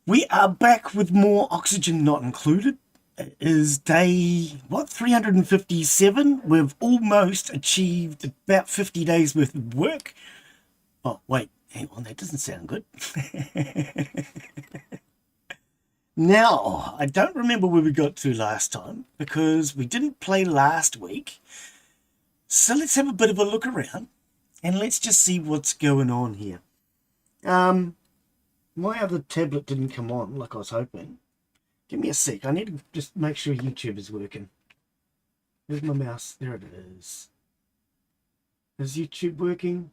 We are back with more oxygen not included. It is day, 357. We've almost achieved about 50 days worth of work. Oh, wait, hang on, that doesn't sound good. Now, I don't remember where we got to last time because we didn't play last week. So let's have a bit of a look around and let's just see what's going on here. My other tablet didn't come on like I was hoping. Give me a sec. I need to just make sure YouTube is working. Where's my mouse? There it is. Is YouTube working?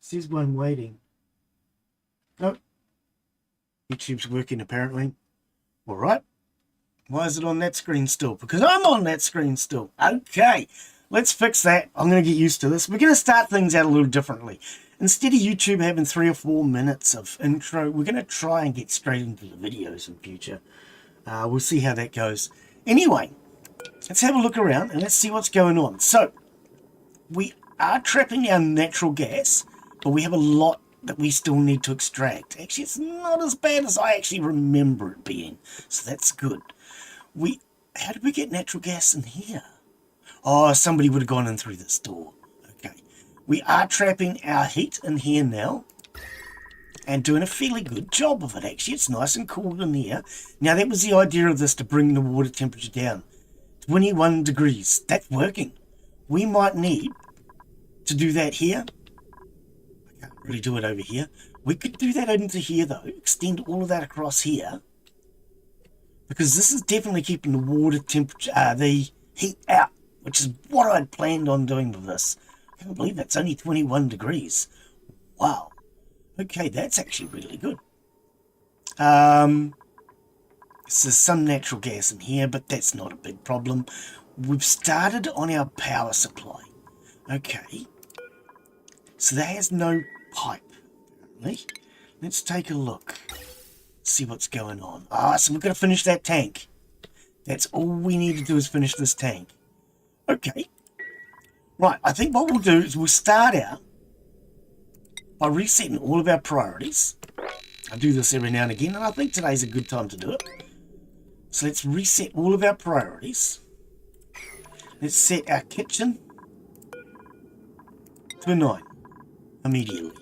It says one waiting. Oh, YouTube's working apparently. All right. Why is it on that screen still? Because I'm on that screen still. Okay, let's fix that. I'm going to get used to this. We're going to start things out a little differently. Instead of YouTube having 3 or 4 minutes of intro, we're going to try and get straight into the videos in future. We'll see how that goes. Anyway, let's have a look around and let's see what's going on. So, we are trapping our natural gas, but we have a lot that we still need to extract. Actually, it's not as bad as I actually remember it being, so that's good. How did we get natural gas in here? Oh, somebody would have gone in through this door. Okay. We are trapping our heat in here now and doing a fairly good job of it, actually. It's nice and cool in here. Now, that was the idea of this, to bring the water temperature down. 21 degrees. That's working. We might need to do that here. I can't really do it over here. We could do that into here, though. Extend all of that across here. Because this is definitely keeping the water temperature, the heat out, which is what I'd planned on doing with this. I can't believe that's only 21 degrees. Wow. Okay, that's actually really good. So there's some natural gas in here, but that's not a big problem. We've started on our power supply. Okay. So that has no pipe, apparently. Let's take a look. See what's going on. So we've got to finish that tank. That's all we need to do is finish this tank. Okay. Right, I think what we'll do is we'll start out by resetting all of our priorities. I do this every now and again, and I think today's a good time to do it. So let's reset all of our priorities. Let's set our kitchen to a 9 immediately.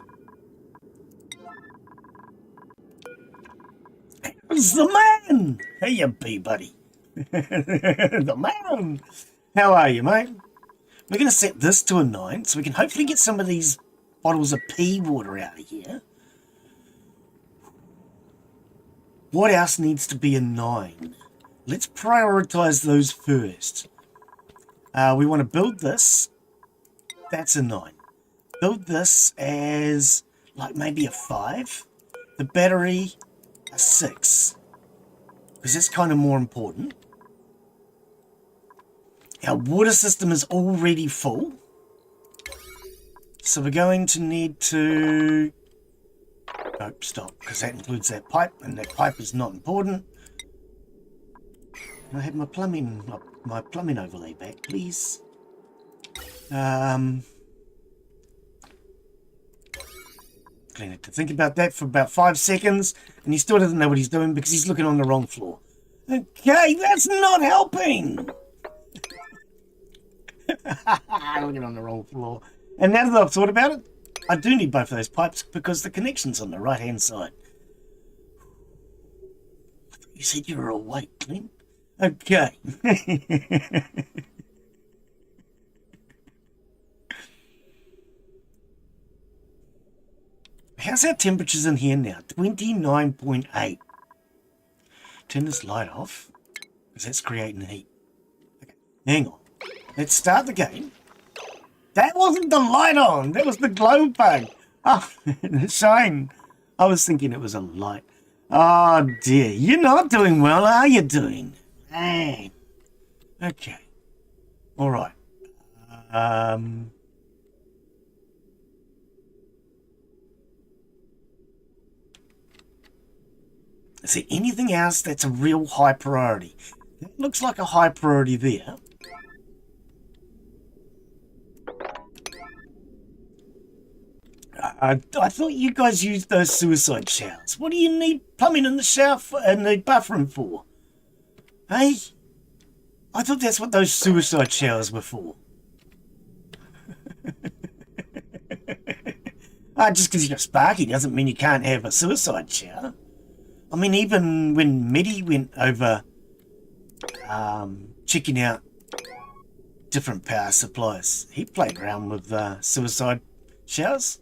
It's the man! How you be, buddy? The man! How are you, mate? We're going to set this to a 9, so we can hopefully get some of these bottles of pea water out of here. What else needs to be a 9? Let's prioritize those first. We want to build this. That's a 9. Build this as, like, maybe a 5. The battery, a 6. Because that's kind of more important. Our water system is already full. So we're going to need to... Nope, stop, because that includes that pipe, and that pipe is not important. Can I have my plumbing overlay back, please? Glen had to think about that for about 5 seconds, and he still doesn't know what he's doing because he's looking on the wrong floor. Okay, that's not helping! Looking on the wrong floor. And now that I've thought about it, I do need both of those pipes because the connection's on the right-hand side. I thought you said you were awake, Glen. Okay. How's our temperatures in here now? 29.8. Turn this light off because that's creating heat. Okay, hang on. Let's start the game. That wasn't the light on. That was the glow bug. Oh, the shine. I was thinking it was a light. Oh, dear. You're not doing well, are you doing? Man. Okay. All right. Is there anything else that's a real high priority? That looks like a high priority there. I thought you guys used those suicide showers. What do you need plumbing in the shower in the bathroom for? Hey? I thought that's what those suicide showers were for. Just because you're sparky doesn't mean you can't have a suicide shower. I mean, even when Medi went over checking out different power supplies, he played around with suicide showers.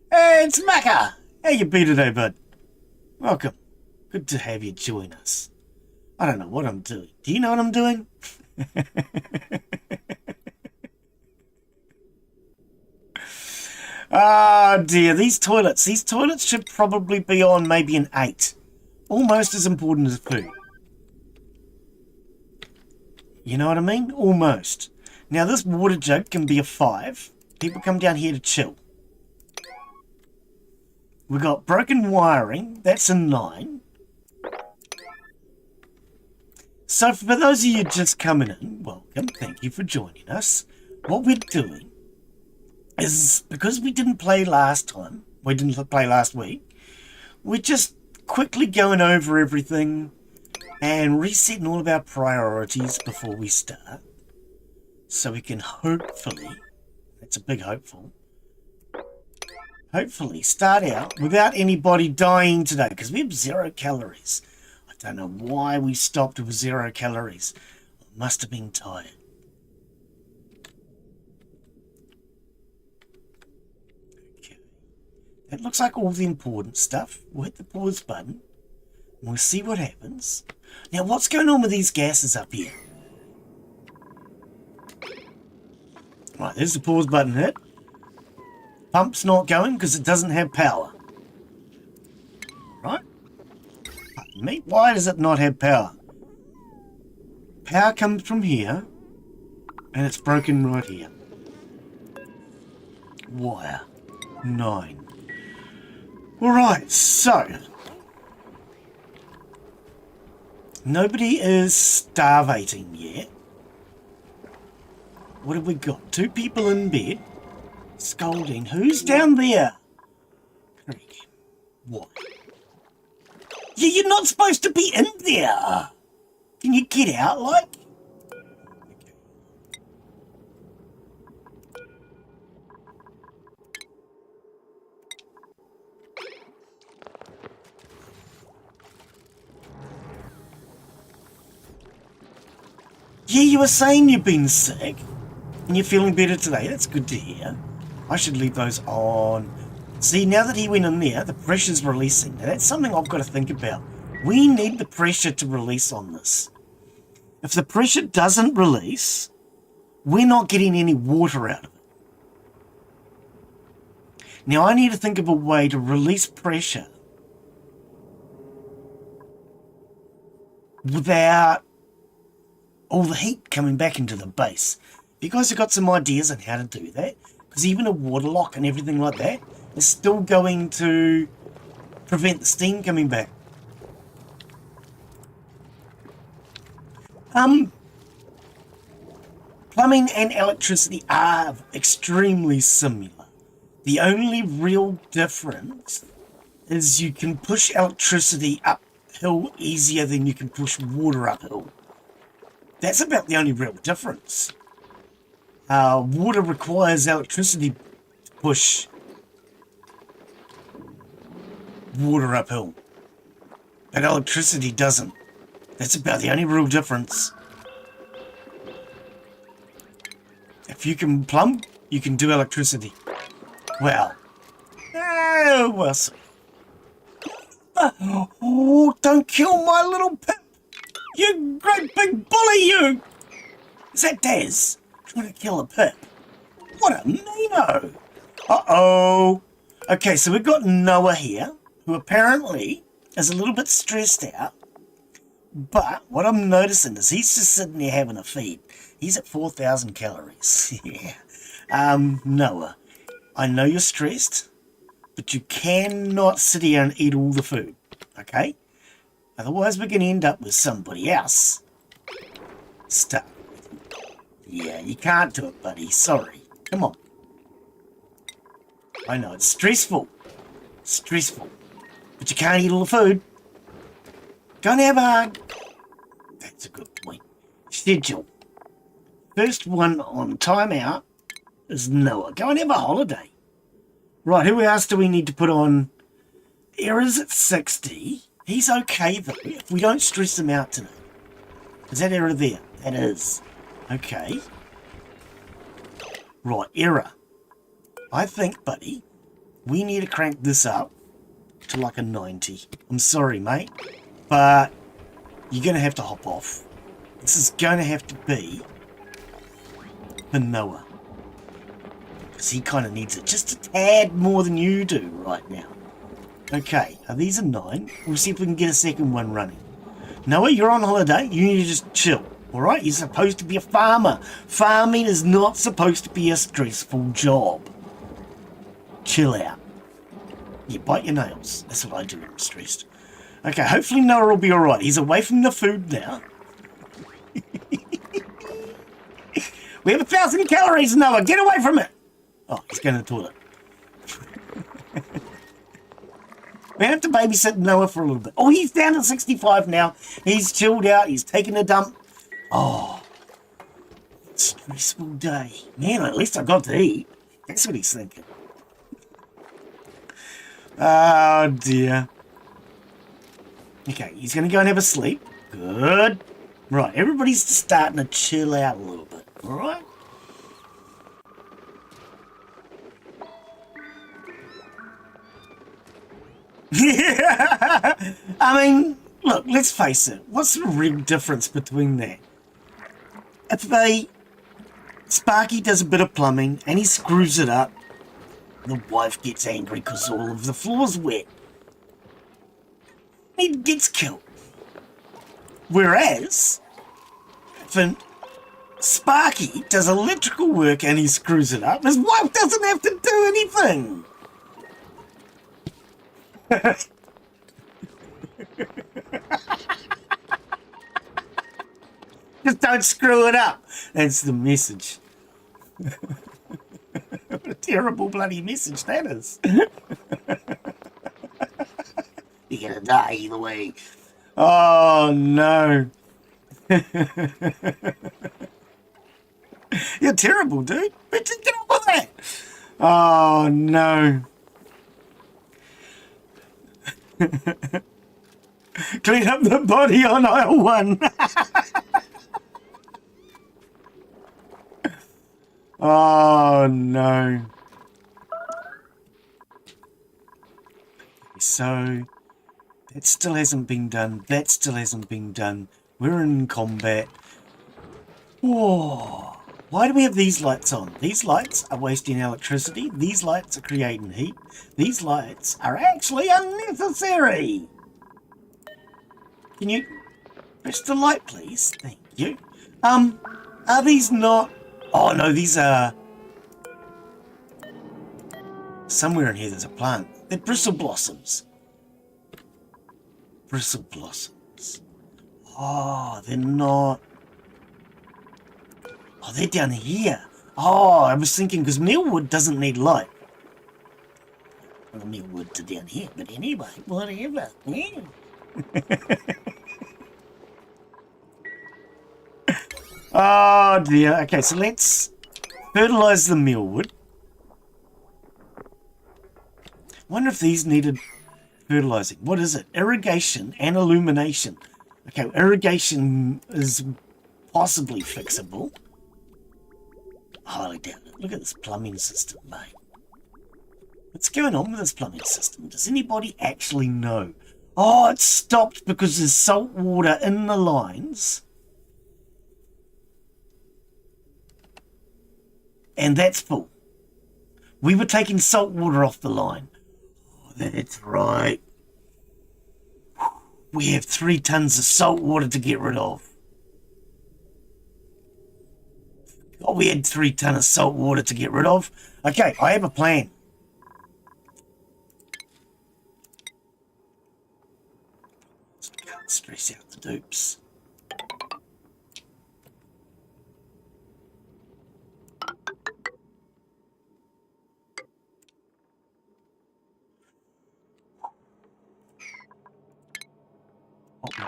Hey, it's Macca! How you been today, bud? Welcome. Good to have you join us. I don't know what I'm doing. Do you know what I'm doing? Ah, dear, these toilets should probably be on maybe an 8. Almost as important as food. You know what I mean? Almost. Now, this water jug can be a 5. People come down here to chill. We've got broken wiring. That's a 9. So for those of you just coming in, welcome. Thank you for joining us. What we're doing is, because we didn't play last time, we didn't play last week, we're just quickly going over everything and resetting all of our priorities before we start. So we can hopefully, that's a big hopeful, hopefully start out without anybody dying today, because we have 0 calories. I don't know why we stopped with 0 calories. Must have been tired. Okay. That looks like all the important stuff. We'll hit the pause button. And we'll see what happens. Now, what's going on with these gases up here? Right, there's the pause button hit. Pump's not going because it doesn't have power. Right? Pardon me, why does it not have power? Power comes from here, and it's broken right here. Wire. 9. Alright, so nobody is starvating yet. What have we got? 2 people in bed. Scolding. Who's down there? What? Yeah, you're not supposed to be in there. Can you get out, like? Yeah, you were saying you've been sick and you're feeling better today. That's good to hear. I should leave those on. See, now that he went in there, the pressure's releasing. Now, that's something I've got to think about. We need the pressure to release on this. If the pressure doesn't release, we're not getting any water out of it. Now, I need to think of a way to release pressure without all the heat coming back into the base. You guys have got some ideas on how to do that? Because even a water lock and everything like that is still going to prevent the steam coming back. Plumbing and electricity are extremely similar. The only real difference is you can push electricity uphill easier than you can push water uphill. That's about the only real difference. Water requires electricity to push water uphill, but electricity doesn't. That's about the only real difference. If you can plumb, you can do electricity. Well, we'll see. Oh, don't kill my little Pip! You great big bully, you! Is that Daz trying to kill a Pip? What a meano! Uh-oh. Okay, so we've got Noah here, who apparently is a little bit stressed out. But what I'm noticing is he's just sitting there having a feed. He's at 4,000 calories. Yeah. Noah, I know you're stressed, but you cannot sit here and eat all the food, okay? Otherwise, we're going to end up with somebody else. Stop. Yeah, you can't do it, buddy. Sorry. Come on. I know, it's stressful. Stressful. But you can't eat all the food. Go and have a hug. That's a good point. Schedule. First one on timeout is Noah. Go and have a holiday. Right, who else do we need to put on? Error's at 60. He's okay, though, if we don't stress him out tonight. Is that Error there? That is. Okay. Right, Error. I think, buddy, we need to crank this up to like a 90. I'm sorry, mate, but you're going to have to hop off. This is going to have to be for Noah. Because he kind of needs it just a tad more than you do right now. Okay, these are 9. We'll see if we can get a second one running. Noah, you're on holiday. You need to just chill, all right? You're supposed to be a farmer. Farming is not supposed to be a stressful job. Chill out. You bite your nails. That's what I do when I'm stressed. Okay, hopefully Noah will be all right. He's away from the food now. We have 1,000 calories, Noah. Get away from it. Oh, he's going to the toilet. We have to babysit Noah for a little bit. Oh, he's down to 65 now. He's chilled out. He's taken a dump. Oh, stressful day. Man, at least I got to eat. That's what he's thinking. Oh, dear. Okay, he's going to go and have a sleep. Good. Right, everybody's starting to chill out a little bit. All right? I mean, look, let's face it. What's the real difference between that? If Sparky does a bit of plumbing and he screws it up, the wife gets angry because all of the floor's wet. He gets killed. Whereas, if Sparky does electrical work and he screws it up, his wife doesn't have to do anything. Just don't screw it up. That's the message. What a terrible bloody message that is. You're gonna die either way. Oh no. You're terrible, dude. But just get on with that. Oh no. Clean up the body on aisle 1. Oh no. So that still hasn't been done. That still hasn't been done. We're in combat. Whoa. Why do we have these lights on? These lights are wasting electricity. These lights are creating heat. These lights are actually unnecessary. Can you press the light, please? Thank you. Are these not... Oh, no, these are... Somewhere in here there's a plant. They're bristle blossoms. Bristle blossoms. Oh, they're not... Oh, they're down here. Oh, I was thinking, because mealwood doesn't need light. Well, mealwood are down here, but anyway, whatever. Yeah. Oh, dear. Okay, so let's fertilize the mealwood. Wonder if these needed fertilizing. What is it? Irrigation and illumination. Okay, irrigation is possibly fixable. Highly doubt it. Look at this plumbing system, mate. What's going on with this plumbing system? Does anybody actually know? Oh, it's stopped because there's salt water in the lines. And that's full. We were taking salt water off the line. Oh, that's right. We have 3 tons of salt water to get rid of. Oh, we had 3 tons of salt water to get rid of. Okay, I have a plan. Can't stress out the dupes.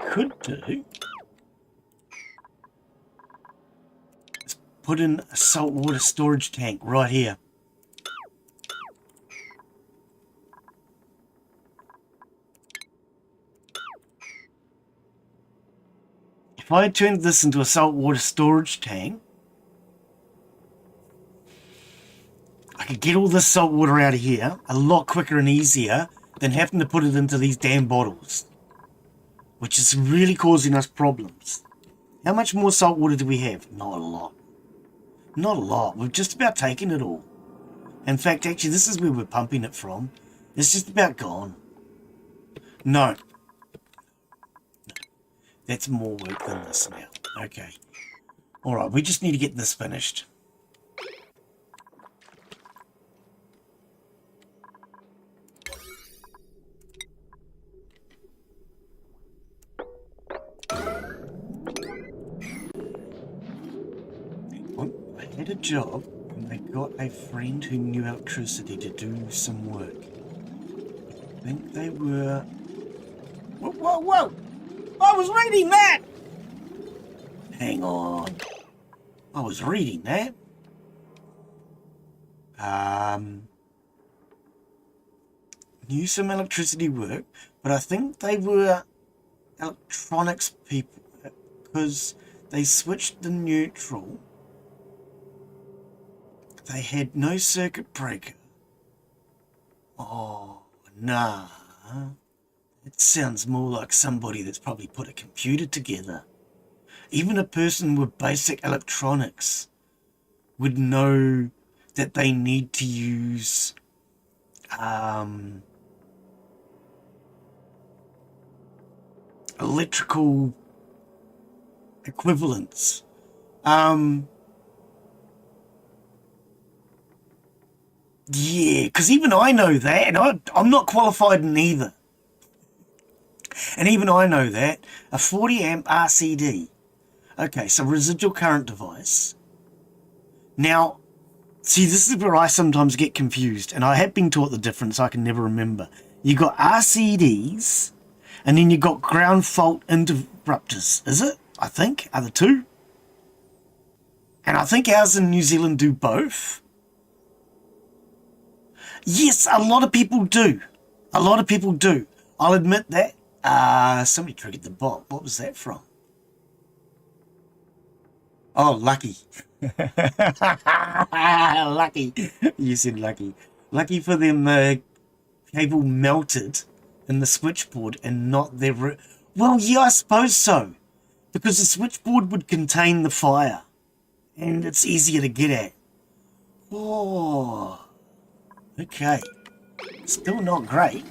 could do is put in a saltwater storage tank right here. If I turned this into a saltwater storage tank, I could get all this salt water out of here a lot quicker and easier than having to put it into these damn bottles, which is really causing us problems. How much more salt water do we have? Not a lot. Not a lot. We've just about taken it all. In fact, actually, this is where we're pumping it from. It's just about gone. No. That's more work than this now. Okay. Alright, we just need to get this finished. I had a job and I got a friend who knew electricity to do some work. I think they were... Whoa, whoa, whoa! I was reading that! Hang on. I was reading that. Knew some electricity work, but I think they were electronics people because they switched the neutral. They had no circuit breaker. Oh, nah. It sounds more like somebody that's probably put a computer together. Even a person with basic electronics would know that they need to use electrical equivalents. Yeah, because even I know that, and I'm not qualified in either. And even I know that. A 40 amp RCD. Okay, so residual current device. Now, see, this is where I sometimes get confused, and I have been taught the difference, I can never remember. You got RCDs, and then you got ground fault interrupters, is it? I think, are the two? And I think ours in New Zealand do both. Yes, a lot of people do. A lot of people do. I'll admit that. Somebody triggered the bot. What was that from? Oh, lucky. Lucky. You said lucky. Lucky for them cable melted in the switchboard and not their... Well, yeah, I suppose so. Because the switchboard would contain the fire. And it's easier to get at. Oh... Okay. Still not great.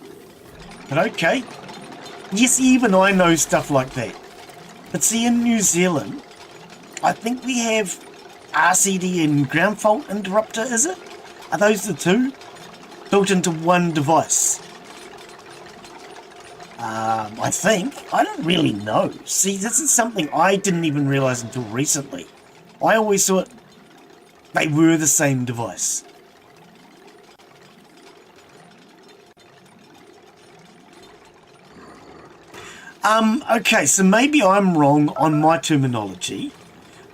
But okay. Yes, even I know stuff like that. But see, in New Zealand, I think we have RCD and ground fault interrupter, is it? Are those the two? Built into one device. I think. I don't really know. See, this is something I didn't even realise until recently. I always thought they were the same device. Okay, so maybe I'm wrong on my terminology,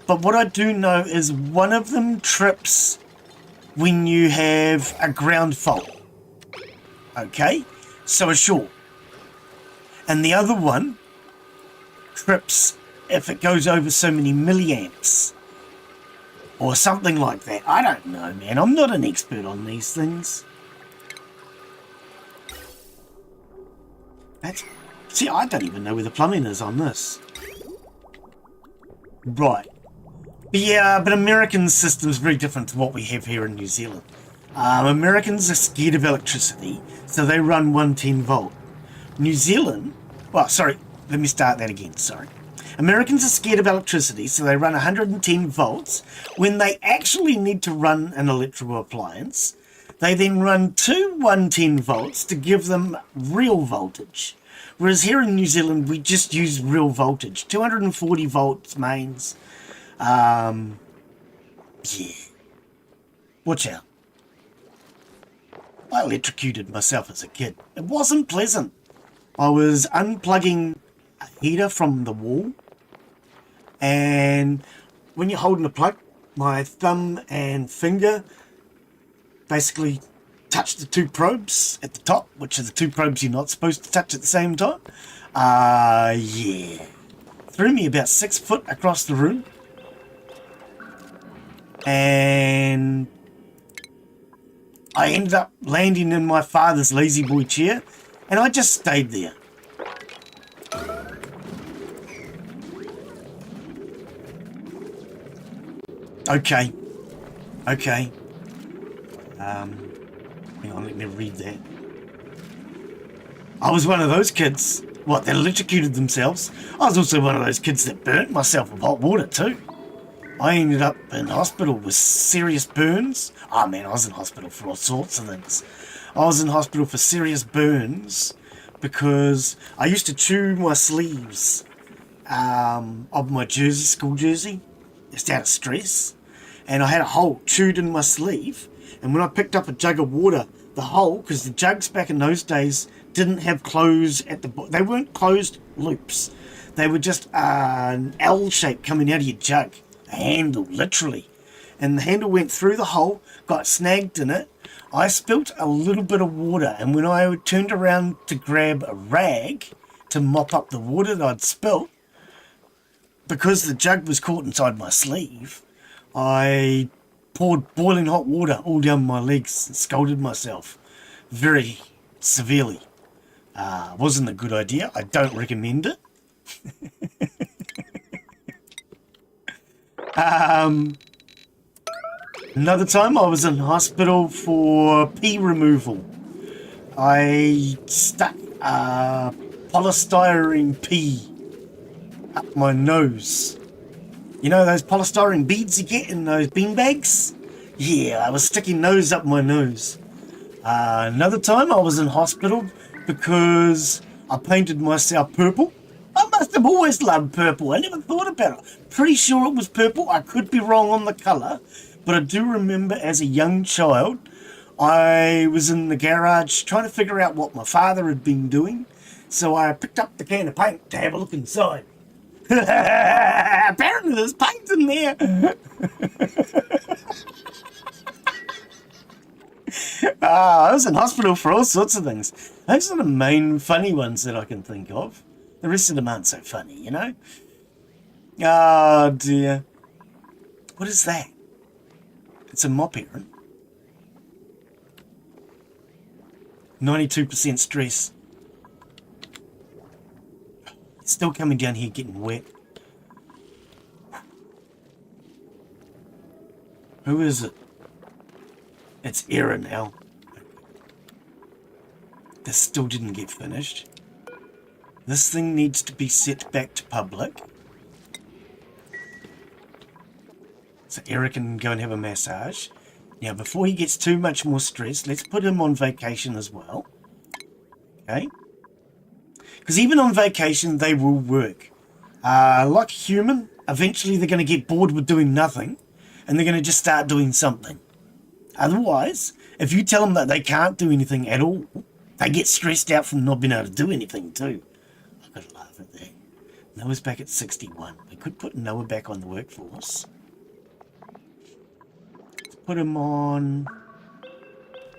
but what I do know is one of them trips when you have a ground fault. Okay, so a short. And the other one trips if it goes over so many milliamps or something like that. I don't know, man. I'm not an expert on these things. See, I don't even know where the plumbing is on this. Right. But yeah, but American system's very different to what we have here in New Zealand. Americans are scared of electricity, so they run 110 volt. New Zealand, well, sorry, let me start that again, sorry. Americans are scared of electricity, so they run 110 volts. When they actually need to run an electrical appliance, they then run two 110 volts to give them real voltage. Whereas here in New Zealand, we just use real voltage. 240 volts mains. Yeah. Watch out. I electrocuted myself as a kid. It wasn't pleasant. I was unplugging heater from the wall, and when you're holding the plug, my thumb and finger basically touch the two probes at the top, which are the two probes you're not supposed to touch at the same time. Yeah. Threw me about 6 foot across the room. And I ended up landing in my father's lazy boy chair, and I just stayed there. Okay. Hang on, let me read that. I was one of those kids, that electrocuted themselves. I was also one of those kids that burnt myself with hot water too. I ended up in hospital with serious burns. Oh man, I was in hospital for all sorts of things. I was in hospital for serious burns because I used to chew my sleeves of my jersey, school jersey, just out of stress. And I had a hole chewed in my sleeve. And when I picked up a jug of water, the hole, because the jugs back in those days didn't have close at the bottom. They weren't closed loops. They were just an L shape coming out of your jug. A handle, literally. And the handle went through the hole, got snagged in it. I spilt a little bit of water, and when I turned around to grab a rag to mop up the water that I'd spilt, because the jug was caught inside my sleeve, I poured boiling hot water all down my legs and scalded myself very severely. Wasn't a good idea. I don't recommend it. Another time I was in hospital for pee removal. I stuck polystyrene pee up my nose. You know those polystyrene beads you get in those bean bags? Yeah, I was sticking those up my nose. Another time I was in hospital because I painted myself purple. I must have always loved purple. I never thought about it. Pretty sure it was purple. I could be wrong on the colour. But I do remember as a young child, I was in the garage trying to figure out what my father had been doing. So I picked up the can of paint to have a look inside. Apparently there's paint in there. I was in hospital for all sorts of things. Those are the main funny ones that I can think of. The rest of them aren't so funny, you know? Oh dear. What is that? It's a mop apron. 92% stress. It's still coming down here getting wet. Who is it? It's Era now. This still didn't get finished. This thing needs to be set back to public. So Era can go and have a massage. Now, before he gets too much more stress, let's put him on vacation as well. Okay? Because even on vacation, they will work. Like a human, eventually they're going to get bored with doing nothing, and they're going to just start doing something. Otherwise, if you tell them that they can't do anything at all, they get stressed out from not being able to do anything too. I've got to laugh at that. Noah's back at 61. We could put Noah back on the workforce. Let's put him on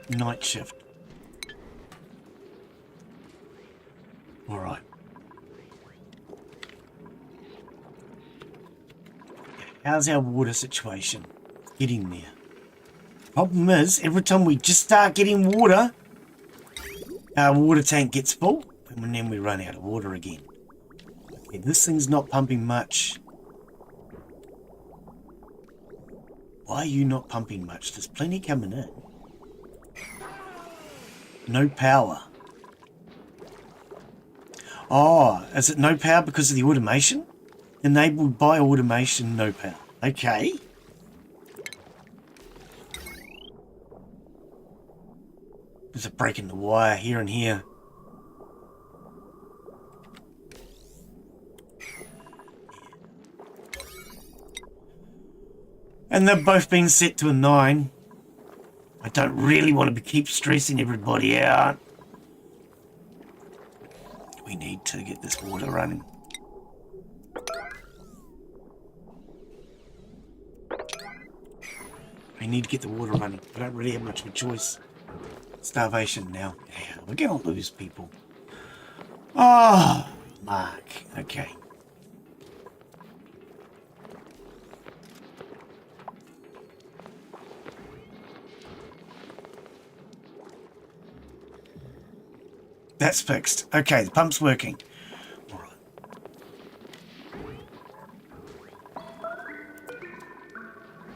night shift. Alright. How's our water situation? Getting there. Problem is, every time we just start getting water, our water tank gets full, and then we run out of water again. Okay, this thing's not pumping much. Why are you not pumping much? There's plenty coming in. No power. Oh, is it no power because of the automation? Enabled by automation, no power. Okay. There's a break in the wire here and here. And they've both been set to a 9. I don't really want to keep stressing everybody out. We need to get this water running. I need to get the water running. I don't really have much of a choice. Starvation now. Yeah, we're going to lose people. Oh, Mark. Okay. That's fixed. Okay, the pump's working. All right.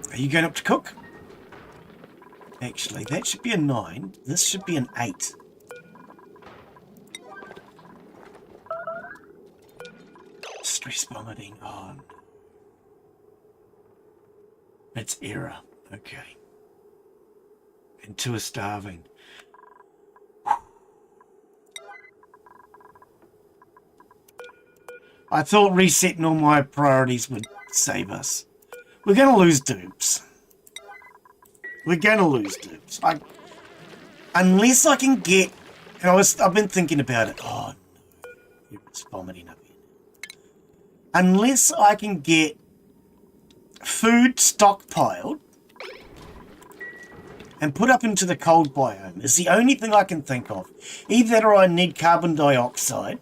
Are you going up to cook? Actually, that should be a 9. This should be an 8. Stress vomiting. Oh, no. It's error. Okay. And 2 are starving. I thought resetting all my priorities would save us. We're going to lose dupes. We're going to lose dupes. Unless I can get... And I've been thinking about it. Oh, no. It's vomiting up here. Unless I can get food stockpiled and put up into the cold biome is the only thing I can think of. Either that or I need carbon dioxide.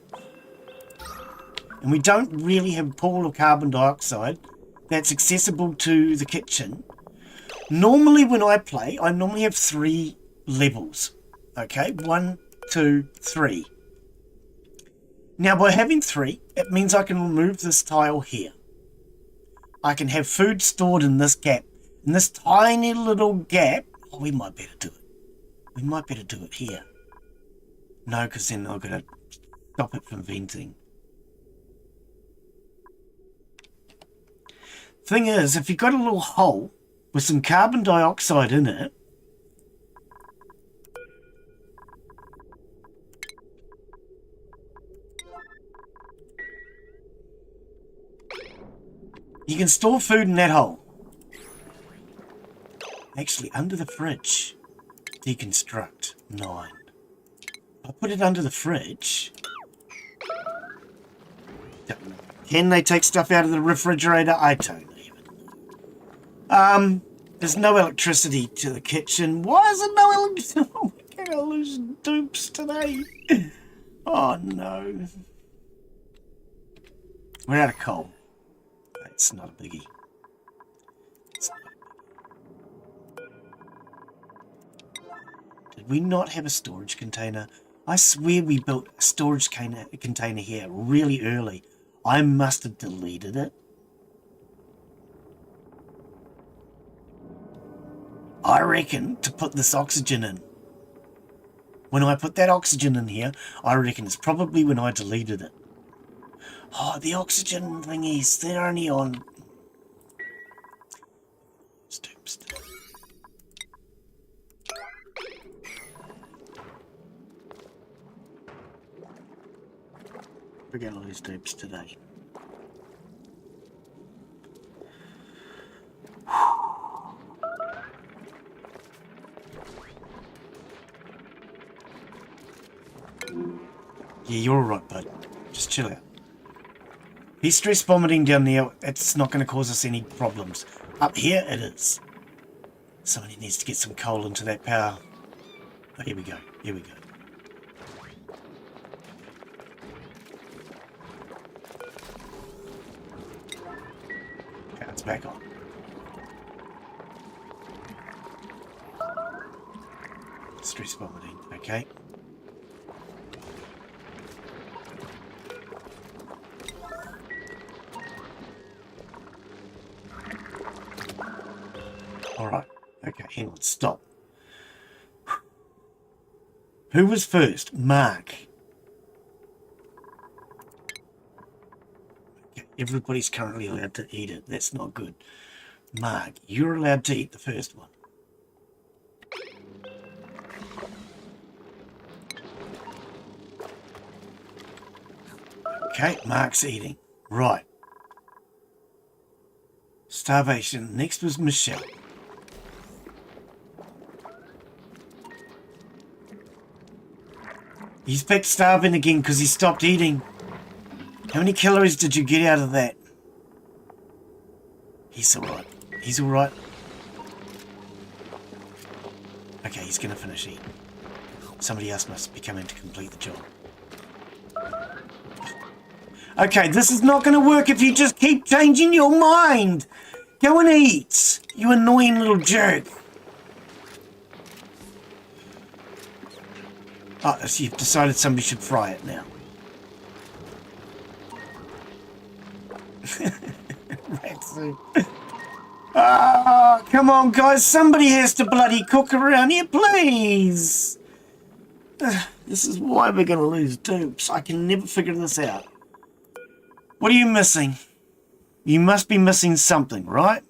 And we don't really have a pool of carbon dioxide that's accessible to the kitchen. Normally when I play, I normally have 3 levels. Okay, 1, 2, 3. Now by having 3, it means I can remove this tile here. I can have food stored in this gap. In this tiny little gap. Oh, we might better do it. We might better do it here. No, because then I've got to stop it from venting. Thing is, if you've got a little hole with some carbon dioxide in it, you can store food in that hole. Actually, under the fridge, deconstruct, 9. I put it under the fridge. Can they take stuff out of the refrigerator? I don't even know. There's no electricity to the kitchen. Why is there no electricity? Oh, we're going to lose dupes today. Oh, no. We're out of coal. That's not a biggie. Did we not have a storage container? I swear we built a storage container here really early. I must have deleted it. I reckon to put this oxygen in. When I put that oxygen in here, I reckon it's probably when I deleted it. Oh, the oxygen thingies, they're only on... Stoops. We're going to lose dupes today. Yeah, you're alright, bud. Just chill out. He's stress vomiting down there. It's not going to cause us any problems. Up here, it is. Somebody needs to get some coal into that power. Oh, here we go. Here we go. Power's back on. Stress vomiting. Okay. Alright, okay, hang on, stop. Who was first? Mark. Okay, everybody's currently allowed to eat it. That's not good. Mark, you're allowed to eat the first one. Okay, Mark's eating. Right. Starvation. Next was Michelle. He's back starving again because he stopped eating. How many calories did you get out of that? He's alright. He's alright. Okay, he's going to finish eating. Somebody else must be coming to complete the job. Okay, this is not going to work if you just keep changing your mind. Go and eat, you annoying little jerk. Oh, so you've decided somebody should fry it now. Rat soup. Ah, come on, guys. Somebody has to bloody cook around here, please. This is why we're going to lose dupes. I can never figure this out. What are you missing? You must be missing something, right?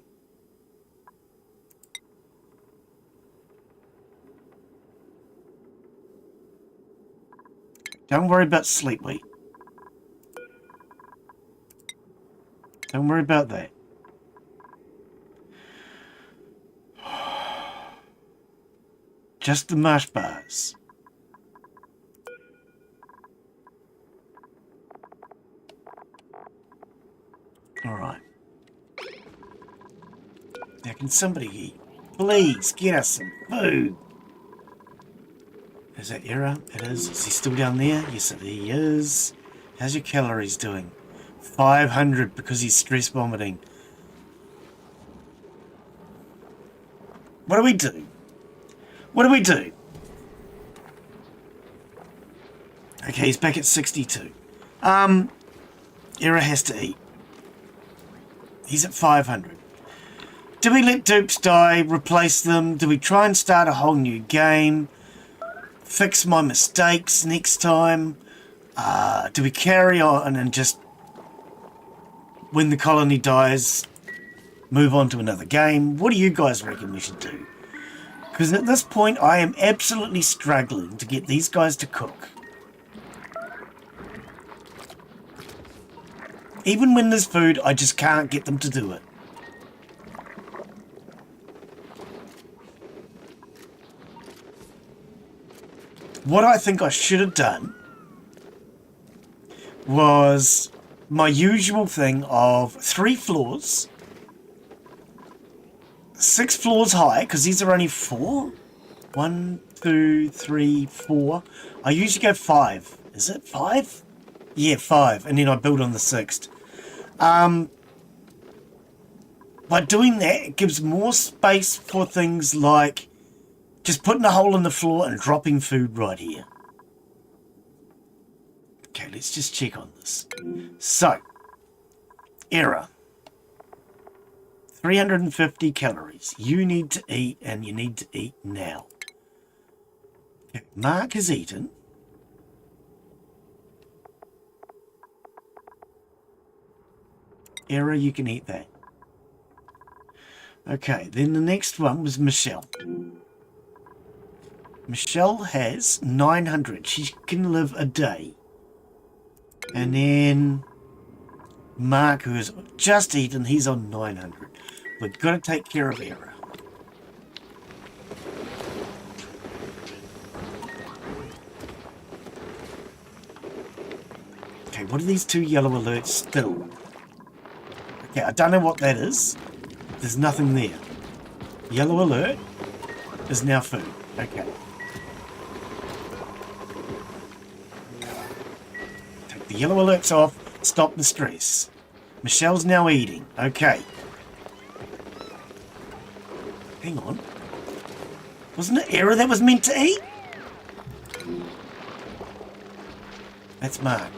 Don't worry about sleep weight. Don't worry about that. Just the mash bars. Alright. Now can somebody eat? Please, get us some food. Is that Era? It is. Is he still down there? Yes, he is. How's your calories doing? 500 because he's stress vomiting. What do we do? What do we do? Okay, he's back at 62. Era has to eat. He's at 500. Do we let dupes die, replace them? Do we try and start a whole new game? Fix my mistakes next time? Do we carry on and just, when the colony dies, move on to another game? What do you guys reckon we should do? Because at this point, I am absolutely struggling to get these guys to cook. Even when there's food, I just can't get them to do it. What I think I should have done was my usual thing of 3 floors, 6 floors high, because these are only 4. 1, 2, 3, 4. I usually go 5. Is it 5? Yeah, 5, and then I build on the 6th. By doing that, it gives more space for things like just putting a hole in the floor and dropping food right here. Okay, let's just check on this. So, Error. 350 calories. You need to eat, and you need to eat now. Okay, Mark has eaten. Error, you can eat that. Okay, then the next one was Michelle. Michelle has 900. She can live a day. And then Mark, who has just eaten, he's on 900. We've got to take care of Era. Okay, what are these 2 yellow alerts still? Okay, I don't know what that is. There's nothing there. Yellow alert is now food. Okay. Take the yellow alerts off. Stop the stress. Michelle's now eating. Okay. Hang on. Wasn't it Era that was meant to eat? That's Mark.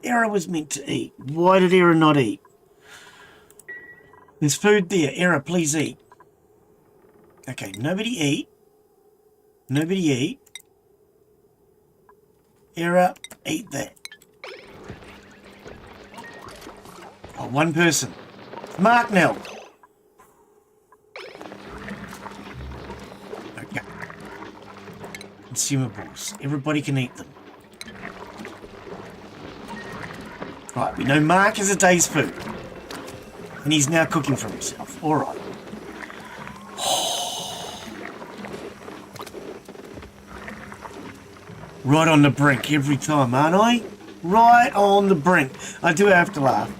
Era was meant to eat. Why did Era not eat? There's food there. Era, please eat. Okay, nobody eat. Nobody eat. Era, eat that. Oh, one person. Mark now. Okay. Consumables. Everybody can eat them. Right, we know Mark has a day's food. And he's now cooking for himself. Alright. Right on the brink every time, aren't I? Right on the brink. I do have to laugh.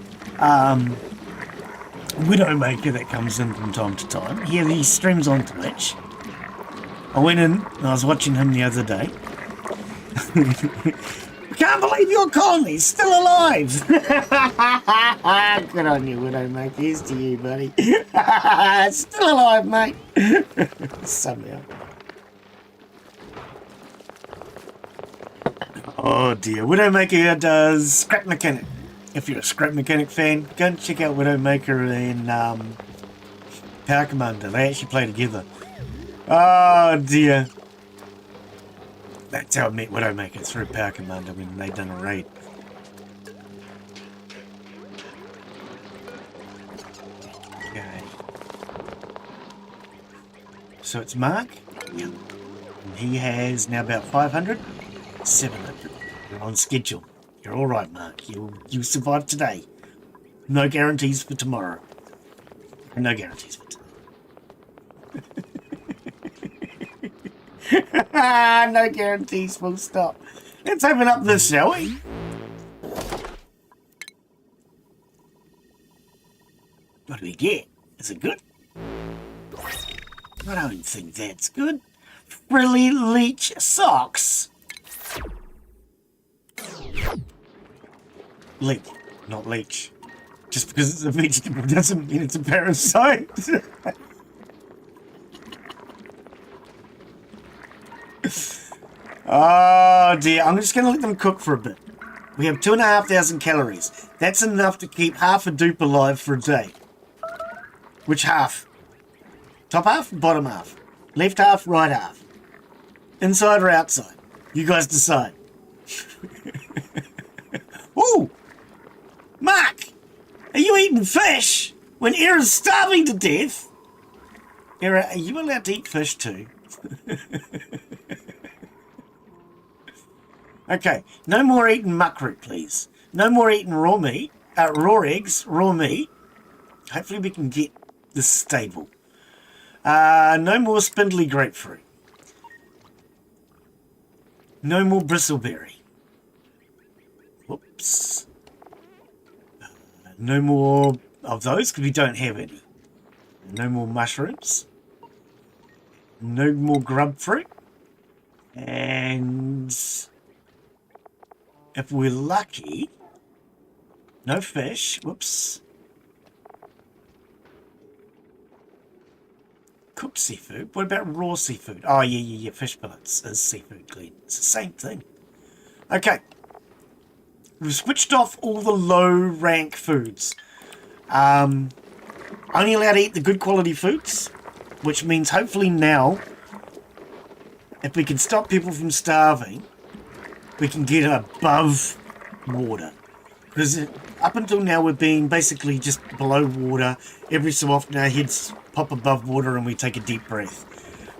Widowmaker that comes in from time to time. He streams on Twitch. I went in and I was watching him the other day. I can't believe your colony's still alive. Good on you, Widowmaker. Here's to you, buddy. Still alive, mate. Somehow. Oh dear. Widowmaker does Scrap Mechanic. If you're a Scrap Mechanic fan, go and check out Widowmaker and Power Commander. They actually play together. Oh dear. That's how I met Widowmaker, through Power Commander when they done a raid. Okay. So it's Mark. Yep. And he has now about 500. 700. You're on schedule. You're all right, Mark. You survived today. No guarantees for tomorrow. No guarantees for today. No guarantees. Full stop. Let's open up this, shall we? What do we get? Is it good? I don't think that's good. Frilly Leech Socks. Leech, not leech. Just because it's a vegetable doesn't mean it's a parasite. Oh dear, I'm just going to let them cook for a bit. We have 2,500 calories. That's enough to keep half a dupe alive for a day. Which half? Top half, bottom half? Left half, right half? Inside or outside? You guys decide. Ooh! Mark! Are you eating fish when Era's starving to death? Era, are you allowed to eat fish too? Okay, no more eating muckroot, please. No more eating raw meat, raw eggs, raw meat. Hopefully we can get this stable. No more spindly grapefruit. No more bristleberry. Whoops. No more of those because we don't have any. No more mushrooms. No more grub fruit. And if we're lucky, no fish. Whoops. Cooked seafood. What about raw seafood? Oh, yeah. Fish billets is seafood, Glen. It's the same thing. Okay. We've switched off all the low rank foods. Only allowed to eat the good quality foods, which means hopefully now, if we can stop people from starving, we can get above water. Because up until now we're being basically just below water. Every so often our heads pop above water and we take a deep breath.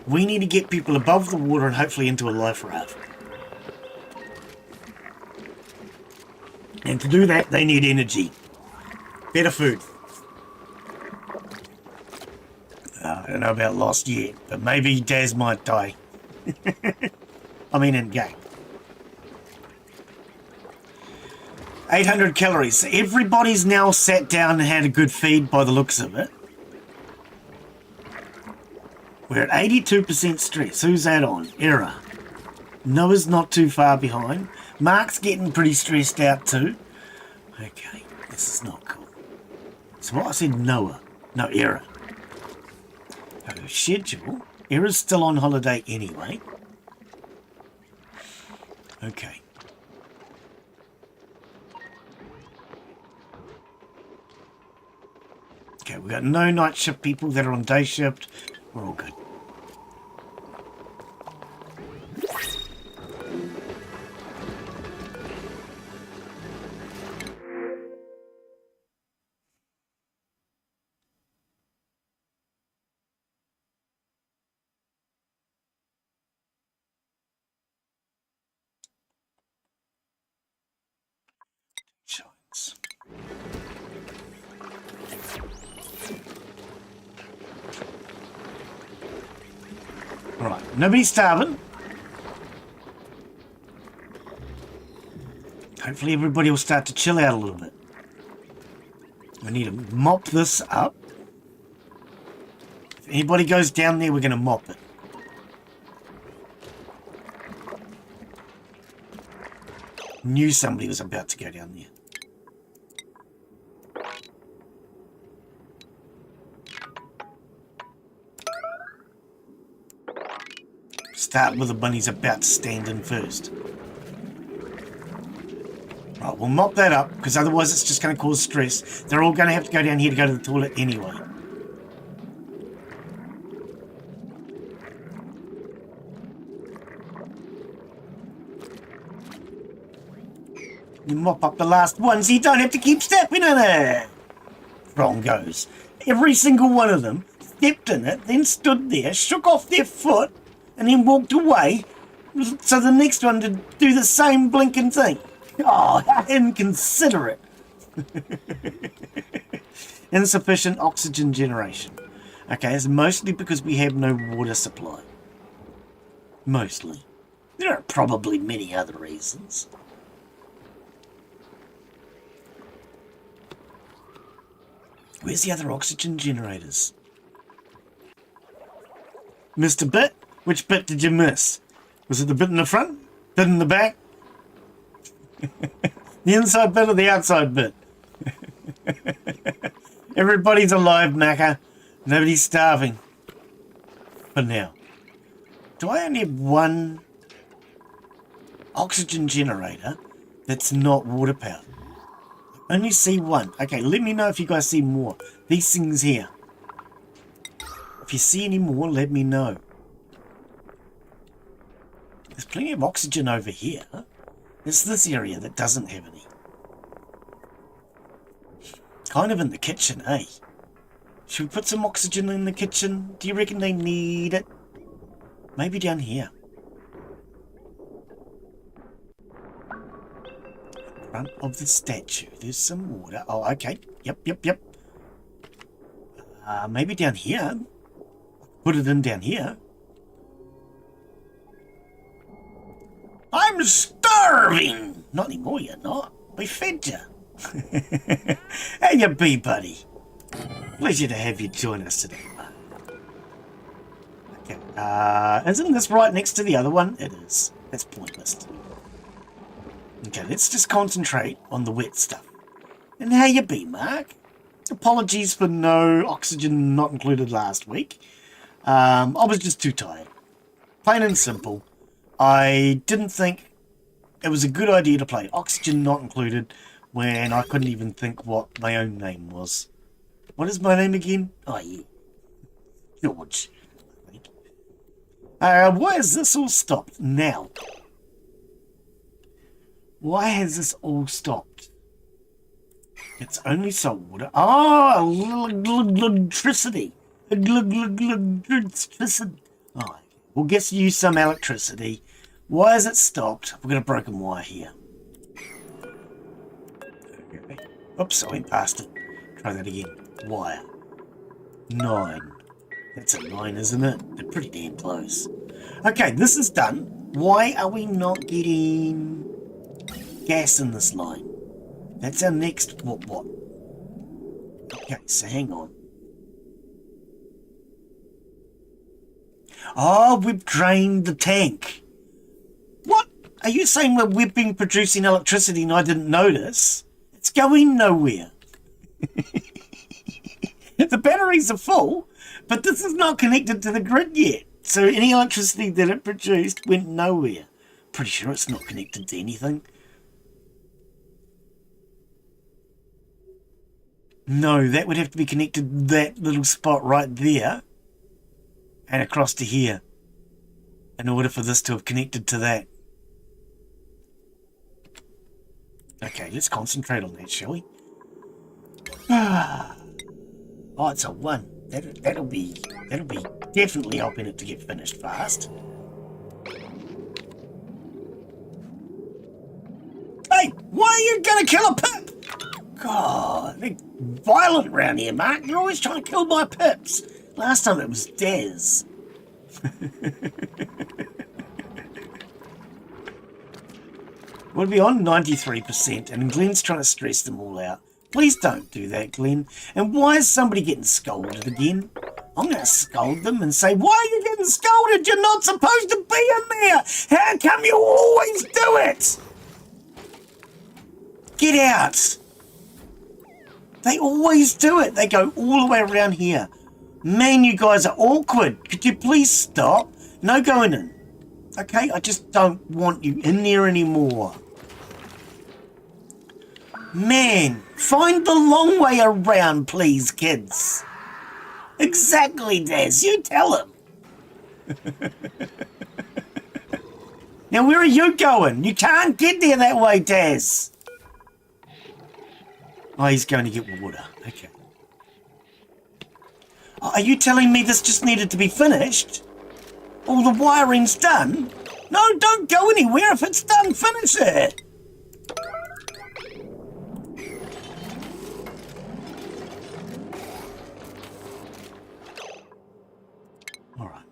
We need to get people above the water and hopefully into a life raft. And to do that, they need energy. Better food. I don't know about Lost yet, but maybe Daz might die. I mean in game. 800 calories. So everybody's now sat down and had a good feed by the looks of it. We're at 82% stress. Who's that on? Error. Noah's not too far behind. Mark's getting pretty stressed out too. Okay, this is not cool. So what I said Noah. No, Error. Schedule. Error's still on holiday anyway. Okay. Okay, we've got no night shift people that are on day shift. We're all good. Right, nobody's starving. Hopefully everybody will start to chill out a little bit. We need to mop this up. If anybody goes down there, we're going to mop it. Knew somebody was about to go down there. Start with the one he's about to stand in first. Right, we'll mop that up, because otherwise it's just going to cause stress. They're all going to have to go down here to go to the toilet anyway. You mop up the last one so you don't have to keep stepping in it. Wrong goes. Every single one of them stepped in it, then stood there, shook off their foot, and then walked away, so the next one to do the same blinking thing. Oh, how inconsiderate. Insufficient oxygen generation. Okay, it's mostly because we have no water supply. Mostly. There are probably many other reasons. Where's the other oxygen generators? Mr. Bit? Which bit did you miss? Was it the bit in the front? Bit in the back? The inside bit or the outside bit? Everybody's alive, Macca. Nobody's starving. For now. Do I only have one oxygen generator that's not water powered? I only see one. Okay, let me know if you guys see more. These things here. If you see any more, let me know. There's plenty of oxygen over here. It's this area that doesn't have any. Kind of in the kitchen, eh? Should we put some oxygen in the kitchen? Do you reckon they need it? Maybe down here. Front of the statue. There's some water. Oh, okay. Yep. Maybe down here. Put it in down here. I'm starving! Not anymore, you're not. We fed you. How you be, buddy? Pleasure to have you join us today, mate. Okay, isn't this right next to the other one? It is. That's pointless. Okay, let's just concentrate on the wet stuff. And how you be, Mark? Apologies for no oxygen not included last week. I was just too tired. Plain and simple. I didn't think it was a good idea to play oxygen not included when I couldn't even think what my own name was. What is my name again? Oh, yeah. George. Why has this all stopped now? Why has this all stopped? It's only salt water. Oh, electricity. Electricity. Oh, we'll guess use some electricity. Why has it stopped? We've got a broken wire here. Oops, I went past it. Try that again. Wire. 9. That's a 9, isn't it? They're pretty damn close. Okay, this is done. Why are we not getting gas in this line? That's our next what? Okay, so hang on. Oh, we've drained the tank. What? Are you saying we've been producing electricity and I didn't notice? It's going nowhere. The batteries are full, but this is not connected to the grid yet. So any electricity that it produced went nowhere. Pretty sure it's not connected to anything. No, that would have to be connected to that little spot right there and across to here in order for this to have connected to that. Okay, let's concentrate on that, shall we? Oh, it's a 1. That'll be definitely helping it to get finished fast. Hey, why are you gonna kill a pip? God, they're violent around here, Mark. You're always trying to kill my pips. Last time it was Des. We'll be on 93%, and Glen's trying to stress them all out. Please don't do that, Glen. And why is somebody getting scolded again? I'm going to scold them and say, why are you getting scolded? You're not supposed to be in there. How come you always do it? Get out! They always do it. They go all the way around here. Man, you guys are awkward. Could you please stop? No going in. Okay, I just don't want you in there anymore. Man, find the long way around, please, kids. Exactly, Daz. You tell him. Now, where are you going? You can't get there that way, Daz. Oh, he's going to get water. Okay. Oh, are you telling me this just needed to be finished? All the wiring's done? No, don't go anywhere. If it's done, finish it. All right.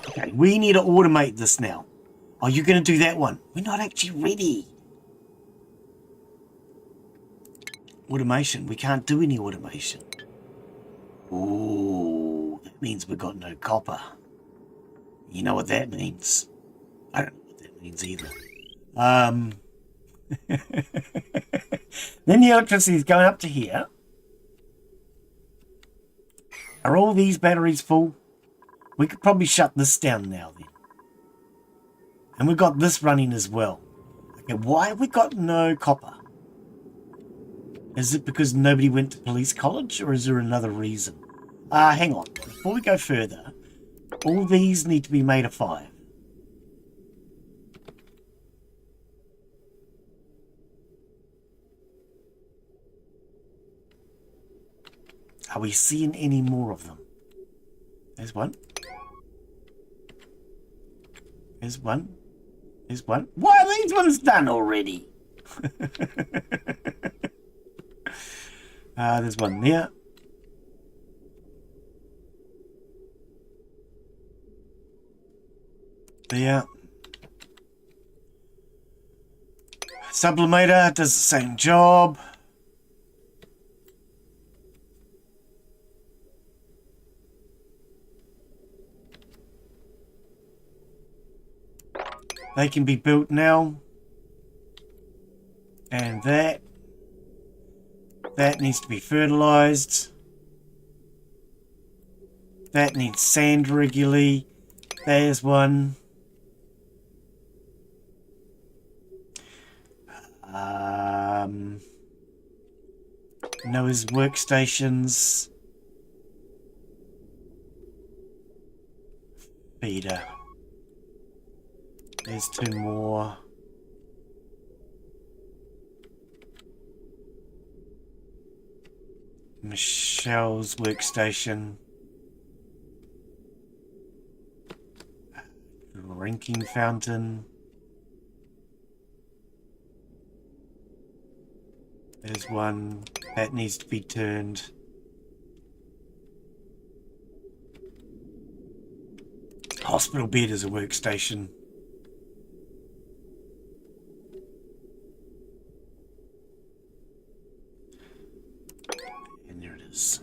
Okay, we need to automate this now. Oh, you're going to do that one. We're not actually ready. Automation. We can't do any automation. Oh, that means we've got no copper. You know what that means? I don't know what that means either. Then the electricity is going up to here. Are all these batteries full? We could probably shut this down now then. And we've got this running as well. Okay, why have we got no copper? Is it because nobody went to police college, or is there another reason? Hang on. Before we go further, all these need to be made of 5. Are we seeing any more of them? There's one. There's one. There's one. Why are these ones done already? There's one there. There. Sublimator does the same job. They can be built now. And that needs to be fertilized. That needs sand regularly. There's one. Noah's workstations. Feeder. There's 2 more. Michelle's workstation. Drinking fountain. There's one that needs to be turned. Hospital bed is a workstation. And there it is.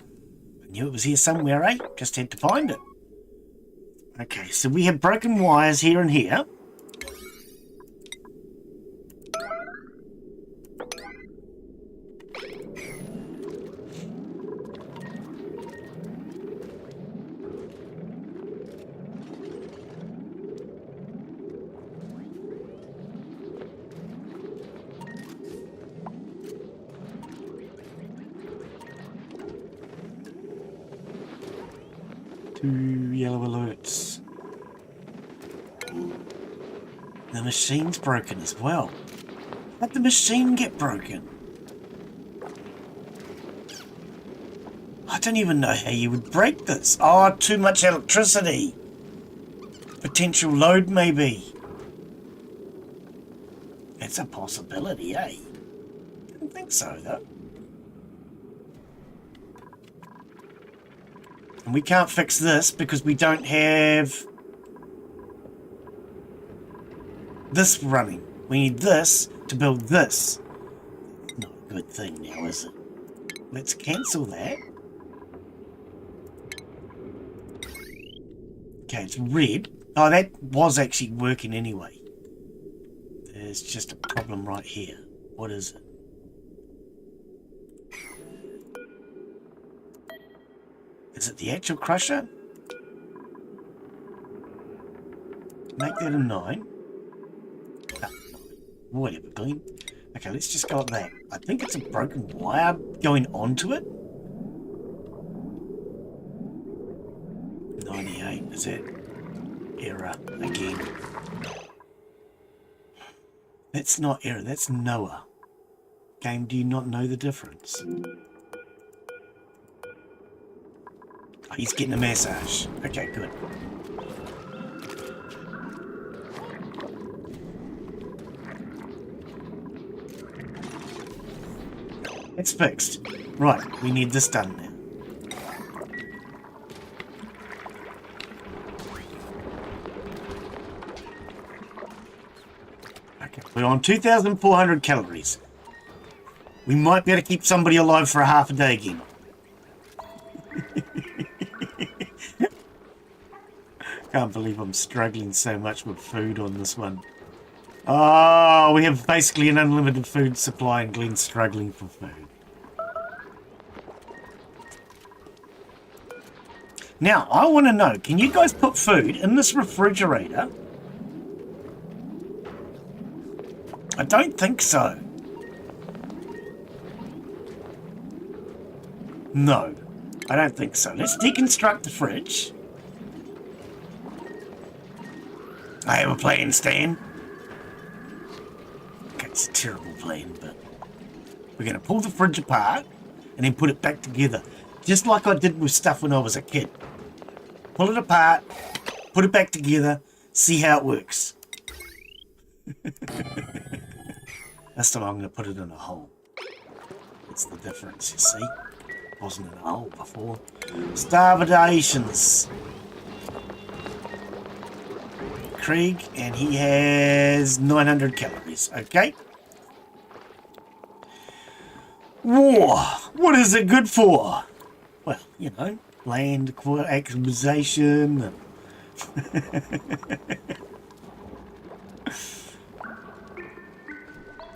I knew it was here somewhere, eh? Just had to find it. Okay, so we have broken wires here and here. Yellow alerts. The machine's broken as well. How'd the machine get broken? I don't even know how you would break this. Oh, too much electricity. Potential load, maybe. It's a possibility, eh? I don't think so, though. And we can't fix this because we don't have this running. We need this to build this. Not a good thing now, is it? Let's cancel that. Okay, it's red. Oh, that was actually working anyway. There's just a problem right here. What is it? Is it the actual crusher? Make that a 9. Ah, whatever, Glen. Okay, let's just go at that. I think it's a broken wire going onto it. 98, is that error again? That's not error, that's Noah. Game, do you not know the difference? Oh, he's getting a massage. Okay, good. It's fixed. Right, we need this done now. Okay, we're on 2,400 calories. We might be able to keep somebody alive for a half a day again. Can't believe I'm struggling so much with food on this one. Oh, we have basically an unlimited food supply and Glen's struggling for food. Now, I want to know, can you guys put food in this refrigerator? I don't think so. No, I don't think so. Let's deconstruct the fridge. I have a plan, Stan. Okay, it's a terrible plan, but we're going to pull the fridge apart and then put it back together. Just like I did with stuff when I was a kid. Pull it apart, put it back together, see how it works. This time I'm going to put it in a hole. That's the difference, you see. It wasn't in a hole before. Starvations. Krieg, and he has 900 calories, okay? War, what is it good for? Well, you know, land acquisition.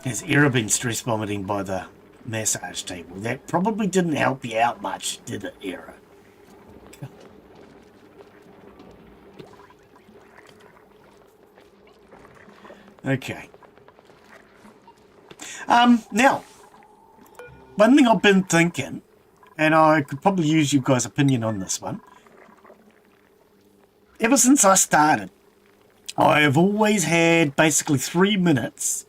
And has Era been stress vomiting by the massage table? That probably didn't help you out much, did it, Era? Okay. Now, one thing I've been thinking, and I could probably use you guys' opinion on this one. Ever since I started, I have always had basically 3 minutes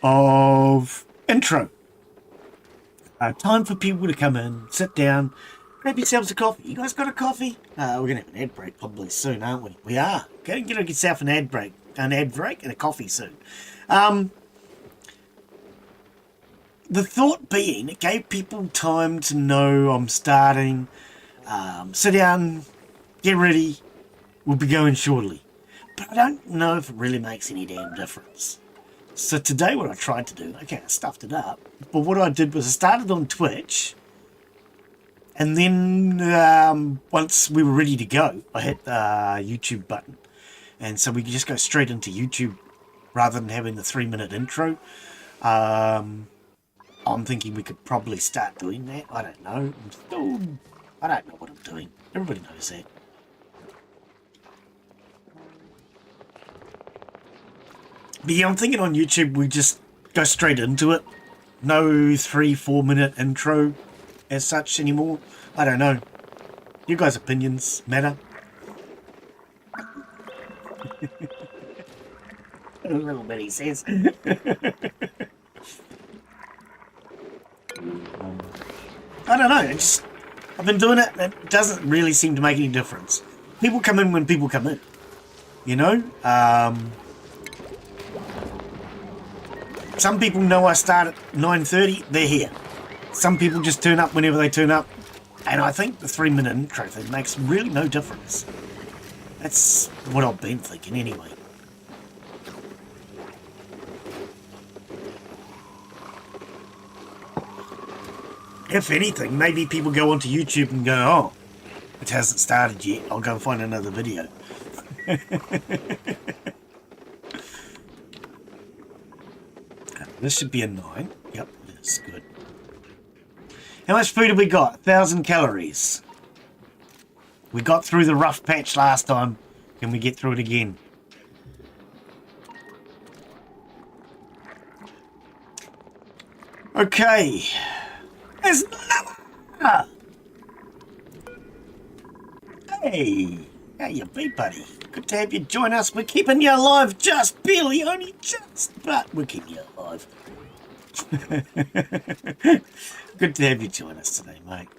of intro. Time for people to come in, sit down, grab yourselves a coffee. You guys got a coffee? We're going to have an ad break probably soon, aren't we? We are. Go and get yourself an ad break and a coffee soon. The thought being, it gave people time to know I'm starting. Sit down, get ready. We'll be going shortly. But I don't know if it really makes any damn difference. So today what I tried to do, okay, I stuffed it up. But what I did was I started on Twitch. And then once we were ready to go, I hit the YouTube button. And so we could just go straight into YouTube rather than having the 3-minute intro. I'm thinking we could probably start doing that. I don't know. I don't know what I'm doing. Everybody knows that. But yeah, I'm thinking on YouTube we just go straight into it. No 3-4 minute intro as such anymore. I don't know. You guys' opinions matter. A little bit, he says. I don't know. I've been doing it. It doesn't really seem to make any difference. People come in when people come in. You know? Some people know I start at 9:30. They're here. Some people just turn up whenever they turn up. And I think the 3-minute intro thing makes really no difference. That's what I've been thinking anyway. If anything, maybe people go onto YouTube and go, oh, it hasn't started yet. I'll go and find another video. This should be a 9. Yep, that's good. How much food have we got? 1,000 calories. We got through the rough patch last time. Can we get through it again? Okay. There's another. Hey, how you be, buddy? Good to have you join us. We're keeping you alive just barely, only just, but we're keeping you alive. Good to have you join us today, mate.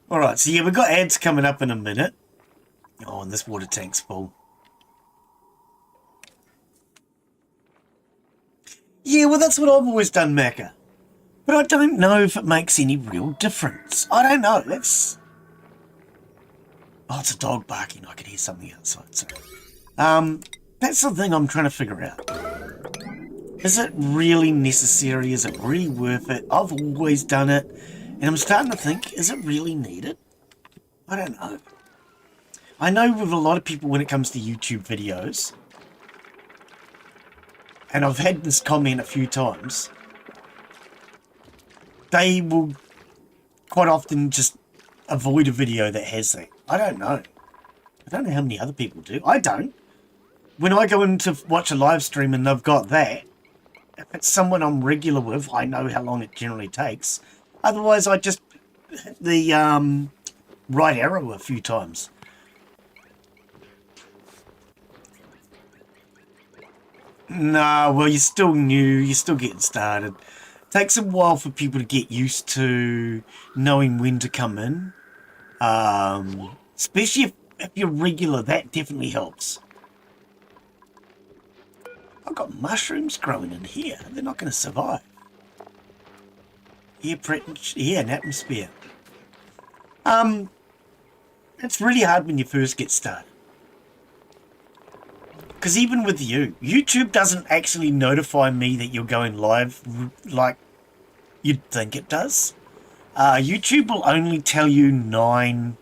Alright, so yeah, we've got ads coming up in a minute. Oh, and this water tank's full. Yeah, well, that's what I've always done, Macca. But I don't know if it makes any real difference. I don't know. That's... Oh, it's a dog barking. I can hear something outside. So, that's the thing I'm trying to figure out. Is it really necessary? Is it really worth it? I've always done it. And I'm starting to think, is it really needed? I don't know. I know with a lot of people when it comes to YouTube videos, and I've had this comment a few times, they will quite often just avoid a video that has that. I don't know. I don't know how many other people do. I don't. When I go in to watch a live stream and they've got that, if it's someone I'm regular with, I know how long it generally takes. Otherwise, I just hit the right arrow a few times. No, well, you're still new. You're still getting started. It takes a while for people to get used to knowing when to come in. Especially if you're regular, that definitely helps. I've got mushrooms growing in here. They're not going to survive. Yeah, an atmosphere. It's really hard when you first get started. Because even with you, YouTube doesn't actually notify me that you're going live like you'd think it does. YouTube will only tell you 9.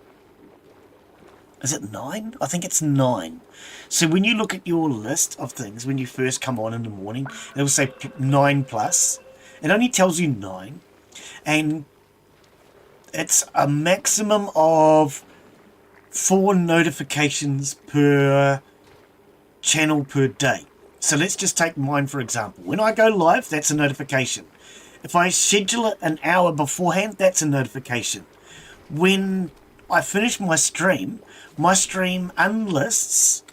Is it 9? I think it's 9. So when you look at your list of things, when you first come on in the morning, it will say 9 plus. It only tells you 9. And it's a maximum of 4 notifications per channel per day. So let's just take mine for example. When I go live, that's a notification. If I schedule it an hour beforehand, that's a notification. When I finish my stream unlists,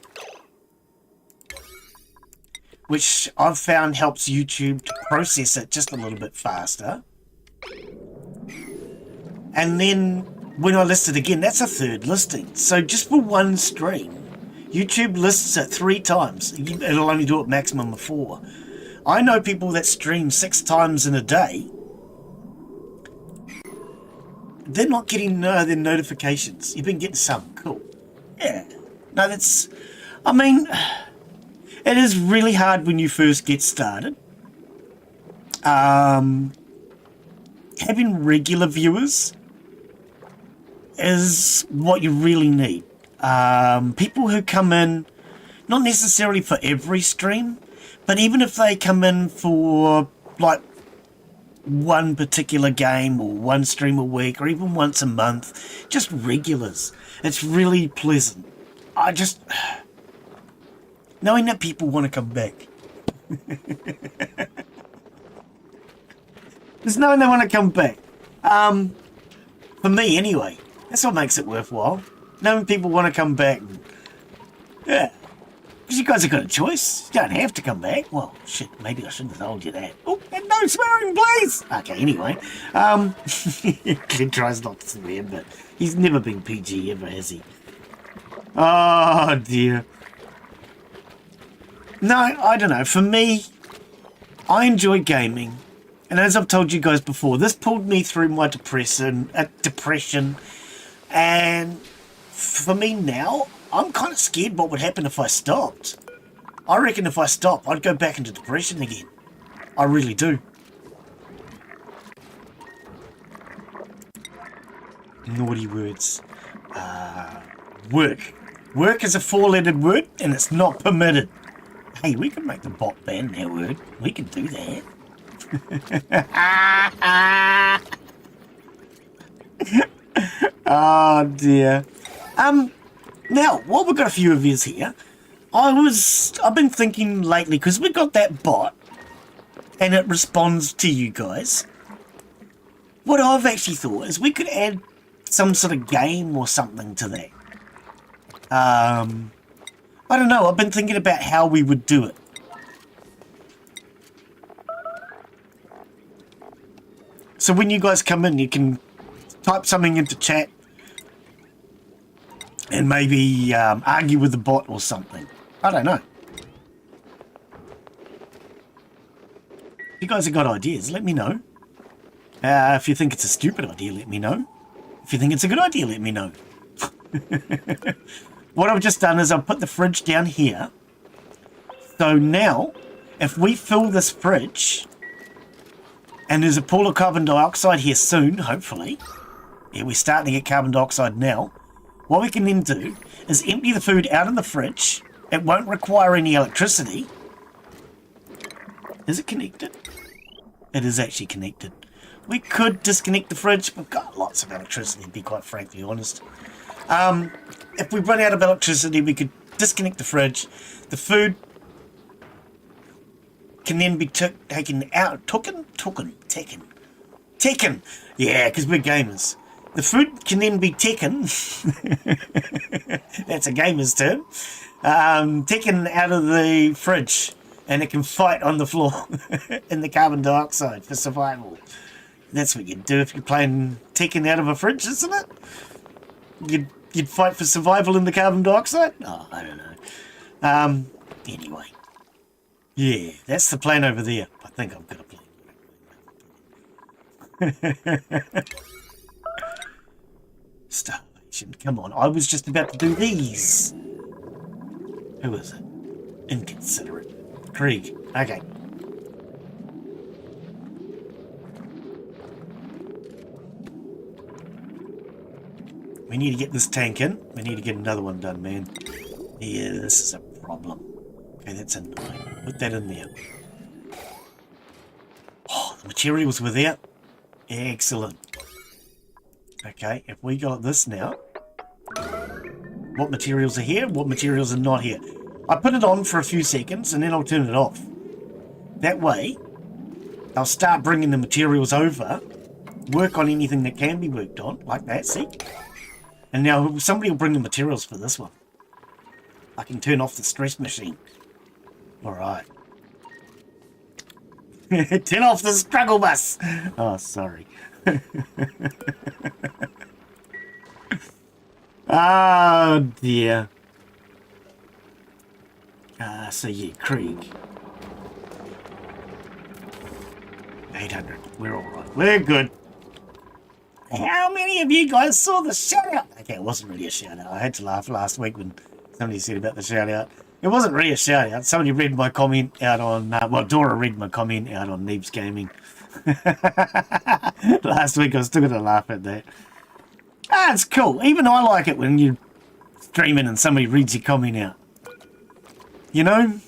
which I've found helps YouTube to process it just a little bit faster. And then when I list it again, that's a 3rd listing. So just for one stream, YouTube lists it 3 times. It'll only do it maximum of 4. I know people that stream 6 times in a day. They're not getting their notifications. You've been getting some. Cool. Yeah. No, that's... I mean, it is really hard when you first get started. Having regular viewers is what you really need. People who come in, not necessarily for every stream, but even if they come in for like one particular game or one stream a week or even once a month, just regulars, it's really pleasant. I just, knowing that people want to come back. Just knowing they want to come back. For me anyway, that's what makes it worthwhile. Knowing people want to come back. Yeah. Because you guys have got a choice. You don't have to come back. Well, shit, maybe I shouldn't have told you that. Oh, and no swearing, please! Okay, anyway. Glen tries not to swear, but he's never been PG ever, has he? Oh, dear. No, I don't know. For me, I enjoy gaming. And as I've told you guys before, this pulled me through my depression. And for me now, I'm kind of scared what would happen if I stopped. I reckon if I stop, I'd go back into depression again. I really do. Naughty words. Work. Work is a 4-lettered word and it's not permitted. Hey, we can make the bot ban that word. We can do that. Oh dear. Now, while we've got a few of yous here, I've been thinking lately, because we got that bot and it responds to you guys. What I've actually thought is we could add some sort of game or something to that. I don't know, I've been thinking about how we would do it. So when you guys come in, you can type something into chat and maybe argue with the bot or something. I don't know. If you guys have got ideas, let me know. If you think it's a stupid idea, let me know. If you think it's a good idea, let me know. What I've just done is I've put the fridge down here. So now, if we fill this fridge, and there's a pool of carbon dioxide here soon, hopefully. Yeah, we're starting to get carbon dioxide now. What we can then do is empty the food out of the fridge. It won't require any electricity. Is it connected? It is actually connected. We could disconnect the fridge. We've got lots of electricity, to be quite frankly honest. If we run out of electricity, we could disconnect the fridge. The food can then be taken out. Taken. Yeah, because we're gamers. The food can then be taken. That's a gamer's term. Taken out of the fridge, and it can fight on the floor in the carbon dioxide for survival. That's what you'd do if you're playing Taken out of a fridge, isn't it? You'd fight for survival in the carbon dioxide? Oh, I don't know. Anyway. Yeah, that's the plan over there. I think I've got a plan. Starvation. Come on, I was just about to do these. Who is it? Inconsiderate. Krieg. Okay. We need to get this tank in. We need to get another one done, man. Yeah, this is a problem. Okay, that's a 9. Put that in there. Oh, the materials were there. Excellent. Okay, if we got this now. What materials are here? What materials are not here? I put it on for a few seconds and then I'll turn it off. That way, I'll start bringing the materials over, work on anything that can be worked on, like that, see? And now somebody will bring the materials for this one. I can turn off the stress machine. Alright. Turn off the struggle bus! Oh, sorry. Oh, dear. So yeah, Krieg. 800. We're alright. We're good. How many of you guys saw the shout out? Okay, it wasn't really a shout out. I had to laugh last week when somebody said about the shout out. It wasn't really a shout out. Somebody read my comment out on, well, Dora read my comment out on Neebs Gaming. Last week I was still going to laugh at that. It's cool. Even I like it when you're streaming and somebody reads your comment out. You know?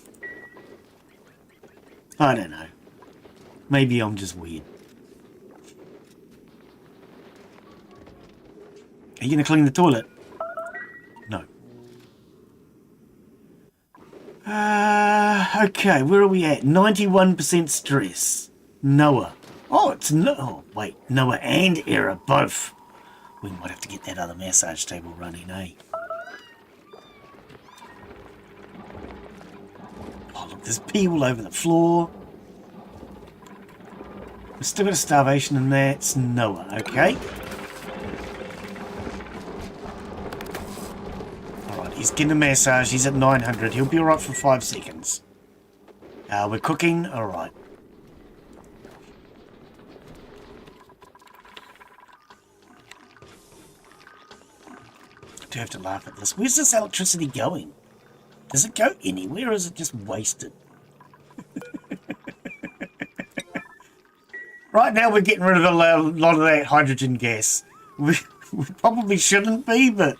I don't know. Maybe I'm just weird. Are you going to clean the toilet? No. Okay, where are we at? 91% stress. Noah. Oh, it's no. Oh, wait. Noah and Era, both. We might have to get that other massage table running, eh? Oh, look, there's pee all over the floor. We've still got a starvation in there. It's Noah, okay? Alright, he's getting a massage. He's at 900. He'll be alright for 5 seconds. We're cooking. Alright. I do have to laugh at this. Where's this electricity going? Does it go anywhere or is it just wasted? Right now we're getting rid of a lot of that hydrogen gas. We probably shouldn't be, but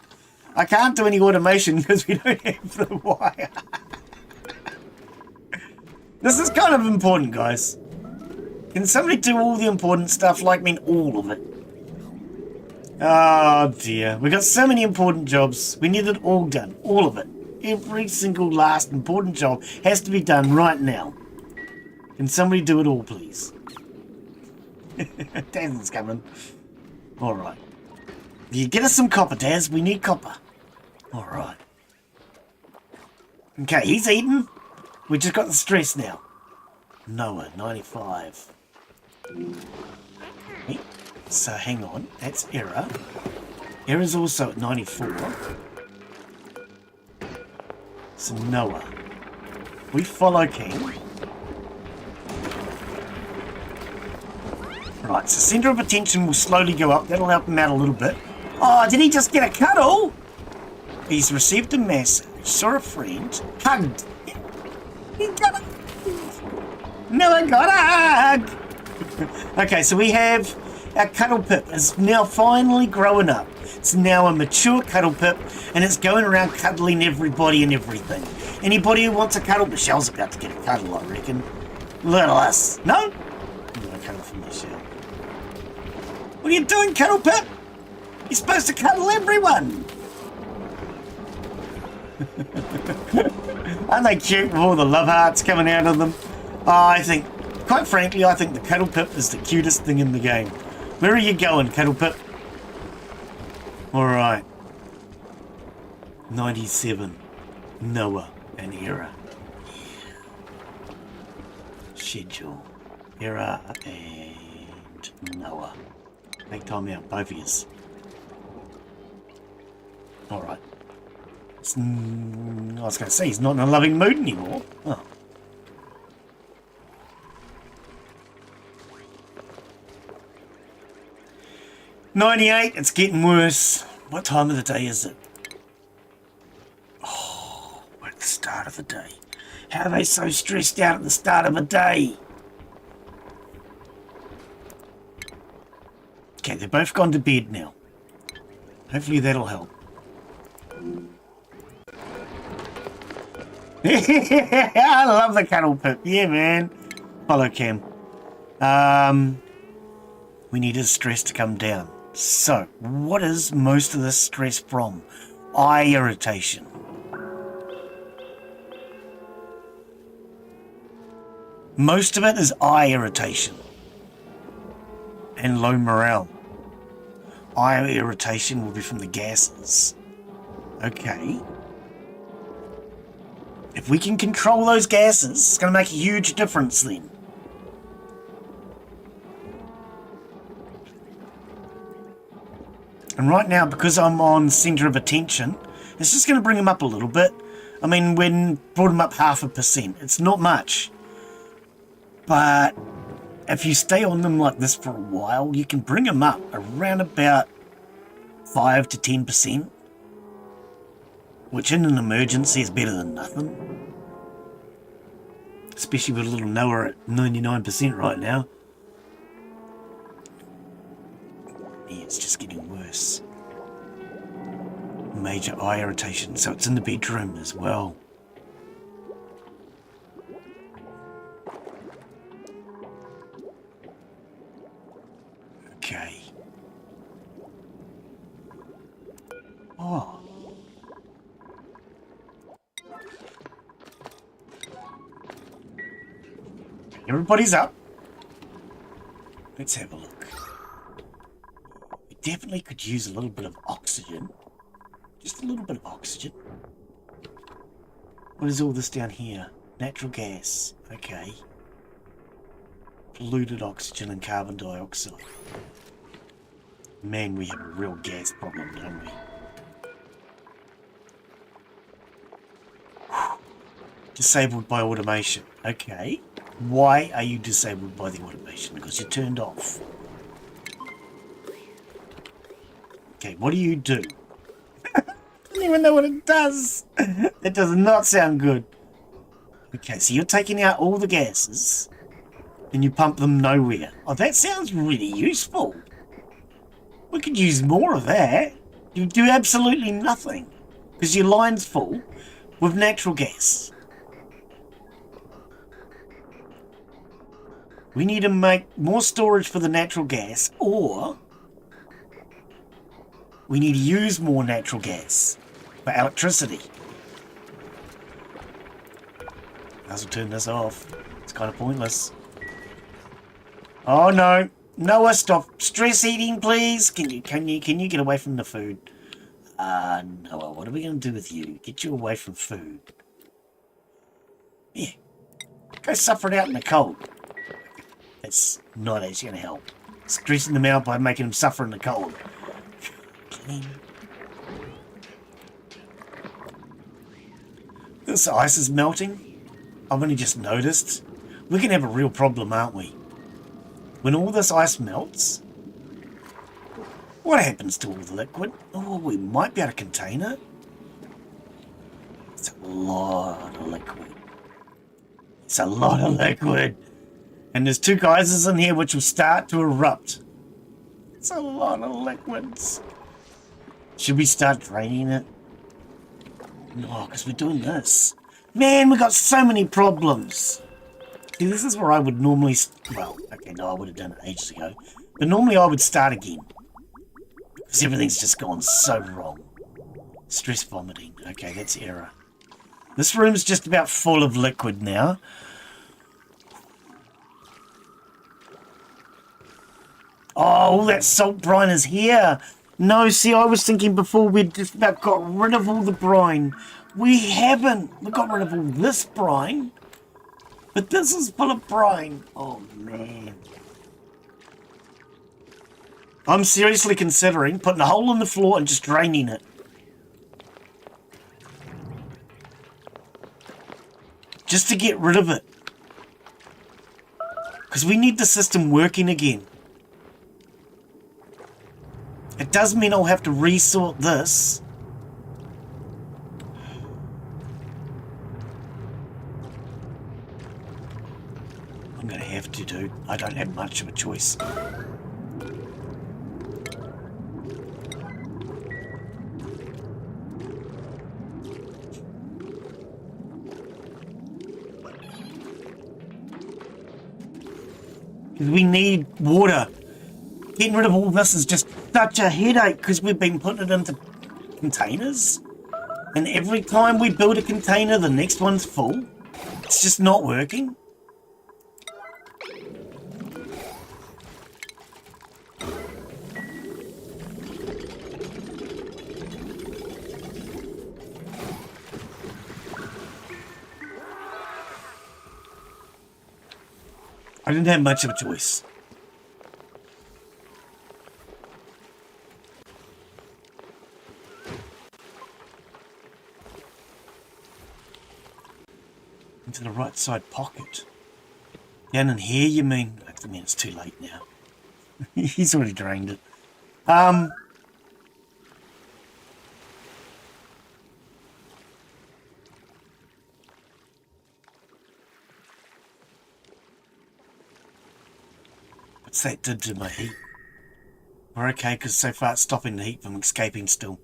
I can't do any automation because we don't have the wire. This is kind of important, guys. Can somebody do all the important stuff? Like, I mean, all of it. Oh, dear. We've got so many important jobs. We need it all done. All of it. Every single last important job has to be done right now. Can somebody do it all, please? Daz is coming. Alright. You get us some copper, Daz. We need copper. Alright. Okay, he's eaten. We just got the stress now. Noah, 95. Okay. So hang on. That's error. Error's also at 94. So Noah. We follow King. Right, so centre of attention will slowly go up. That'll help him out a little bit. Oh, did he just get a cuddle? He's received a massage, saw a friend, hugged. He got a... Noah got a hug. Okay, so we have our cuddle pip is now finally growing up. It's now a mature cuddle pip, and it's going around cuddling everybody and everything. Anybody who wants a cuddle, Michelle's about to get a cuddle, I reckon. Little us. No? I'm going to cuddle for Michelle. What are you doing, cuddle pip? You're supposed to cuddle everyone. Aren't they cute with all the love hearts coming out of them? Oh, I think, quite frankly, I think the cuddle pip is the cutest thing in the game. Where are you going, cuddle pip? Alright. 97. Noah and error. Schedule. Error and Noah. Take time out, both of yous. Alright. I was going to say, he's not in a loving mood anymore. Oh. $98, it's getting worse. What time of the day is it? Oh, we're at the start of the day. How are they so stressed out at the start of a day? Okay, they've both gone to bed now. Hopefully that'll help. I love the cuddle pip. Yeah, man. Follow cam. We need his stress to come down. So, what is most of this stress from? Eye irritation. Most of it is eye irritation. And low morale. Eye irritation will be from the gases. Okay. If we can control those gases, it's going to make a huge difference then. And right now, because I'm on centre of attention, it's just going to bring him up a little bit. I mean, when brought him up 0.5%, it's not much. But if you stay on them like this for a while, you can bring them up around about 5 to 10%. Which in an emergency is better than nothing. Especially with a little Noah at 99% right now. Yeah, it's just getting worse. Major eye irritation, so it's in the bedroom as well. Okay. Oh. Everybody's up. Let's have a look. We definitely could use a little bit of oxygen. Just a little bit of oxygen. What is all this down here? Natural gas. Okay. Polluted oxygen and carbon dioxide. Man, we have a real gas problem, don't we? Disabled by automation. Okay. Why are you disabled by the automation? Because you're turned off. Okay, what do you do? I don't even know what it does. That does not sound good. Okay, so you're taking out all the gases and you pump them nowhere. Oh, that sounds really useful. We could use more of that. You do absolutely nothing because your line's full with natural gas. We need to make more storage for the natural gas, or we need to use more natural gas for electricity. Might as well turn this off. It's kind of pointless. Oh no. Noah, stop stress eating, please. Can you get away from the food? Noah, what are we going to do with you? Get you away from food. Yeah. Go suffer it out in the cold. That's not actually going to help. Stressing them out by making them suffer in the cold. This ice is melting. I've only just noticed. We're going to have a real problem, aren't we? When all this ice melts, what happens to all the liquid? Oh, we might be able to contain it. It's a lot of liquid. It's a lot of liquid. And there's 2 geysers in here which will start to erupt. It's a lot of liquids. Should we start draining it? No, because we're doing this. Man, we got so many problems. See, this is where I would normally... Well, okay, no, I would have done it ages ago. But normally I would start again. Because everything's just gone so wrong. Stress vomiting. Okay, that's error. This room's just about full of liquid now. Oh, all that salt brine is here. No, see, I was thinking before we'd just about got rid of all the brine. We haven't. We got rid of all this brine. But this is full of brine. Oh, man. I'm seriously considering putting a hole in the floor and just draining it. Just to get rid of it. Because we need the system working again. It does mean I'll have to resort this. I'm going to have to, dude. I don't have much of a choice. We need water. Getting rid of all this is just such a headache because we've been putting it into containers. And every time we build a container, the next one's full. It's just not working. I didn't have much of a choice. Into the right side pocket. Down in here, you mean? I mean, it's too late now. He's already drained it. What's that did to my heat? We're okay, because so far it's stopping the heat from escaping still.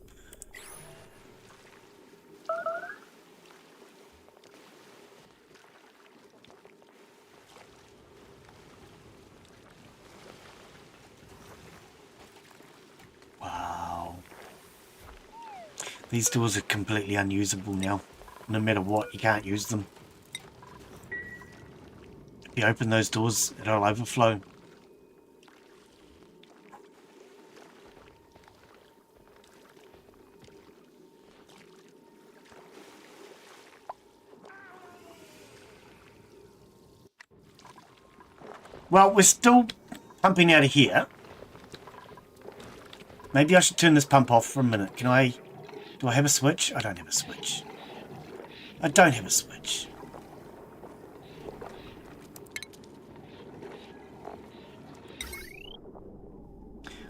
Wow. These doors are completely unusable now. No matter what, you can't use them. If you open those doors, it'll overflow. Well, we're still pumping out of here. Maybe I should turn this pump off for a minute. Can I... Do I have a switch? I don't have a switch. I don't have a switch.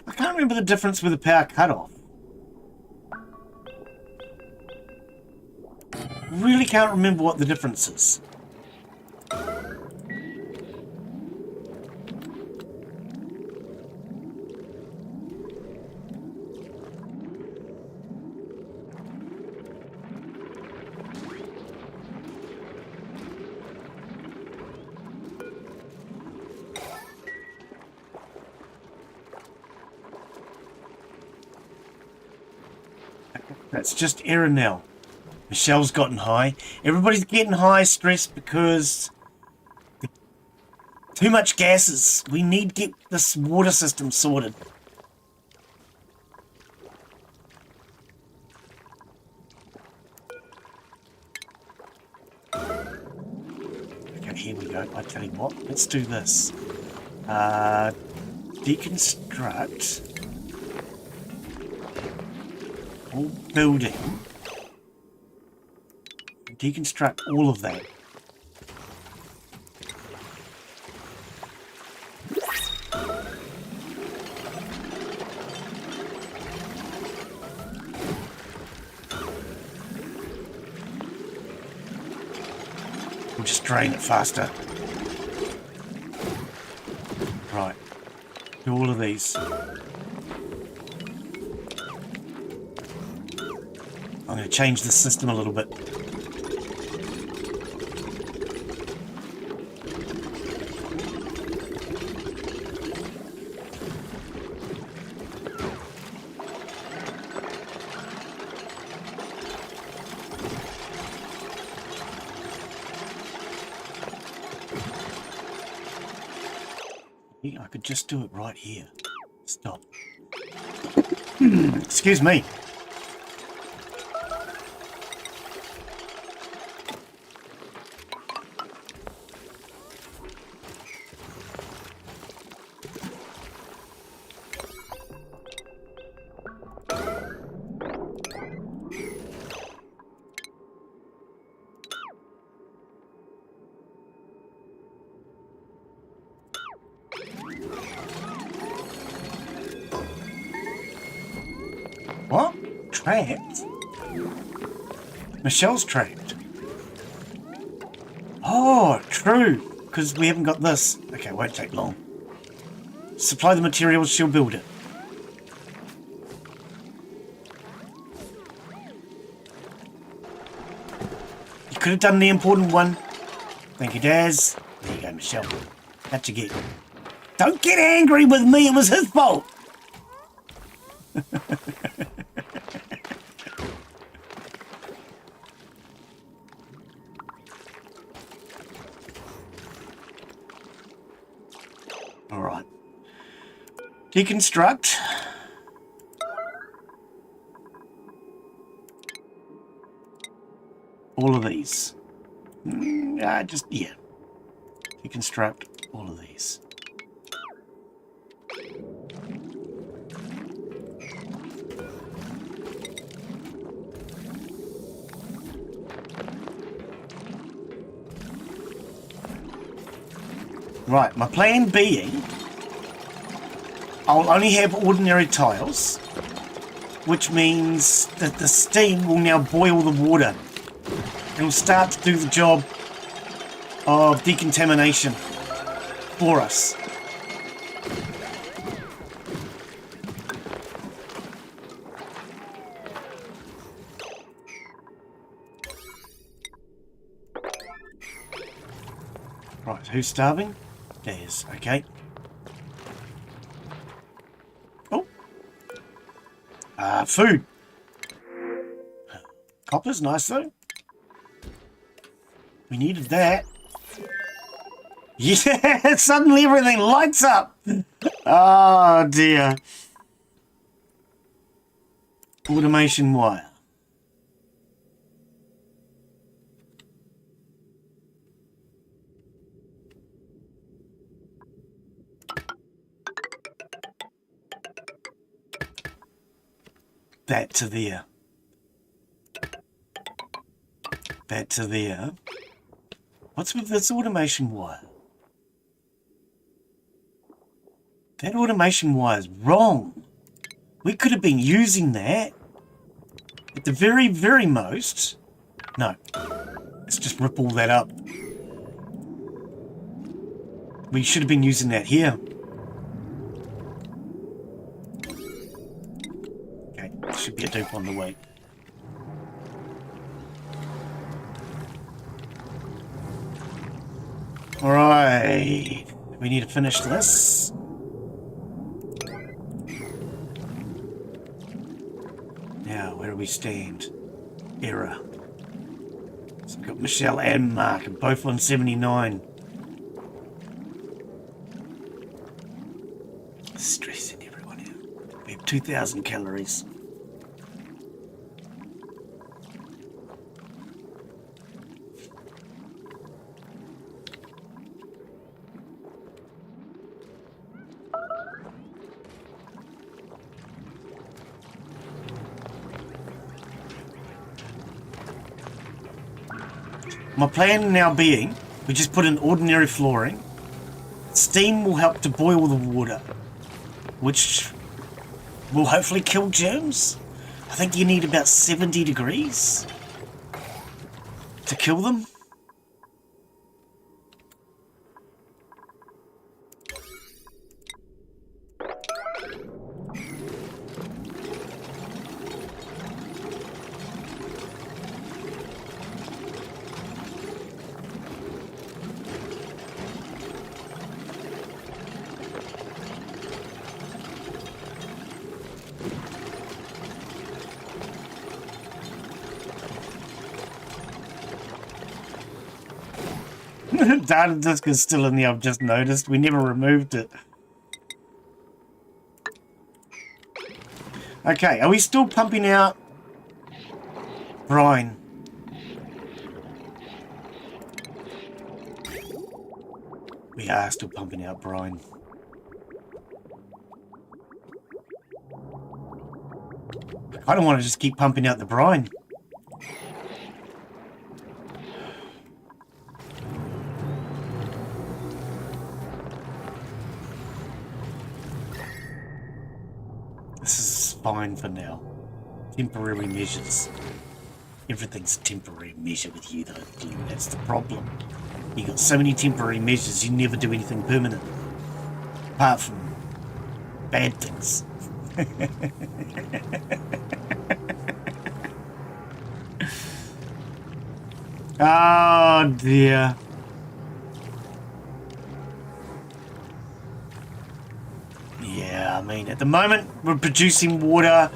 I can't remember the difference with the power cutoff. Really can't remember what the difference is. That's just error now. Michelle's gotten high. Everybody's getting high, stressed because too much gases. We need to get this water system sorted. Okay, here we go. I tell you what, let's do this. Deconstruct all building. Deconstruct all of that. We'll just drain it faster. Right. Do all of these. I'm going to change the system a little bit. I could just do it right here. Stop. Excuse me. What? Trapped? Michelle's trapped. Oh, true. Because we haven't got this. Okay, it won't take long. Supply the materials, she'll build it. You could have done the important one. Thank you, Daz. There you go, Michelle. How'd you get? Don't get angry with me, it was his fault. All right. Deconstruct. All of these. Yeah. Deconstruct all of these. Right, my plan being, I'll only have ordinary tiles, which means that the steam will now boil the water. It'll start to do the job of decontamination for us. Right, who's starving? There's, okay. Oh. Food. Copper's nice though. We needed that. Yeah, suddenly everything lights up. Oh dear. Automation wire. That to there. That to there. What's with this automation wire? That automation wire is wrong. We could have been using that at the very, very most. No. Let's just rip all that up. We should have been using that here. Okay, there should be a dupe on the way. Alright. We need to finish this. Now, where are we we stand? Error. So we've got Michelle and Mark, and both on 79. Stressing everyone out. We have 2,000 calories. My plan now being, we just put in ordinary flooring. Steam will help to boil the water, which will hopefully kill germs. I think you need about 70 degrees to kill them. Data disk is still in there, I've just noticed. We never removed it. Okay, are we still pumping out brine? We are still pumping out brine. I don't want to just keep pumping out the brine. This is fine for now. Temporary measures. Everything's a temporary measure with you though, Glen. That's the problem. You got so many temporary measures, you never do anything permanent. Apart from bad things. Oh dear. Yeah, I mean, at the moment we're producing water.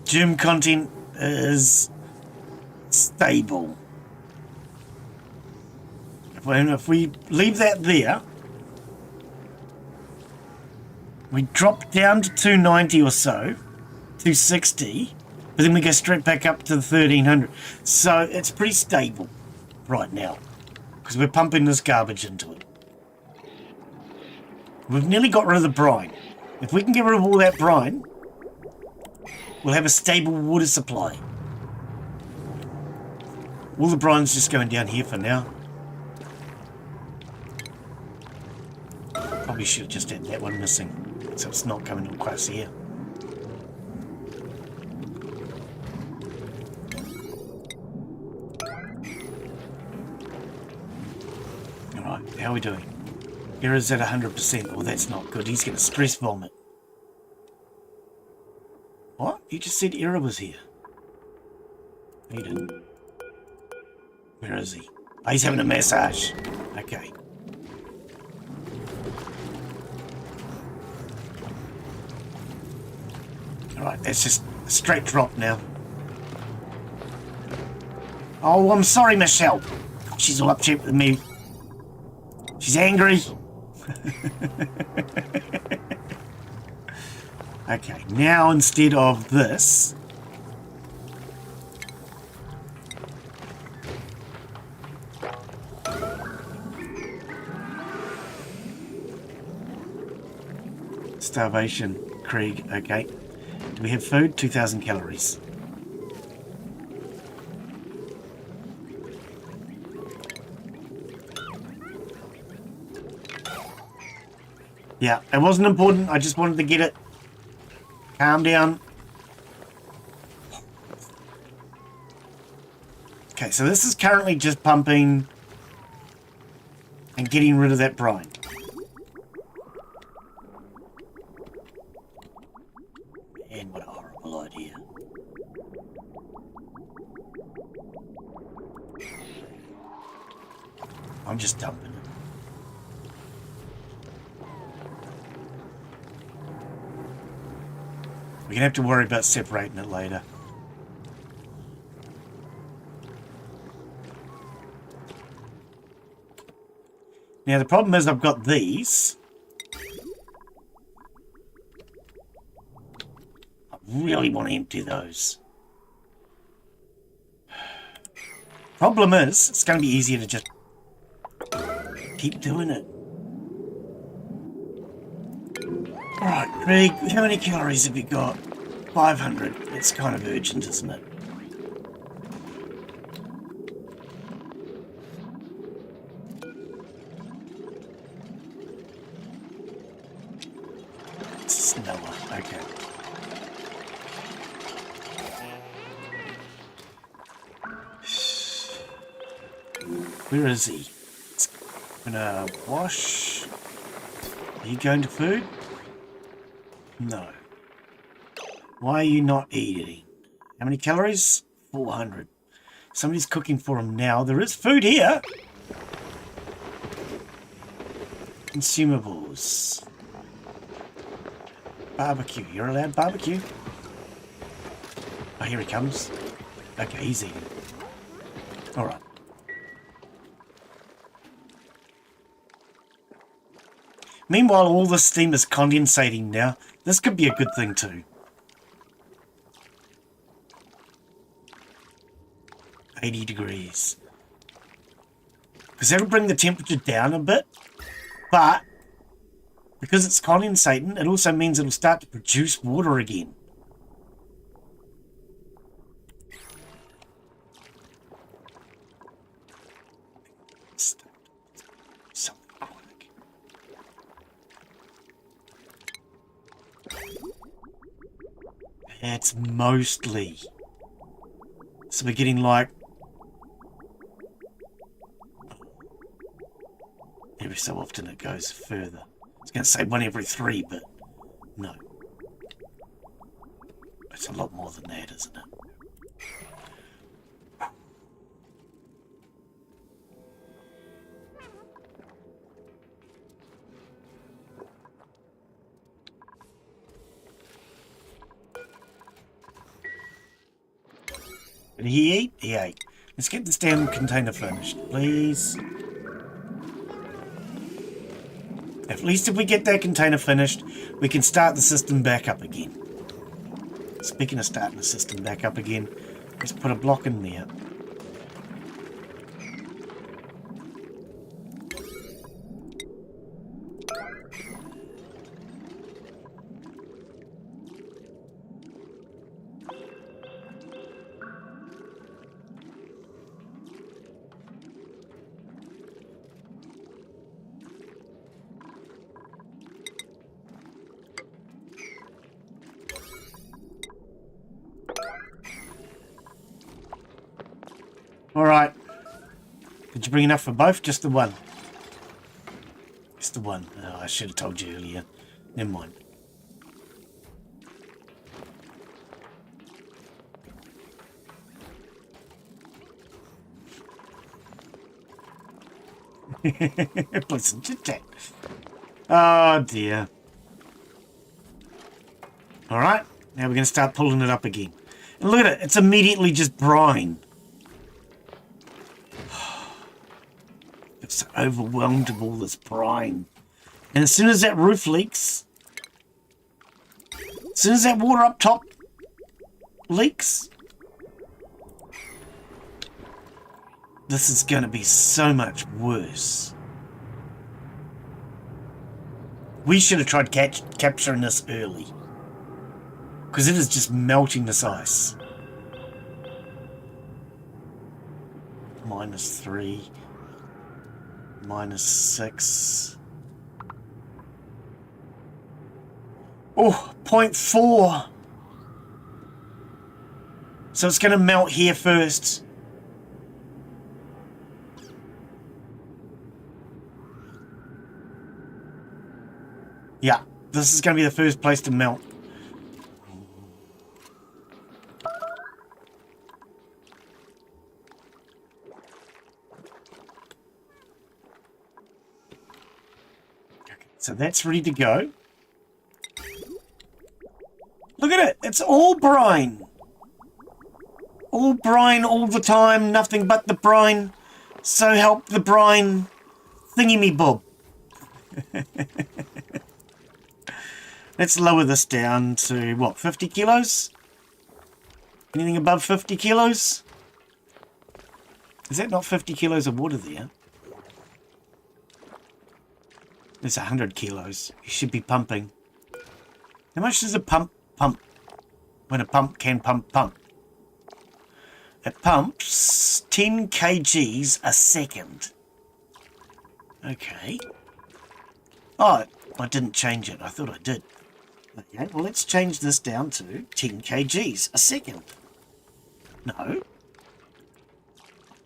Germ content is stable. If we leave that there, we drop down to 290 or so, 260, but then we go straight back up to the 1300. So it's pretty stable right now because we're pumping this garbage into it. We've nearly got rid of the brine. If we can get rid of all that brine, we'll have a stable water supply. All the brine's just going down here for now. Probably should have just had that one missing, so it's not coming across here. Alright, how are we doing? Error's at 100%. Oh, that's not good. He's going to stress vomit. What? You just said error was here. No, you didn't. Where is he? Oh, he's having a massage. Okay. Alright, that's just a straight drop now. Oh, I'm sorry, Michelle. She's all upset with me. She's angry. Okay, now instead of this, starvation, Krieg, okay. Do we have food? 2,000 calories. Yeah, it wasn't important. I just wanted to get it. Calm down. Okay, so this is currently just pumping and getting rid of that brine. Man, what a horrible idea. We're going to have to worry about separating it later. Now, the problem is I've got these. I really want to empty those. Problem is, it's going to be easier to just keep doing it. Alright, Craig, how many calories have you got? 500. It's kind of urgent, isn't it? It's Noah, okay. Where is he? It's gonna wash. Are you going to food? No. Why are you not eating? How many calories? 400. Somebody's cooking for him now. There is food here. Consumables. Barbecue. You're allowed barbecue? Oh, here he comes. Okay, he's eating. Alright. Meanwhile, all the steam is condensating now. This could be a good thing too. 80 degrees. Because that'll bring the temperature down a bit. But, because it's condensating, it also means it'll start to produce water again. It's mostly. So we're getting like every so often it goes further. I was going to say 1 every 3, but no. It's a lot more than that, isn't it? Did he eat? He ate. Let's get this damn container finished, please. At least if we get that container finished, we can start the system back up again. Speaking of starting the system back up again, let's put a block in there. Alright. Did you bring enough for both? Just the one? Just the one. Oh, I should have told you earlier. Never mind. Listen to that. Oh dear. Alright. Now we're going to start pulling it up again. And look at it. It's immediately just brine. It's overwhelmed with all this brine. And as soon as that roof leaks, as soon as that water up top leaks, this is going to be so much worse. We should have tried capturing this early. Because it is just melting this ice. -3. -6. Oh, 0.4. So it's going to melt here first. Yeah, this is going to be the first place to melt. So that's ready to go. Look at it. It's all brine. All brine all the time, nothing but the brine. So help the brine thingy me bob. Let's lower this down to, what, 50 kilos? Anything above 50 kilos? Is that not 50 kilos of water there? There's 100 kilos. You should be pumping. How much does a pump pump? When a pump can pump? It pumps 10 kgs a second. Okay. Oh, I didn't change it. I thought I did. Okay, well, let's change this down to 10 kgs a second. No.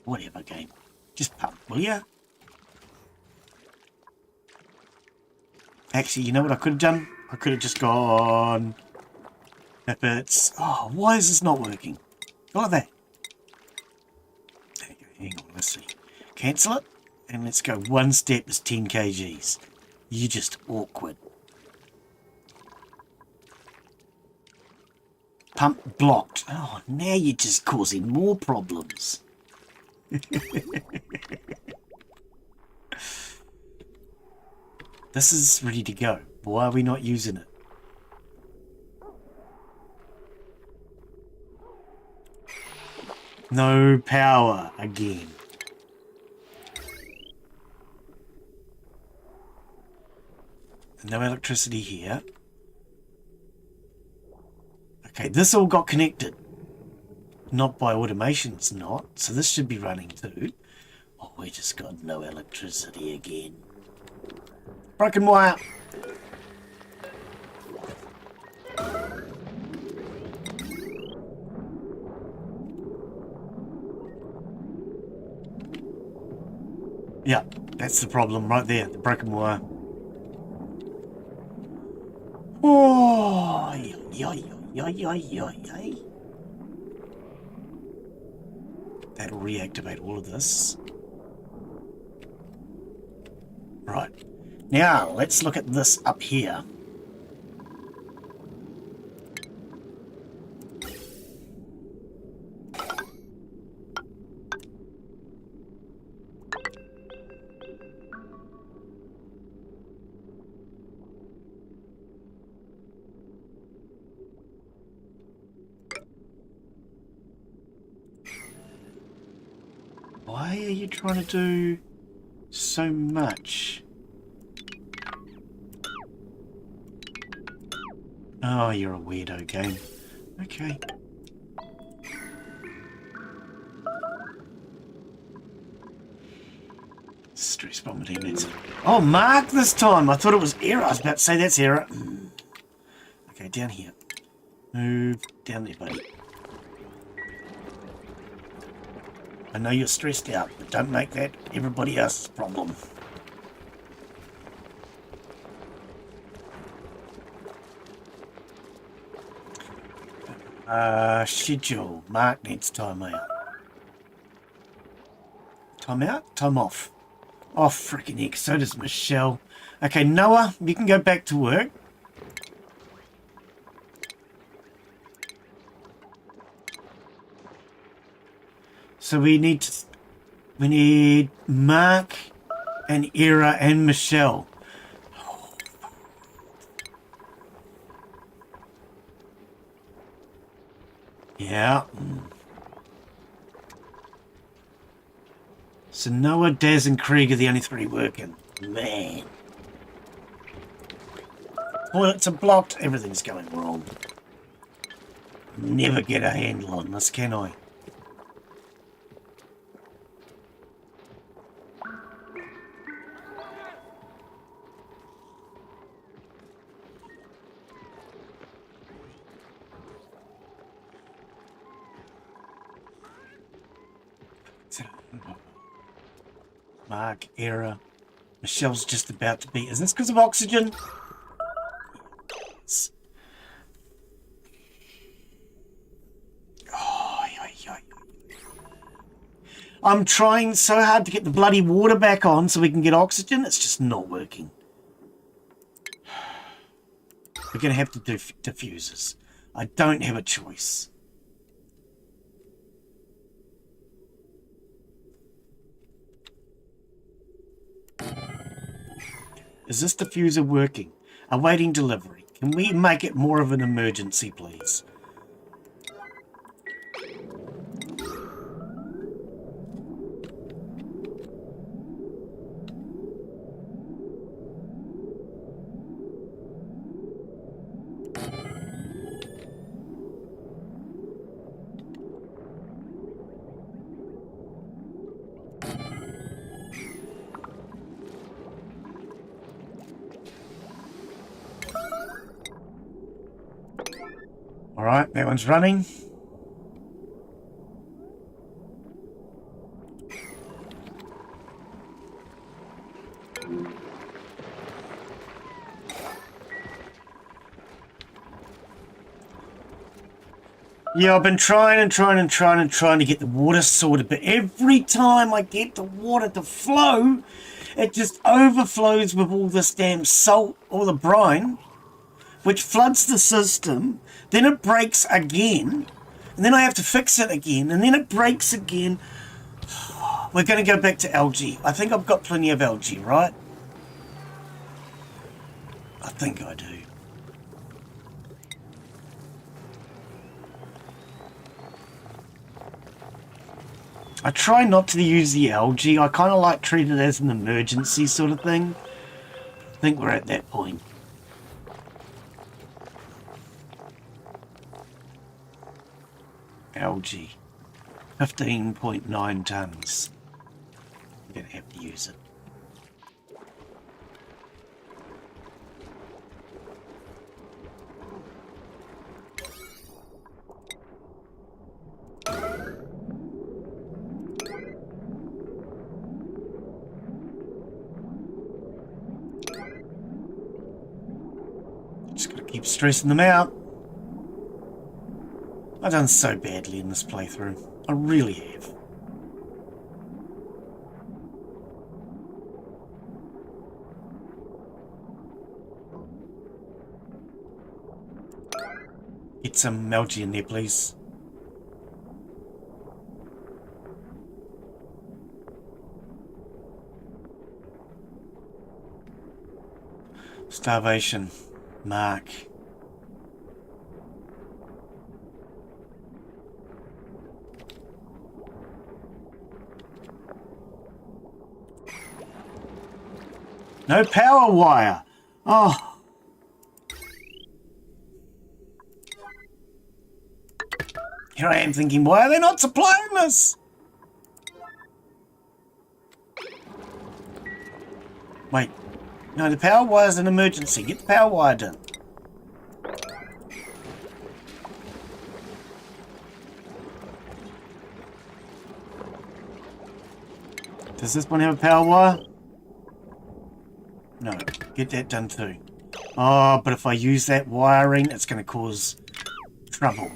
Whatever, game. Just pump, will ya? Actually, you know what I could have done? I could have just gone... If it's... Oh, why is this not working? Go like that. There you go. Hang on, let's see. Cancel it. And let's go one step is 10 kgs. You're just awkward. Pump blocked. Oh, now you're just causing more problems. This is ready to go. Why are we not using it? No power again. No electricity here. Okay, this all got connected. Not by automation, it's not. So this should be running too. Oh, we just got no electricity again. Broken wire. Yeah, that's the problem right there, the broken wire. Oh, that'll reactivate all of this. Right. Now, let's look at this up here. Why are you trying to do so much? Oh, you're a weirdo game. Okay. Stress vomiting, that's... Oh, mark this time! I thought it was error. I was about to say that's error. Okay, down here. Move down there, buddy. I know you're stressed out, but don't make that everybody else's problem. Schedule. Mark needs time out. Time out? Time off. Oh, freaking heck, so does Michelle. Okay, Noah, you can go back to work. So we need Mark and Era and Michelle. Yeah. So Noah, Daz and Krieg are the only three working. Man. Toilets are blocked. Everything's going wrong. Never get a handle on this, can I? Mark, Era. Michelle's just about to be... Is this because of oxygen? Yes. Oh, I'm trying so hard to get the bloody water back on so we can get oxygen. It's just not working. We're going to have to do diffusers. I don't have a choice. Is this diffuser working? Awaiting delivery. Can we make it more of an emergency, please? Alright, that one's running. Yeah, I've been trying to get the water sorted, but every time I get the water to flow, it just overflows with all this damn salt, all the brine, which floods the system. Then it breaks again, and then I have to fix it again, and then it breaks again. We're going to go back to algae. I think I've got plenty of algae, right? I think I do. I try not to use the algae. I kind of like treat it as an emergency sort of thing. I think we're at that point. Algae. 15.9 tons. I'm going to have to use it. Just got to keep stressing them out. I've done so badly in this playthrough. I really have. Get some algae in there, please. Starvation. Mark. No power wire. Oh. Here I am thinking, why are they not supplying this? Wait. No, the power wire is an emergency. Get the power wire done. Does this one have a power wire? No, get that done too. Oh, but if I use that wiring, it's going to cause trouble.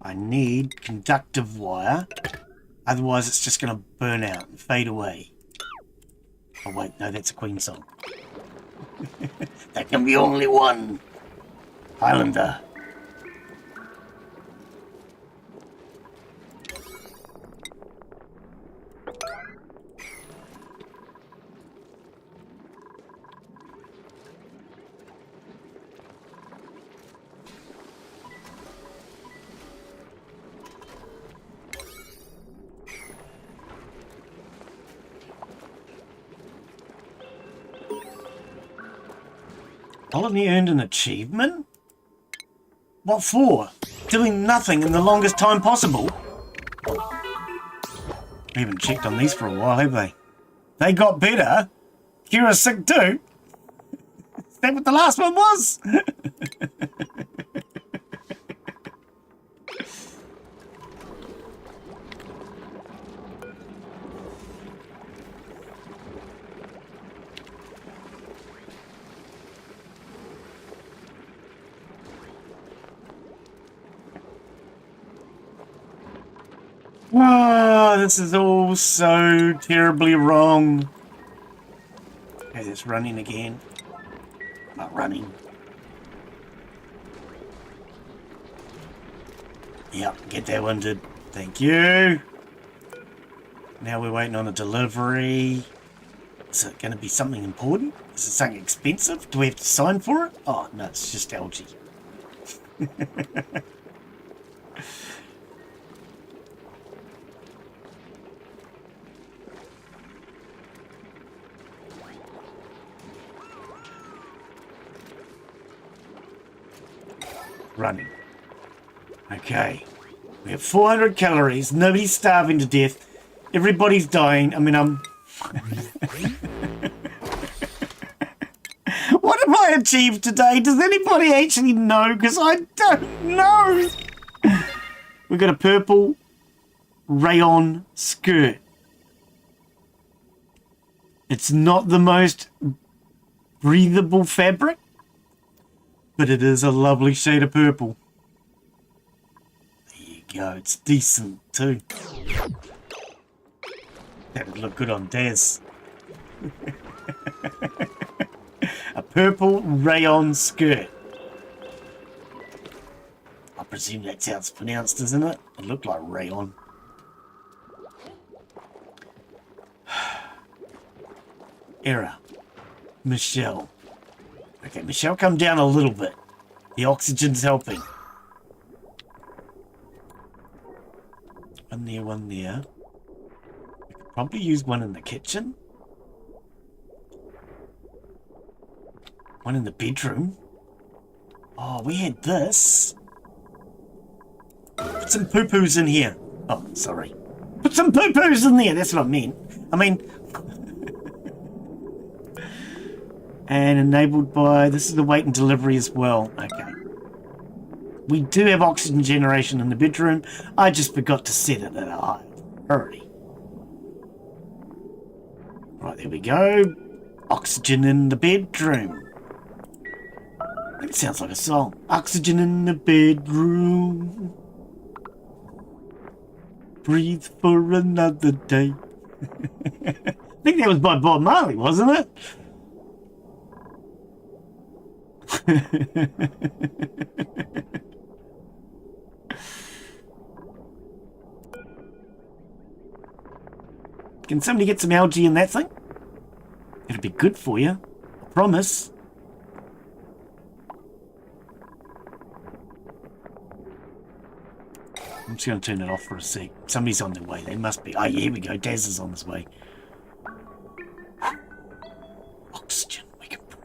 I need conductive wire. Otherwise, it's just going to burn out and fade away. Oh, wait, no, that's a Queen song. There can be only one. Highlander. Colony earned an achievement? What for? Doing nothing in the longest time possible? We haven't checked on these for a while, have they? They got better. Kira's sick too. Is that what the last one was? Oh, this is all so terribly wrong. Okay, it's running again. Not running. Yep, get that one, did. Thank you. Now we're waiting on a delivery. Is it going to be something important? Is it something expensive? Do we have to sign for it? Oh, no, it's just algae. Running. Okay. We have 400 calories. Nobody's starving to death. Everybody's dying. I mean, what have I achieved today? Does anybody actually know? Because I don't know. We've got a purple rayon skirt. It's not the most breathable fabric, but it is a lovely shade of purple. There you go. It's decent too. That would look good on Daz. A purple rayon skirt. I presume that's how it's pronounced, isn't it? It looked like rayon. Error. Michelle. Okay, Michelle, come down a little bit. The oxygen's helping. One there, one there. We could probably use one in the kitchen. One in the bedroom. Oh, we had this. Put some poo-poos in here. Oh, sorry. Put some poo-poos in there. That's what I meant. I mean... and enabled by... This is the wait and delivery as well. Okay. We do have oxygen generation in the bedroom. I just forgot to set it at a high priority. Right, there we go. Oxygen in the bedroom. It sounds like a song. Oxygen in the bedroom. Breathe for another day. I think that was by Bob Marley, wasn't it? Can somebody get some algae in that thing? It'll be good for you. I promise. I'm just going to turn it off for a sec. Somebody's on their way. They must be. Oh, yeah, here we go. Daz is on his way. Oxygen. We can breathe.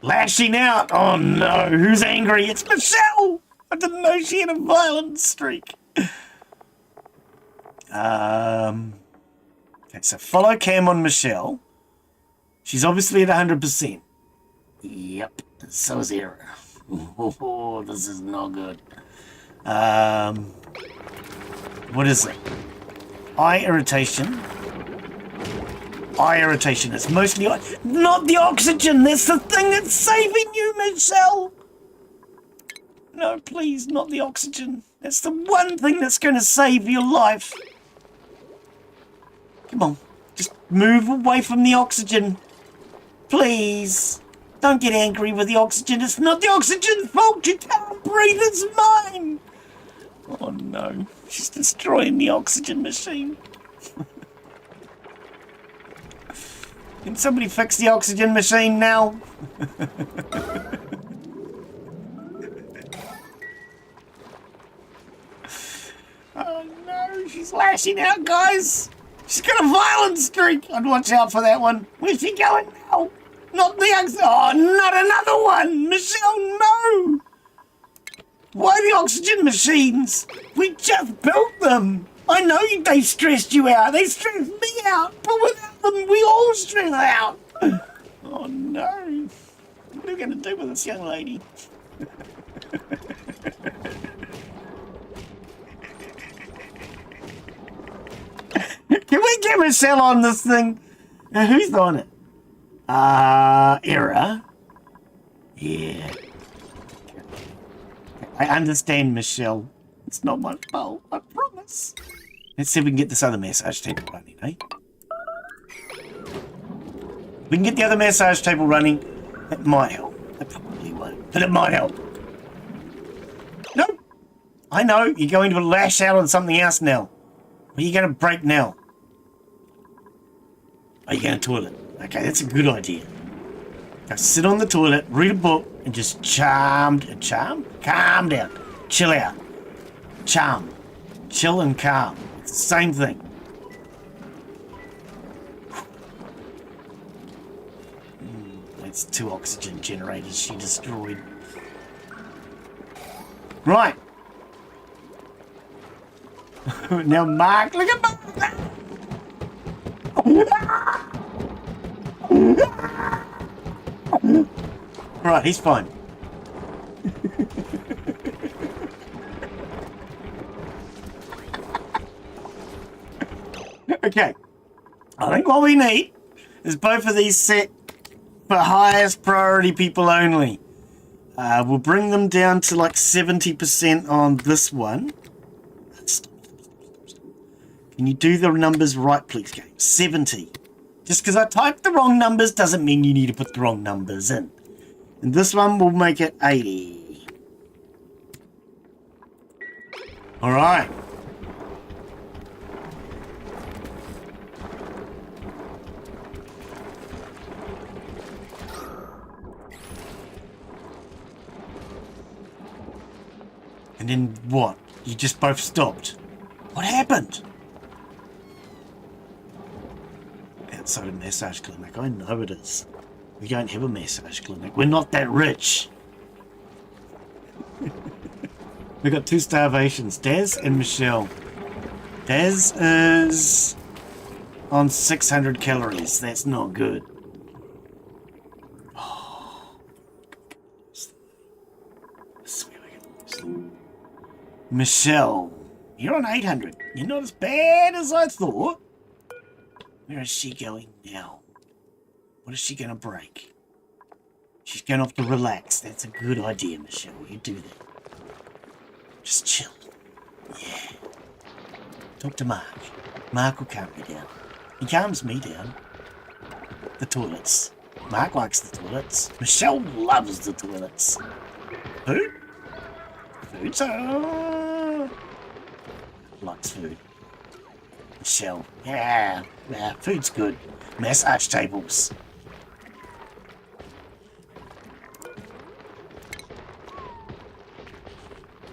Lashing out! Oh no, who's angry? It's Michelle! I didn't know she had a violent streak. Okay, so follow cam on Michelle. She's obviously at 100%. Yep, so is Error. Oh, this is not good. What is it? Eye irritation. Eye irritation. It's mostly not the oxygen. That's the thing that's saving you, Michelle. No, please, not the oxygen. That's the one thing that's going to save your life. Come on, just move away from the oxygen. Please. Don't get angry with the oxygen. It's not the oxygen's fault. You can't breathe. It's mine. Oh no, she's destroying the oxygen machine. Can somebody fix the oxygen machine now? Oh no, she's lashing out, guys. She's got a violent streak. I'd watch out for that one. Where's she going now? Not the oxygen. Oh, not another one. Michelle, no. Why the oxygen machines? We just built them. I know they stressed you out. They stressed me out. But without them, we all stress out. Oh, no. What are we going to do with this young lady? get Michelle on this thing. Now, who's on it? Error. Yeah. I understand, Michelle. It's not my fault, I promise. Let's see if we can get this other massage table running, eh? We can get the other massage table running. It might help. It probably won't, but it might help. No. I know, you're going to lash out on something else now. What are you going to break now? Are you going to toilet? Okay, that's a good idea. Go sit on the toilet, read a book, and just calm down. Chill out. Charm. Chill and calm. It's the same thing. That's 2 oxygen generators she destroyed. Right. Now Mark, look at Mark. Right, he's fine. Okay. I think what we need is both of these set for highest priority people only. We'll bring them down to like 70% on this one. Can you do the numbers right, please, game? 70. Just because I typed the wrong numbers doesn't mean you need to put the wrong numbers in. And this one will make it 80. All right. And then what? You just both stopped. What happened? Outside a massage clinic. I know it is. We don't have a massage clinic. We're not that rich. We've got 2 starvations. Daz and Michelle. Daz is on 600 calories. That's not good. Oh. I swear we can lose. Michelle, you're on 800. You're not as bad as I thought. Where is she going now? What is she going to break? She's going off to relax. That's a good idea, Michelle. You do that. Just chill. Yeah. Talk to Mark. Mark will calm you down. He calms me down. The toilets. Mark likes the toilets. Michelle loves the toilets. Food? Food, so... likes food. Michelle. Yeah, food's good. Massage tables.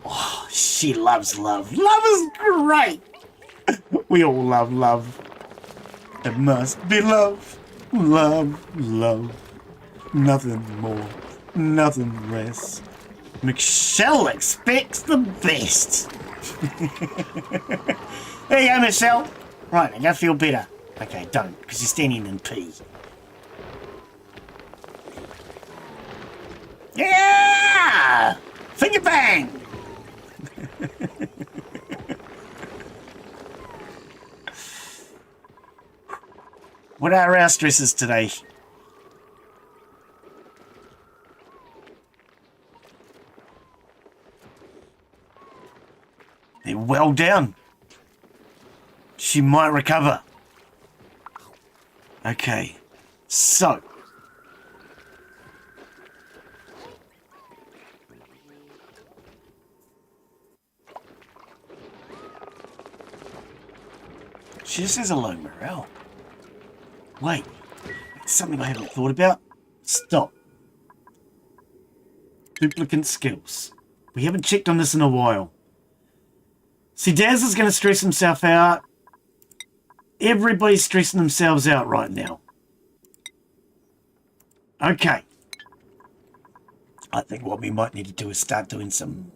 Oh, she loves love. Love is great. We all love love. It must be love. Love, love. Nothing more. Nothing less. Michelle expects the best. There you go, Michelle. Right, I gotta feel better. Okay, don't, because you're standing in pee. Yeah! Finger bang! What are our stresses today? They're well down. She might recover. Okay, so. She just has a low morale. Wait, it's something I haven't thought about. Stop. Duplicant skills. We haven't checked on this in a while. See, Daz is going to stress himself out. Everybody's stressing themselves out right now. Okay. I think what we might need to do is start doing some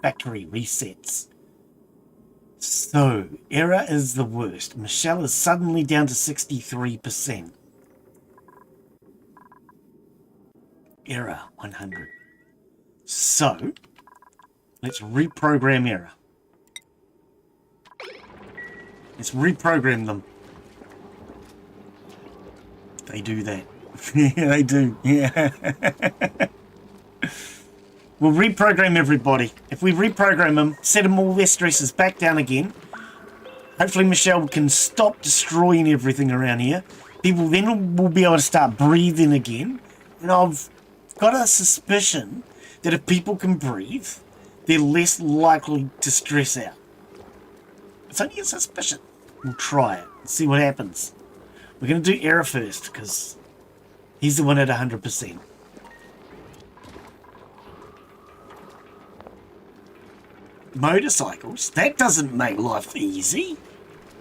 factory resets. So, error is the worst. Michelle is suddenly down to 63%. Error, 100. So, let's reprogram error. Let's reprogram them. They do that. They do. Yeah. We'll reprogram everybody. If we reprogram them, set them all their stresses back down again. Hopefully Michelle can stop destroying everything around here. People then will be able to start breathing again. And I've got a suspicion that if people can breathe, they're less likely to stress out. It's only a suspicion. We'll try it and see what happens. We're going to do Error first because he's the one at 100%. Motorcycles? That doesn't make life easy.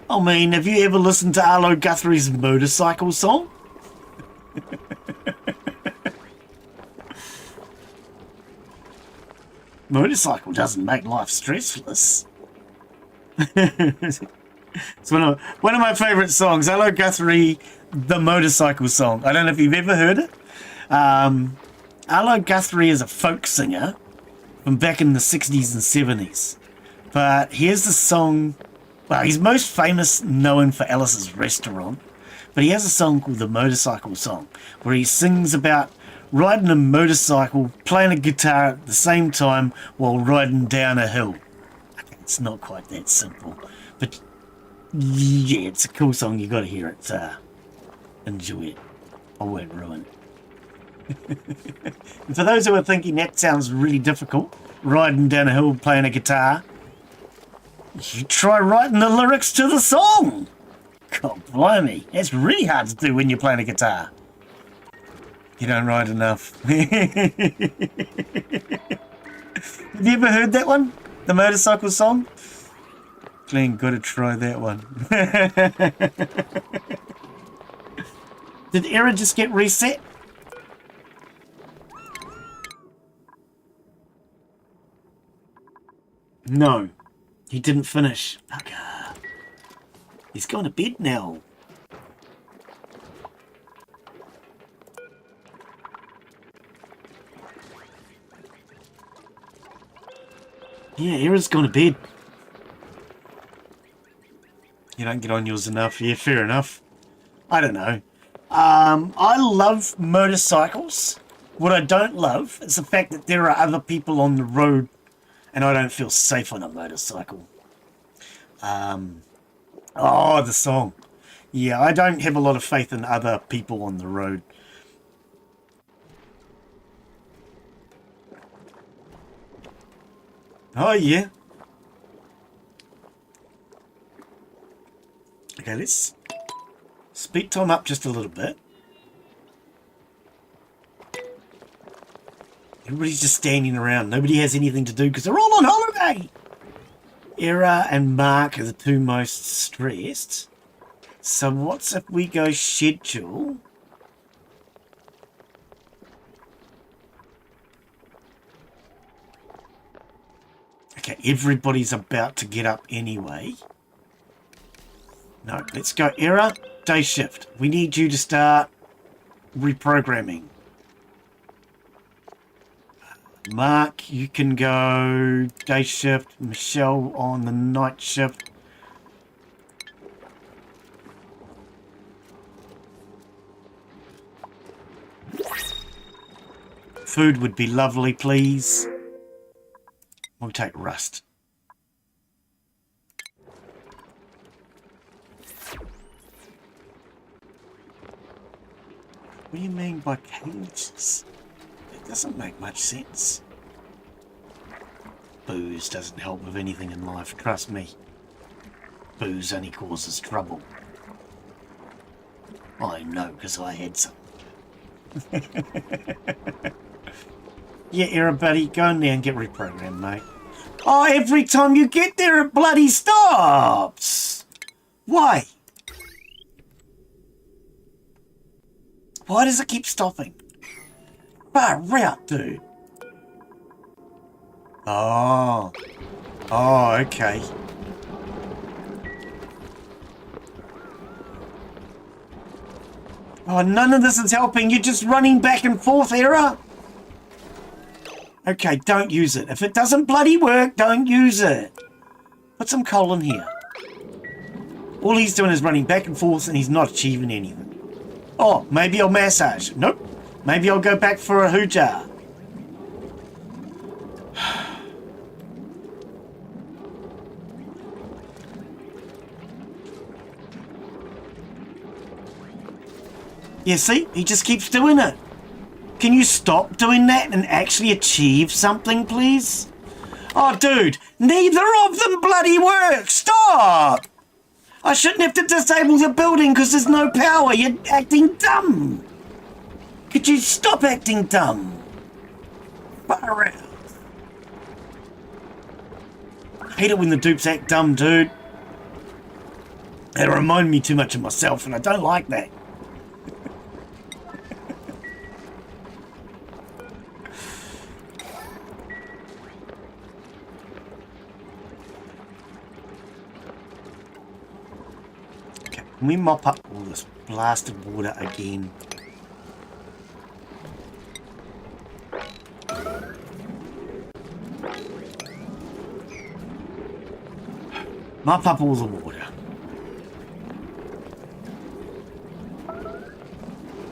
I mean, have you ever listened to Arlo Guthrie's motorcycle song? Motorcycle doesn't make life stressless. It's one of my favourite songs. Arlo Guthrie, the motorcycle song. I don't know if you've ever heard it. Arlo Guthrie is a folk singer from back in the 60s and 70s. But here's the song. Well, he's most famous known for Alice's Restaurant. But he has a song called The Motorcycle Song, where he sings about riding a motorcycle, playing a guitar at the same time while riding down a hill. Okay, it's not quite that simple. But yeah, it's a cool song. You got to hear it. Enjoy it. I won't ruin it. And for those who are thinking that sounds really difficult, riding down a hill playing a guitar, you try writing the lyrics to the song. God blimey, that's really hard to do when you're playing a guitar. You don't write enough. Have you ever heard that one? The motorcycle song? Glen, gotta try that one. Did Error just get reset? No, he didn't finish. Bugger. He's gone to bed now. Yeah, Error's gone to bed. You don't get on yours enough. Yeah, fair enough. I don't know. I love motorcycles. What I don't love is the fact that there are other people on the road and I don't feel safe on a motorcycle. Oh, the song. Yeah, I don't have a lot of faith in other people on the road. Oh, yeah. Okay, let's speed time up just a little bit. Everybody's just standing around. Nobody has anything to do because they're all on holiday. Error and Mark are the two most stressed. So what's if we go schedule? Okay, everybody's about to get up anyway. No, let's go Error, day shift. We need you to start reprogramming. Mark, you can go day shift. Michelle on the night shift. Food would be lovely, please. We'll take rust. What do you mean by cages? It doesn't make much sense. Booze doesn't help with anything in life, trust me. Booze only causes trouble. I know, because I had some. Yeah, Error buddy, go in there and get reprogrammed, mate. Oh, every time you get there, it bloody stops! Why? Why does it keep stopping? Far out, dude. Oh. Oh, okay. Oh, none of this is helping. You're just running back and forth, Error. Okay, don't use it. If it doesn't bloody work, don't use it. Put some coal in here. All he's doing is running back and forth and he's not achieving anything. Oh, maybe I'll massage. Nope. Maybe I'll go back for a hooja. Yeah, see? He just keeps doing it. Can you stop doing that and actually achieve something, please? Oh, dude, neither of them bloody work. Stop! I shouldn't have to disable the building because there's no power. You're acting dumb. Could you stop acting dumb? Far out. I hate it when the dupes act dumb, dude. They remind me too much of myself, and I don't like that. Okay, can we mop up all this blasted water again? Mop up all the water.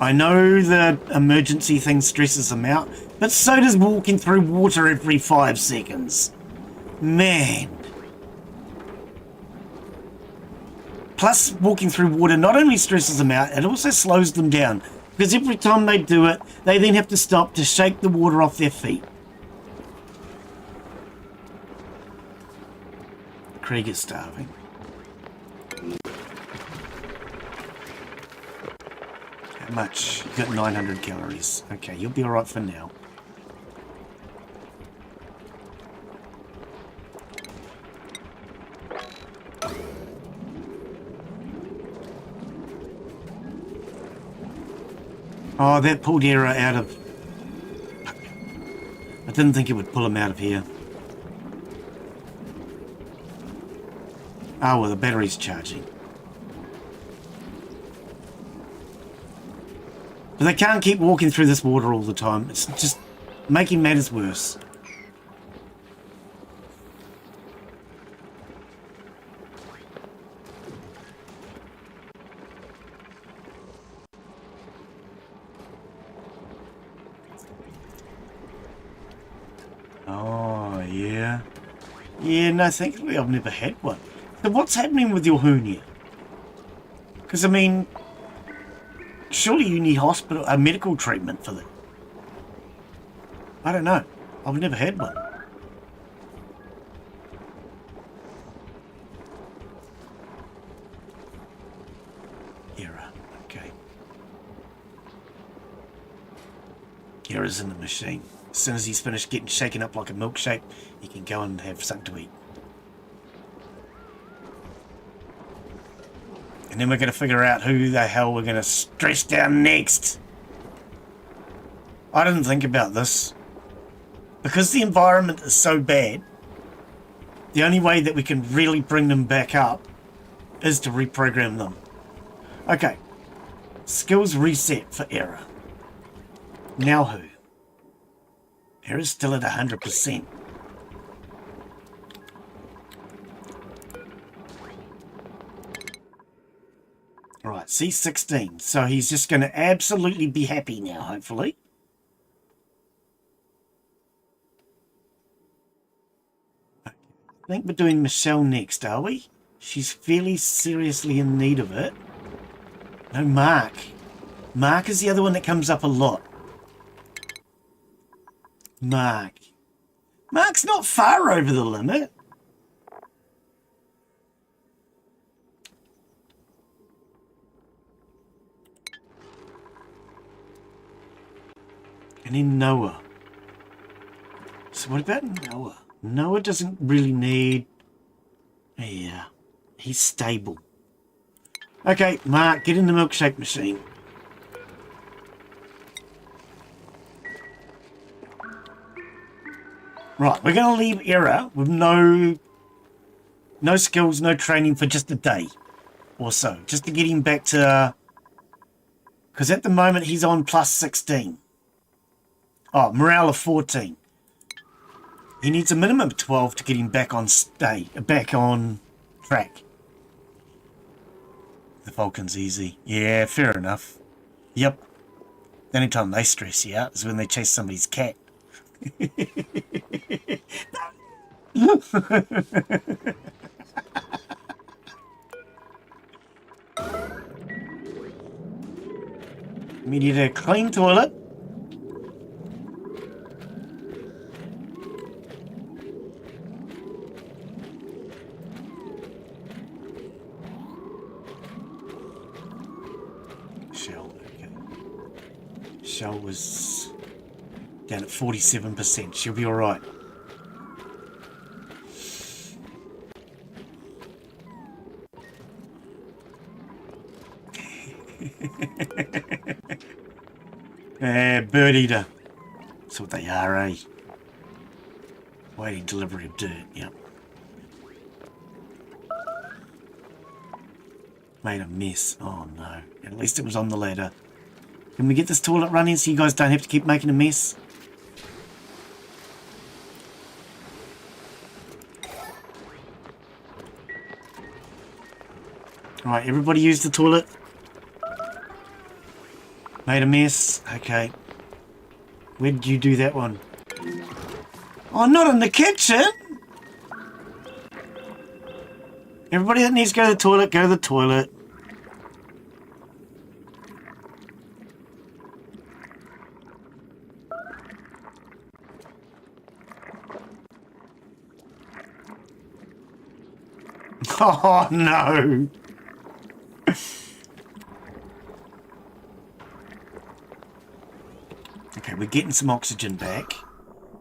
I know the emergency thing stresses them out, but so does walking through water every 5 seconds. Man. Plus, walking through water not only stresses them out, it also slows them down. Because every time they do it, they then have to stop to shake the water off their feet. Craig is starving. How much? You got 900 calories. Okay, you'll be alright for now. Oh, that pulled Era out of... I didn't think it would pull him out of here. Oh, well, the battery's charging. But they can't keep walking through this water all the time. It's just making matters worse. Oh, yeah. Yeah, no, thankfully I've never had one. So what's happening with your hernia? Because, I mean, surely you need hospital, medical treatment for that. I don't know. I've never had one. Era, okay. Era's in the machine. As soon as he's finished getting shaken up like a milkshake, he can go and have something to eat. And then we're going to figure out who the hell we're going to stress down next. I didn't think about this. Because the environment is so bad, the only way that we can really bring them back up is to reprogram them. Okay. Skills reset for Era. Now who? Era's still at 100%. Right, C16. So he's just going to absolutely be happy now, hopefully. I think we're doing Michelle next, are we? She's fairly seriously in need of it. No, Mark. Mark is the other one that comes up a lot. Mark. Mark's not far over the limit. And then Noah. So what about Noah? Noah doesn't really need... Yeah, he's stable. Okay, Mark, get in the milkshake machine. Right, we're going to leave Era with no skills, no training for just a day or so. Just to get him back to... Because at the moment he's on plus 16. Oh, morale of 14. He needs a minimum of 12 to get him back on track. The Falcon's easy. Yeah, fair enough. Yep. The only time they stress you out is when they chase somebody's cat. We need a clean toilet. Shell, okay. Shell was down at 47%. She'll be alright. Bird eater. That's what they are, eh? Waiting delivery of dirt, yep. Made a mess. Oh no. At least it was on the ladder. Can we get this toilet running so you guys don't have to keep making a mess? Alright, everybody use the toilet. Made a mess. Okay. Where did you do that one? Oh, not in the kitchen! Everybody that needs to go to the toilet, go to the toilet. Oh, no! Okay, we're getting some oxygen back.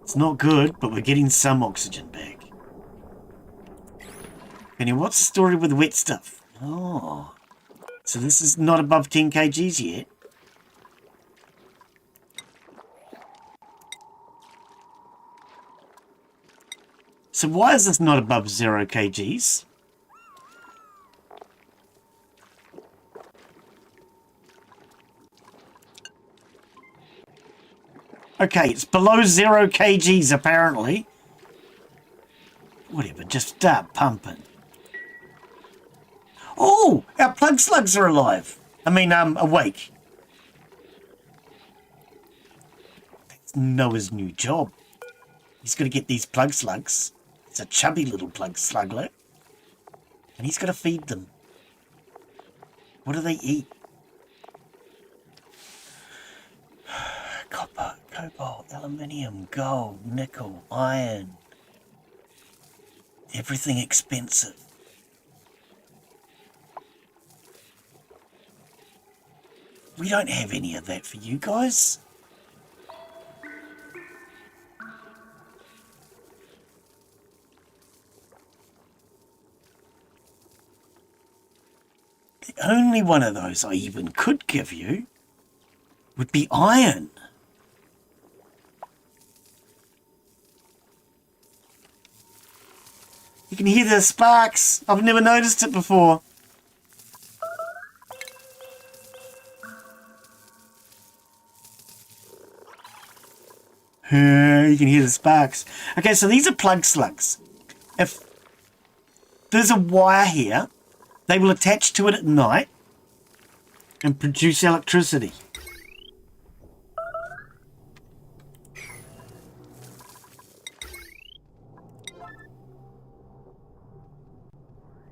It's not good, but we're getting some oxygen back. And now, what's the story with the wet stuff? Oh, so this is not above 10 kgs yet. So why is this not above 0 kgs? Okay, it's below 0 kgs apparently. Whatever, just start pumping. Oh, our plug slugs are alive. I mean, awake. That's Noah's new job. He's got to get these plug slugs. It's a chubby little plug sluglet. And he's got to feed them. What do they eat? Copper, cobalt, aluminium, gold, nickel, iron. Everything expensive. We don't have any of that for you guys. The only one of those I even could give you would be iron. You can hear the sparks. I've never noticed it before. You can hear the sparks. Okay, so these are plug slugs. If there's a wire here, they will attach to it at night and produce electricity.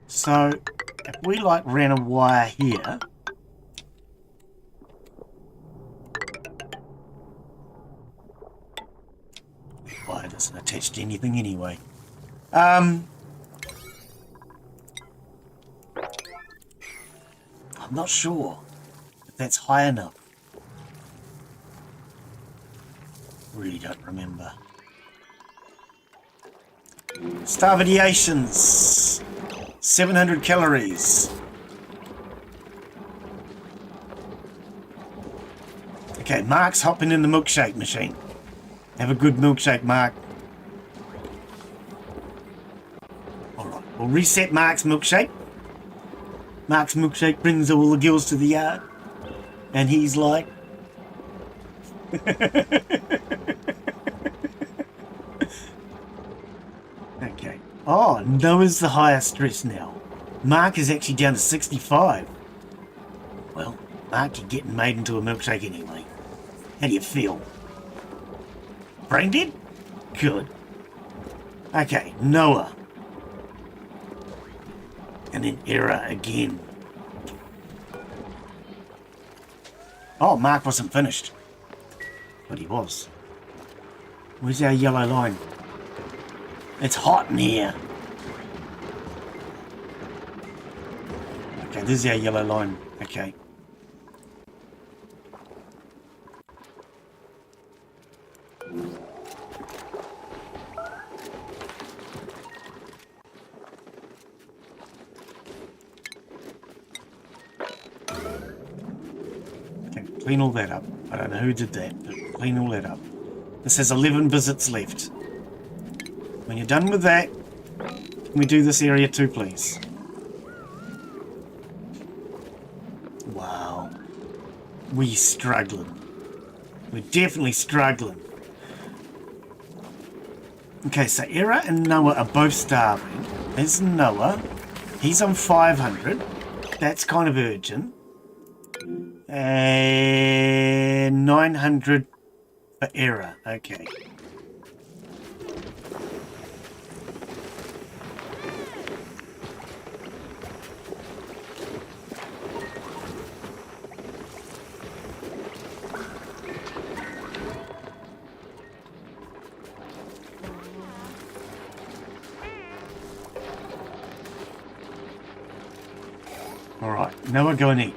So, if we like ran a wire here, the wire doesn't attach to anything anyway. I'm not sure if that's high enough. Really don't remember. Star Variations. 700 calories. Okay, Mark's hopping in the milkshake machine. Have a good milkshake, Mark. Alright, we'll reset Mark's milkshake. Mark's milkshake brings all the girls to the yard. And he's like... Okay. Oh, Noah's the highest stress now. Mark is actually down to 65. Well, Mark, you're getting made into a milkshake anyway. How do you feel? Brain dead? Good. Okay, Noah. And then error again. Oh, Mark wasn't finished. But he was. Where's our yellow line? It's hot in here. Okay, this is our yellow line. Okay. Okay, clean all that up. I don't know who did that, but clean all that up. This has 11 visits left. When you're done with that, can we do this area too, please? Wow. We're struggling. We're definitely struggling. Okay, so Era and Noah are both starving. There's Noah. He's on 500. That's kind of urgent. And 900 for Era. Okay. Alright, Noah, go and eat.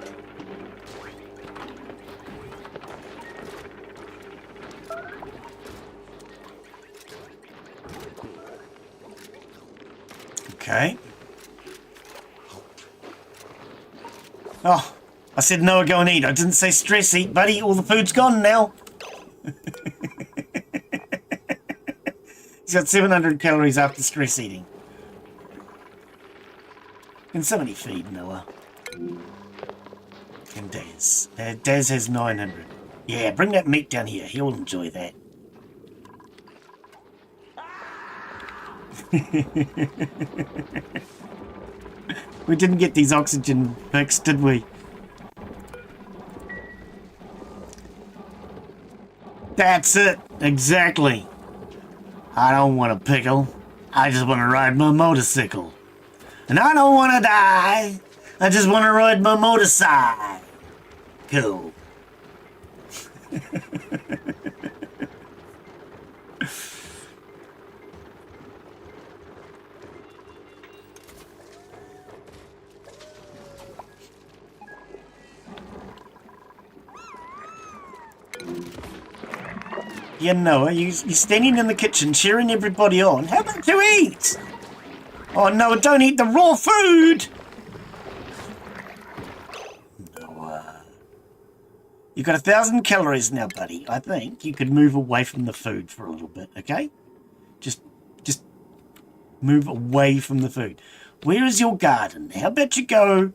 Okay. Oh, I said Noah, go and eat. I didn't say stress eat, buddy. All the food's gone now. He's got 700 calories after stress eating. Can somebody feed Noah? And Daz. Daz has 900. Yeah, bring that meat down here. He'll enjoy that. We didn't get these oxygen fixed, did we? That's it. Exactly. I don't want a pickle. I just want to ride my motorcycle. And I don't want to die. I just want to ride my motorcycle. Cool. Yeah, Noah, you're standing in the kitchen cheering everybody on. How about you eat? Oh, Noah, don't eat the raw food! Noah. You've got 1,000 calories now, buddy. I think you could move away from the food for a little bit, okay? Just move away from the food. Where is your garden? How about you go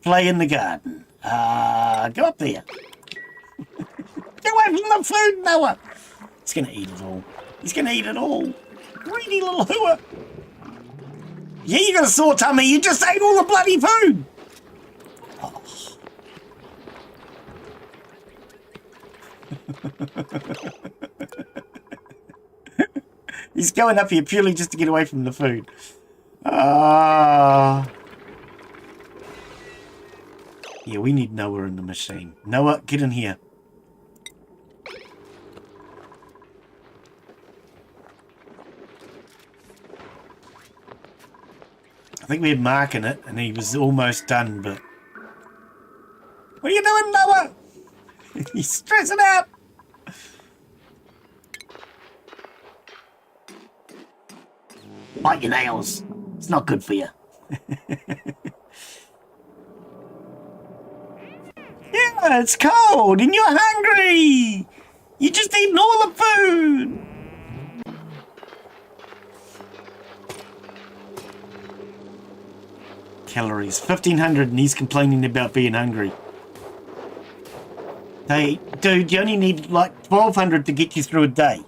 play in the garden? Go up there. Get away from the food, Noah! He's gonna eat it all. He's gonna eat it all. Greedy little hooer. Yeah, you got a sore tummy. You just ate all the bloody food. Oh. He's going up here purely just to get away from the food. Yeah, we need Noah in the machine. Noah, get in here. I think we had Mark in it, and he was almost done, but... What are you doing, Noah? He's stressing out! Bite your nails. It's not good for you. Yeah, it's cold, and you're hungry! You just eaten all the food! Calories 1,500, and he's complaining about being hungry. Hey, dude, you only need like 1,200 to get you through a day.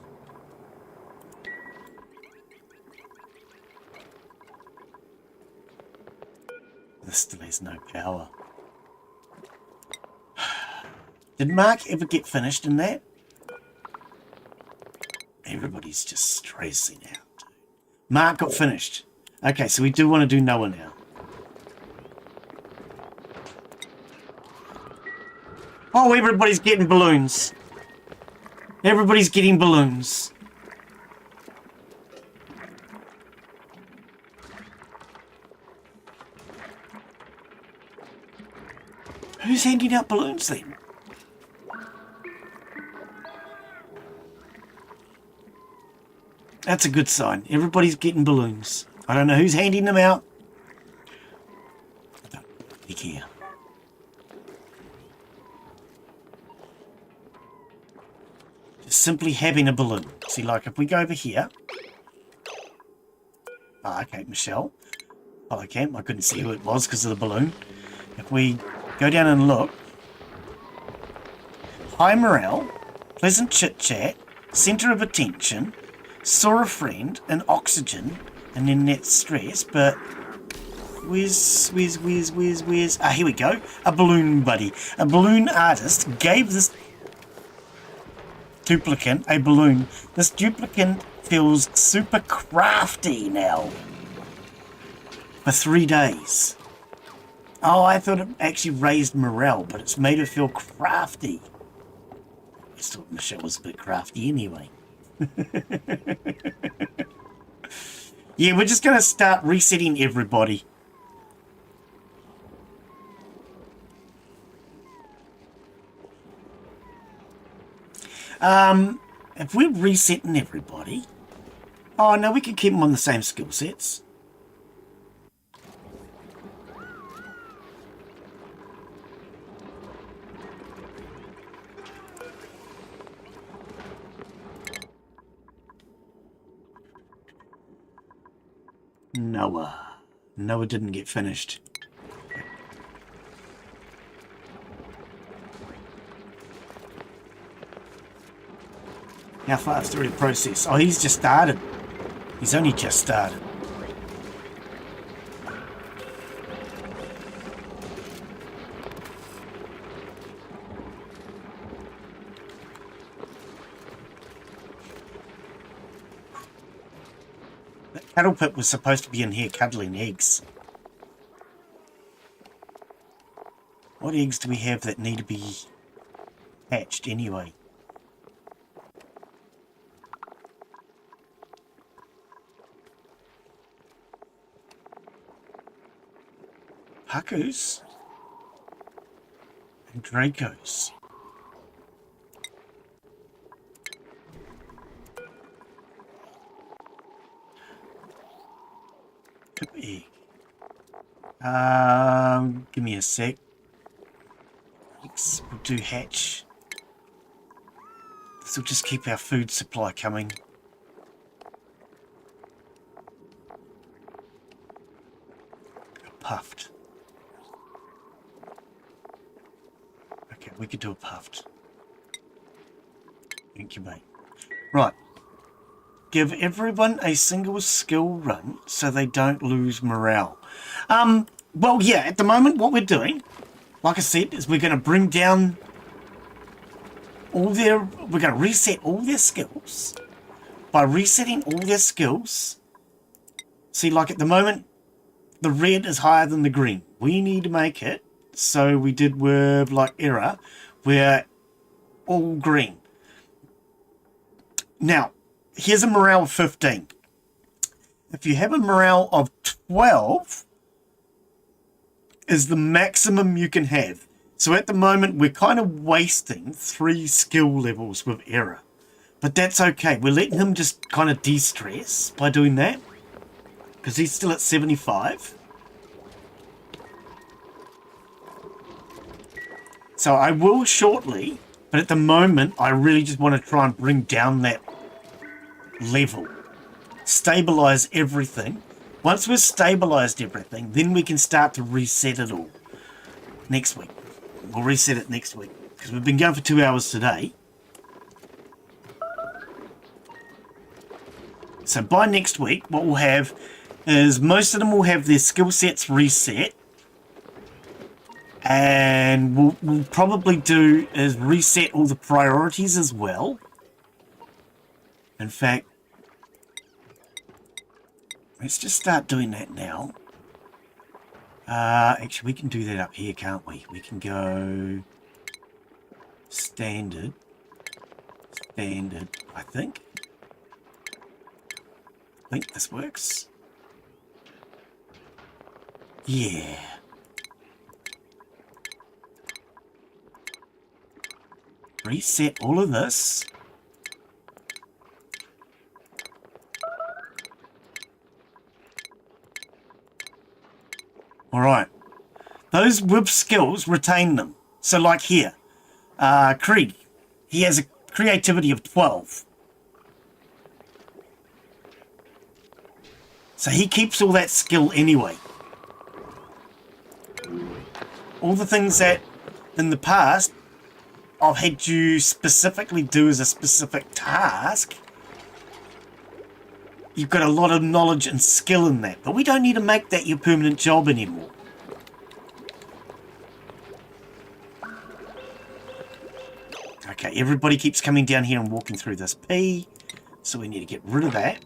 This still has no power. Did Mark ever get finished in that? Everybody's just stressing out. Mark got finished. Okay, so we do want to do Noah now. Oh, everybody's getting balloons. Everybody's getting balloons. Who's handing out balloons then? That's a good sign. Everybody's getting balloons. I don't know who's handing them out. I don't really care. Just simply having a balloon. See, like if we go over here. Ah, okay, Michelle. Follow camp. I couldn't see who it was because of the balloon. If we go down and look. High morale, pleasant chit-chat, centre of attention, saw a friend, and oxygen, and then that stress, but where's, ah, here we go, a balloon buddy. A balloon artist gave this duplicant a balloon. This duplicant feels super crafty now. For 3 days. Oh, I thought it actually raised morale, but it's made her feel crafty. I just thought Michelle was a bit crafty anyway. Yeah, we're just going to start resetting everybody. If we're resetting everybody... Oh, no, we can keep them on the same skill sets. Noah. Noah didn't get finished. How fast through the process? Oh, he's just started. He's only just started. That cattle pit was supposed to be in here cuddling eggs. What eggs do we have that need to be hatched anyway? Puckus and Dracos. Egg. Give me a sec. We'll do hatch. This will just keep our food supply coming. Puffed. Okay, we could do a puffed. Incubate. Right. Give everyone a single skill run so they don't lose morale. Well, yeah, at the moment what we're doing, like I said, is we're going to bring down all their... We're going to reset all their skills. By resetting all their skills, see, like at the moment, the red is higher than the green. We need to make it so we did with like error, we're all green. Now, here's a morale of 15. If you have a morale of 12, is the maximum you can have. So at the moment, we're kind of wasting 3 skill levels with error. But that's okay. We're letting him just kind of de-stress by doing that. Because he's still at 75. So I will shortly, but at the moment, I really just want to try and bring down that level. Stabilize everything. Once we've stabilized everything, then we can start to reset it all. Next week. We'll reset it next week. Because we've been going for 2 hours today. So by next week, what we'll have is most of them will have their skill sets reset. And what we'll probably do is reset all the priorities as well. In fact, let's just start doing that now. Actually, we can do that up here, can't we? We can go standard, I think. I think this works. Yeah. Reset all of this. Alright. Those with skills, retain them. So like here, Krieg, he has a creativity of 12. So he keeps all that skill anyway. All the things that in the past I've had you specifically do as a specific task, you've got a lot of knowledge and skill in that, but we don't need to make that your permanent job anymore. Okay, everybody keeps coming down here and walking through this P, so we need to get rid of that.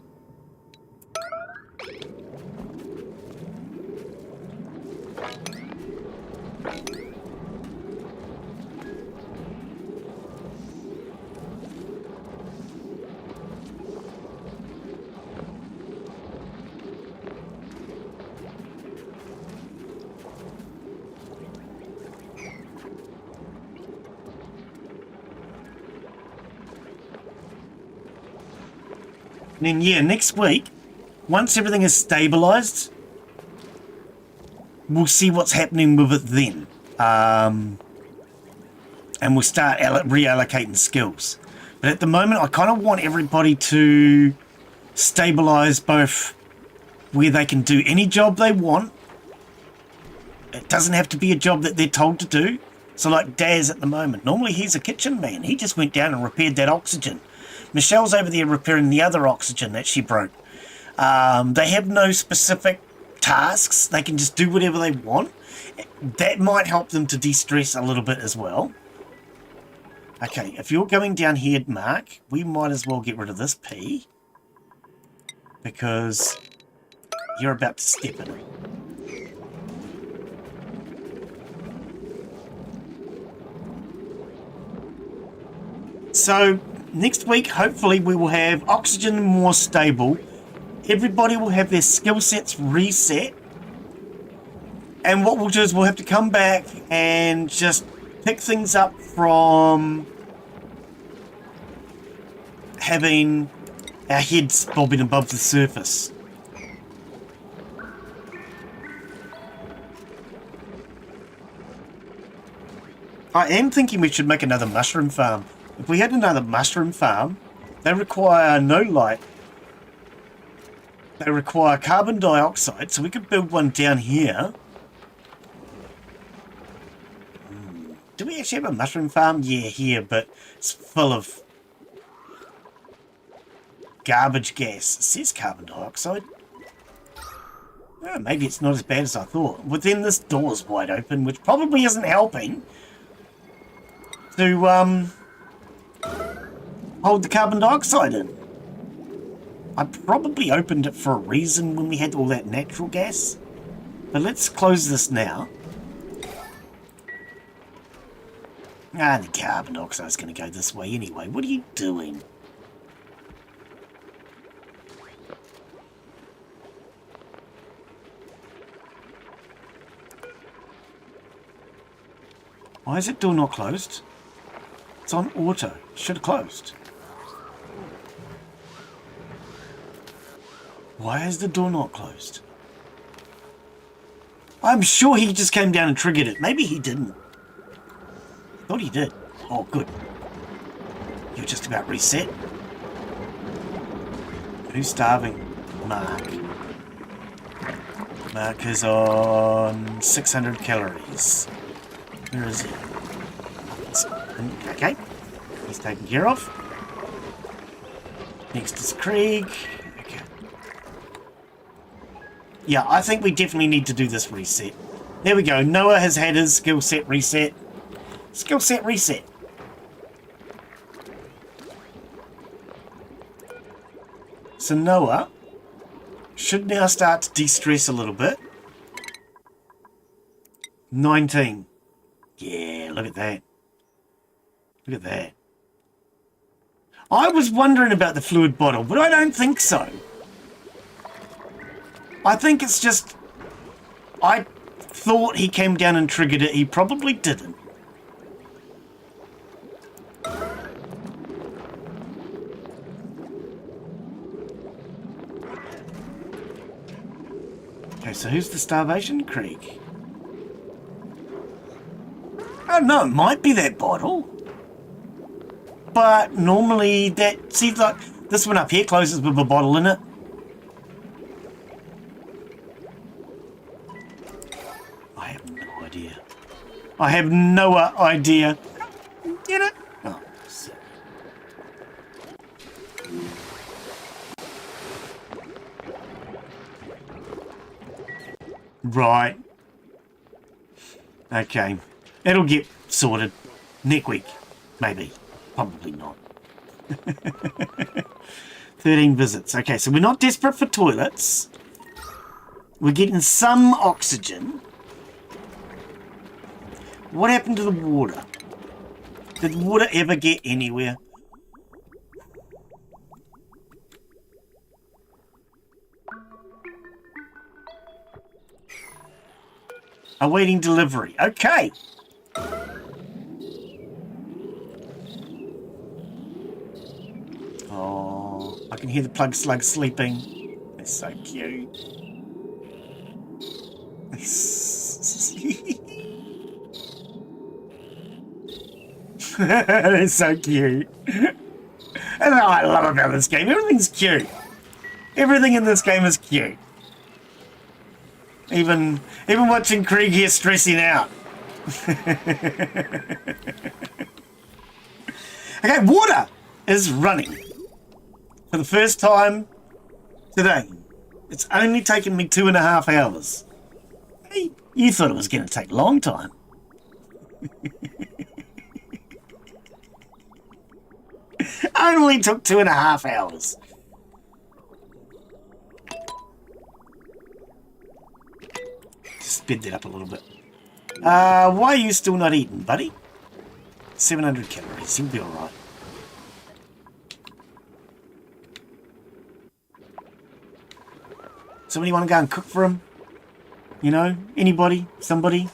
And then, yeah, next week, once everything is stabilised, we'll see what's happening with it then. And we'll start reallocating skills. But at the moment, I kind of want everybody to stabilise both where they can do any job they want. It doesn't have to be a job that they're told to do. So like Daz at the moment, normally he's a kitchen man. He just went down and repaired that oxygen. Michelle's over there repairing the other oxygen that she broke. They have no specific tasks. They can just do whatever they want. That might help them to de-stress a little bit as well. Okay, if you're going down here, Mark, we might as well get rid of this P. Because you're about to step in it. So next week, hopefully, we will have oxygen more stable. Everybody will have their skill sets reset. And what we'll do is we'll have to come back and just pick things up from having our heads bobbing above the surface. I am thinking we should make another mushroom farm. If we had another mushroom farm, they require no light. They require carbon dioxide, so we could build one down here. Do we actually have a mushroom farm? Yeah, here, but it's full of garbage gas. It says carbon dioxide. Oh, maybe it's not as bad as I thought. But then this door's wide open, which probably isn't helping to hold the carbon dioxide in. I probably opened it for a reason when we had all that natural gas. But let's close this now. Ah, the carbon dioxide's going to go this way anyway. What are you doing? Why is it door not closed? It's on auto. Should have closed. Why is the door not closed? I'm sure he just came down and triggered it. Maybe he didn't. Thought he did. Oh, good. You're just about reset. Who's starving? Mark. Mark is on 600 calories. Where is he? Okay. He's taken care of. Next is Krieg. Okay. Yeah, I think we definitely need to do this reset. There we go. Noah has had his skill set reset. Skill set reset. So Noah should now start to de-stress a little bit. 19. Yeah, look at that. Look at that. I was wondering about the fluid bottle, but I don't think so. I think it's just... I thought he came down and triggered it. He probably didn't. Okay, so who's the starvation creek? Oh no, it might be that bottle. But normally that... See, like, this one up here closes with a bottle in it. I have no idea. I have no idea. Get it? Oh, sick. Right. Okay. It'll get sorted. Next week. Maybe. Probably not. 13 visits. Okay, so we're not desperate for toilets. We're getting some oxygen. What happened to the water? Did water ever get anywhere? Awaiting delivery. Okay. Oh, I can hear the plug slug sleeping. It's so cute. It's so cute. That's what I love about this game. Everything's cute. Everything in this game is cute. Even watching Krieg here stressing out. Okay, water is running. For the first time today. It's only taken me 2.5 hours. Hey, you thought it was going to take a long time. Only took 2.5 hours. Just sped that up a little bit. Why are you still not eating, buddy? 700 calories. You'll be alright. Somebody want to go and cook for him? You know? Anybody? Somebody?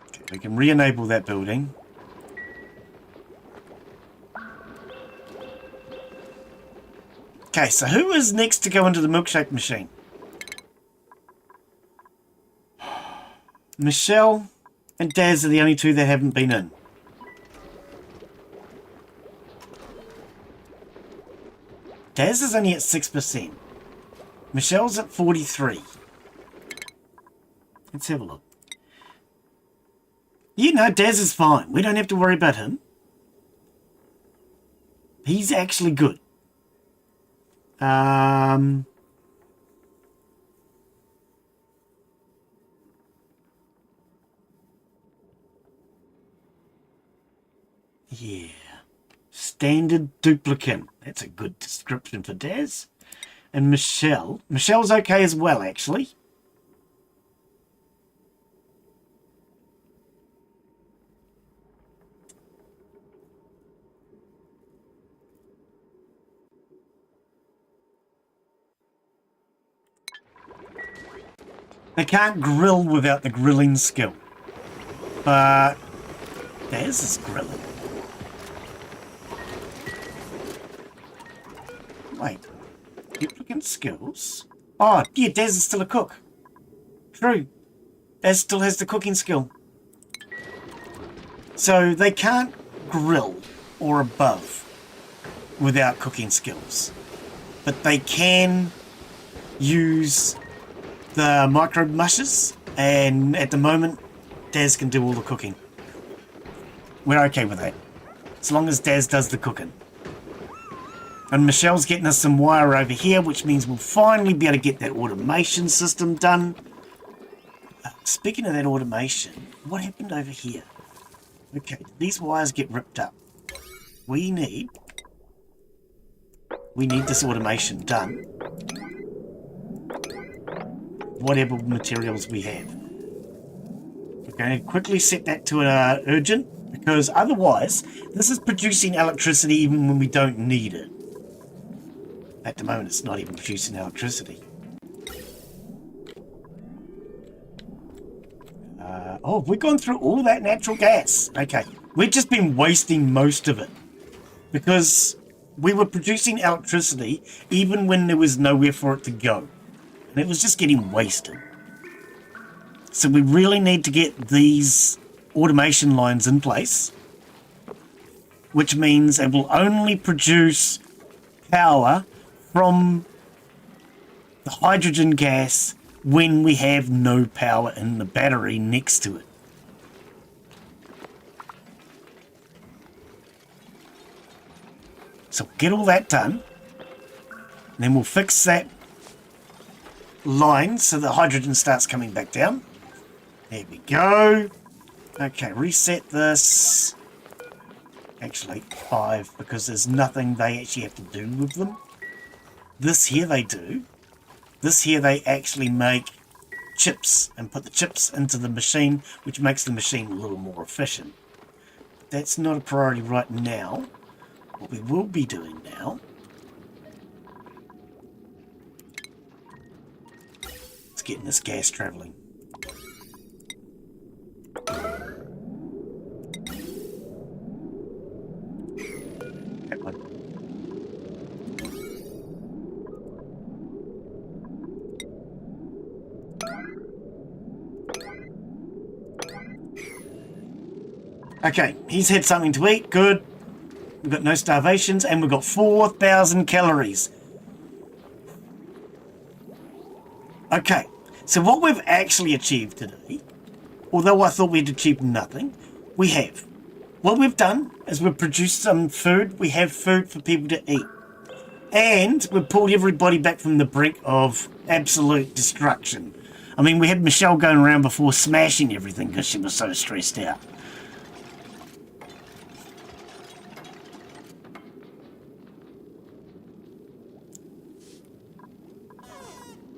Okay, we can re-enable that building. Okay, so who is next to go into the milkshake machine? Michelle and Daz are the only two that haven't been in. Daz is only at 6%. Michelle's at 43. Let's have a look. You know, Daz is fine. We don't have to worry about him. He's actually good. Yeah. Standard duplicant. That's a good description for Daz. And Michelle. Michelle's okay as well, actually. They can't grill without the grilling skill. But Daz is grilling. Wait. Duplicant skills? Oh, yeah, Daz is still a cook. True. Daz still has the cooking skill. So they can't grill or above without cooking skills. But they can use the micro mushes, and at the moment Daz can do all the cooking. We're okay with that. As long as Daz does the cooking. And Michelle's getting us some wire over here, which means we'll finally be able to get that automation system done. Speaking of that automation, what happened over here? Okay, these wires get ripped up. We need this automation done. Whatever materials we have. We're going to quickly set that to urgent, because otherwise, this is producing electricity even when we don't need it. At the moment, it's not even producing electricity. Oh, have we gone through all that natural gas? Okay, we've just been wasting most of it. Because we were producing electricity even when there was nowhere for it to go. And it was just getting wasted. So we really need to get these automation lines in place. Which means it will only produce power from the hydrogen gas when we have no power in the battery next to it. So we'll get all that done. And then we'll fix that line so the hydrogen starts coming back down. There we go. Okay, reset this. Actually, 5, because there's nothing they actually have to do with them. This here they do. This here they actually make chips and put the chips into the machine, which makes the machine a little more efficient. That's not a priority right now. What we will be doing now is getting this gas travelling. That one. Okay, he's had something to eat. Good. We've got no starvations, and we've got 4,000 calories. Okay, so what we've actually achieved today, although I thought we'd achieved nothing, we have. What we've done is we've produced some food. We have food for people to eat. And we've pulled everybody back from the brink of absolute destruction. I mean, we had Michelle going around before smashing everything because she was so stressed out.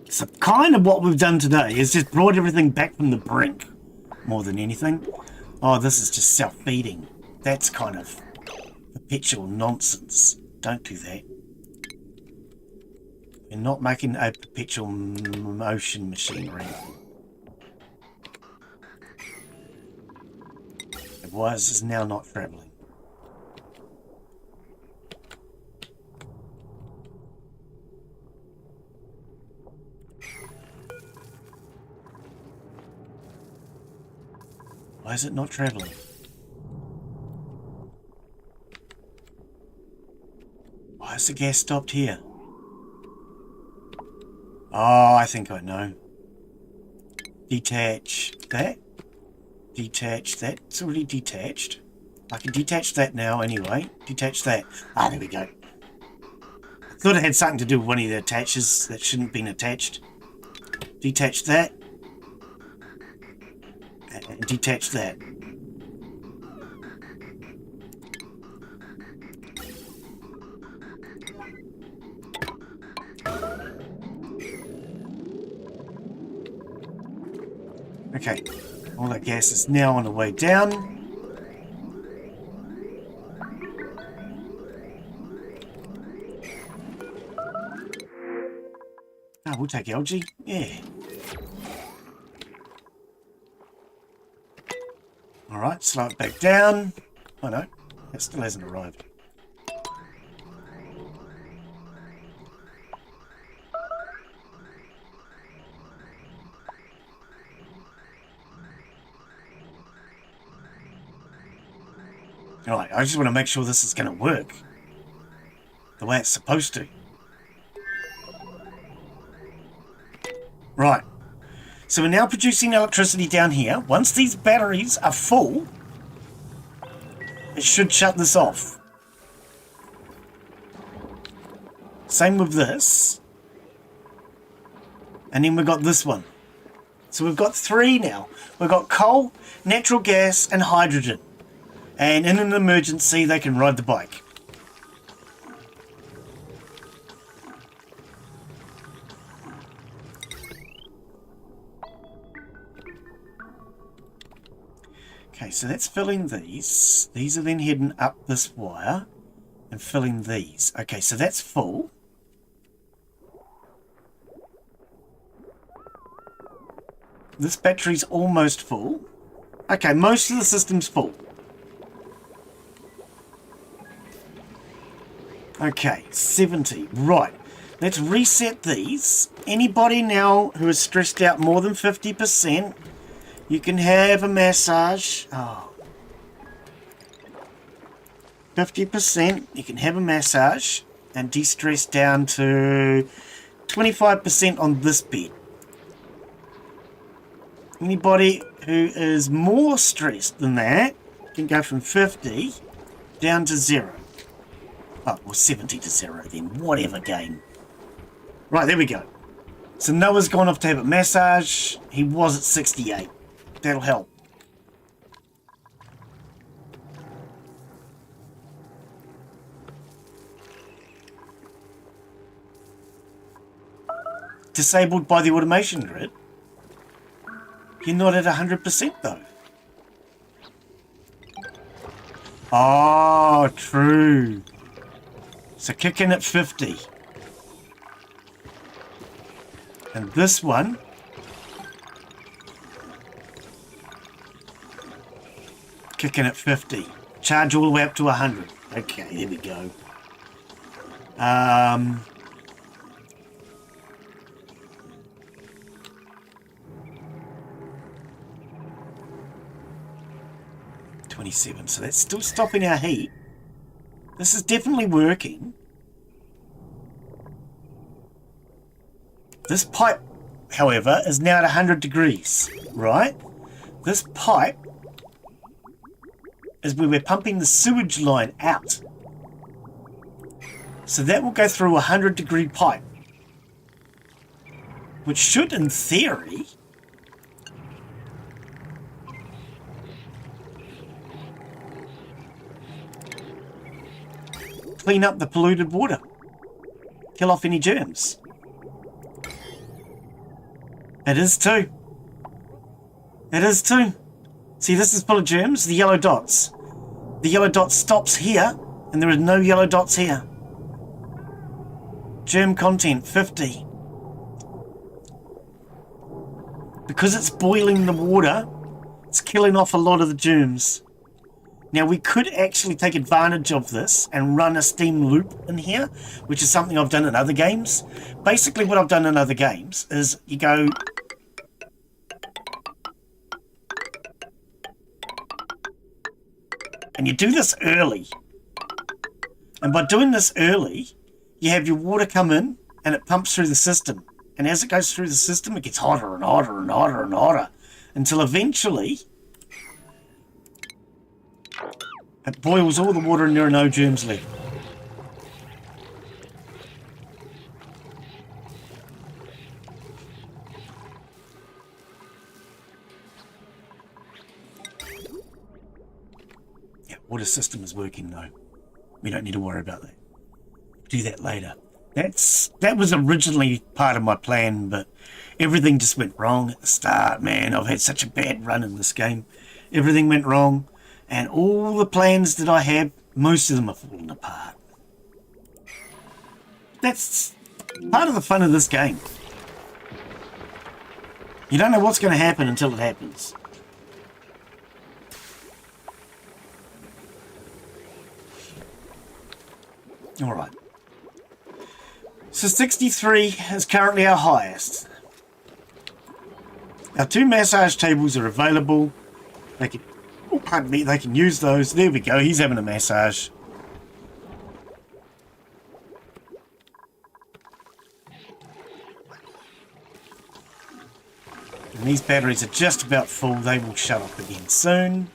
So kind of what we've done today is just brought everything back from the brink, more than anything. Oh, this is just self-feeding. That's kind of perpetual nonsense. Don't do that. We're not making a perpetual motion machine or anything. Why is this now not travelling? Why is it not travelling? Why is the gas stopped here? Oh, I think I know. Detach that. Detach that. It's already detached. I can detach that now anyway. Detach that. Ah, there we go. I thought it had something to do with one of the attaches that shouldn't have been attached. Detach that. And detach that. Okay, all that gas is now on the way down. Ah, we'll take algae. Yeah. Alright, slow it back down. Oh no, it still hasn't arrived. Alright, I just want to make sure this is going to work the way it's supposed to. Right. So we're now producing electricity down here. Once these batteries are full, it should shut this off. Same with this. And then we've got this one. So we've got 3 now. We've got coal, natural gas, and hydrogen. And in an emergency, they can ride the bike. Okay, so that's filling these. These are then heading up this wire and filling these. Okay, so that's full. This battery's almost full. Okay, most of the system's full. Okay, 70. Right. Let's reset these. Anybody now who is stressed out more than 50%, you can have a massage. Oh. 50%, you can have a massage and de-stress down to 25% on this bed. Anybody who is more stressed than that can go from 50 down to 0. Oh, or 70 to 0 then. Whatever game. Right, there we go. So Noah's gone off to have a massage. He was at 68. That'll help. Disabled by the automation grid. You're not at 100% though. Oh, true. So kick in at 50. And this one. Kick in at 50. Charge all the way up to 100. Okay, there we go. 27, so that's still stopping our heat. This is definitely working. This pipe, however, is now at 100 degrees, right? This pipe is where we're pumping the sewage line out. So that will go through a 100-degree pipe, which should, in theory, clean up the polluted water, kill off any germs. It is too. It is too. See, this is full of germs, the yellow dots. The yellow dot stops here, and there are no yellow dots here. Germ content, 50. Because it's boiling the water, it's killing off a lot of the germs. Now, we could actually take advantage of this and run a steam loop in here, which is something I've done in other games. Basically, what I've done in other games is you go... and you do this early. And by doing this early, you have your water come in and it pumps through the system. And as it goes through the system, it gets hotter and hotter and hotter and hotter until eventually it boils all the water and there are no germs left. Yeah, water system is working though. We don't need to worry about that. Do that later. That was originally part of my plan, but everything just went wrong at the start, man. I've had such a bad run in this game. Everything went wrong, and all the plans that I had, most of them have fallen apart. That's part of the fun of this game. You don't know what's going to happen until it happens. Alright. So 63 is currently our highest. Our 2 massage tables are available. They can, oh, pardon me, they can use those. There we go, he's having a massage. And these batteries are just about full. They will shut off again soon.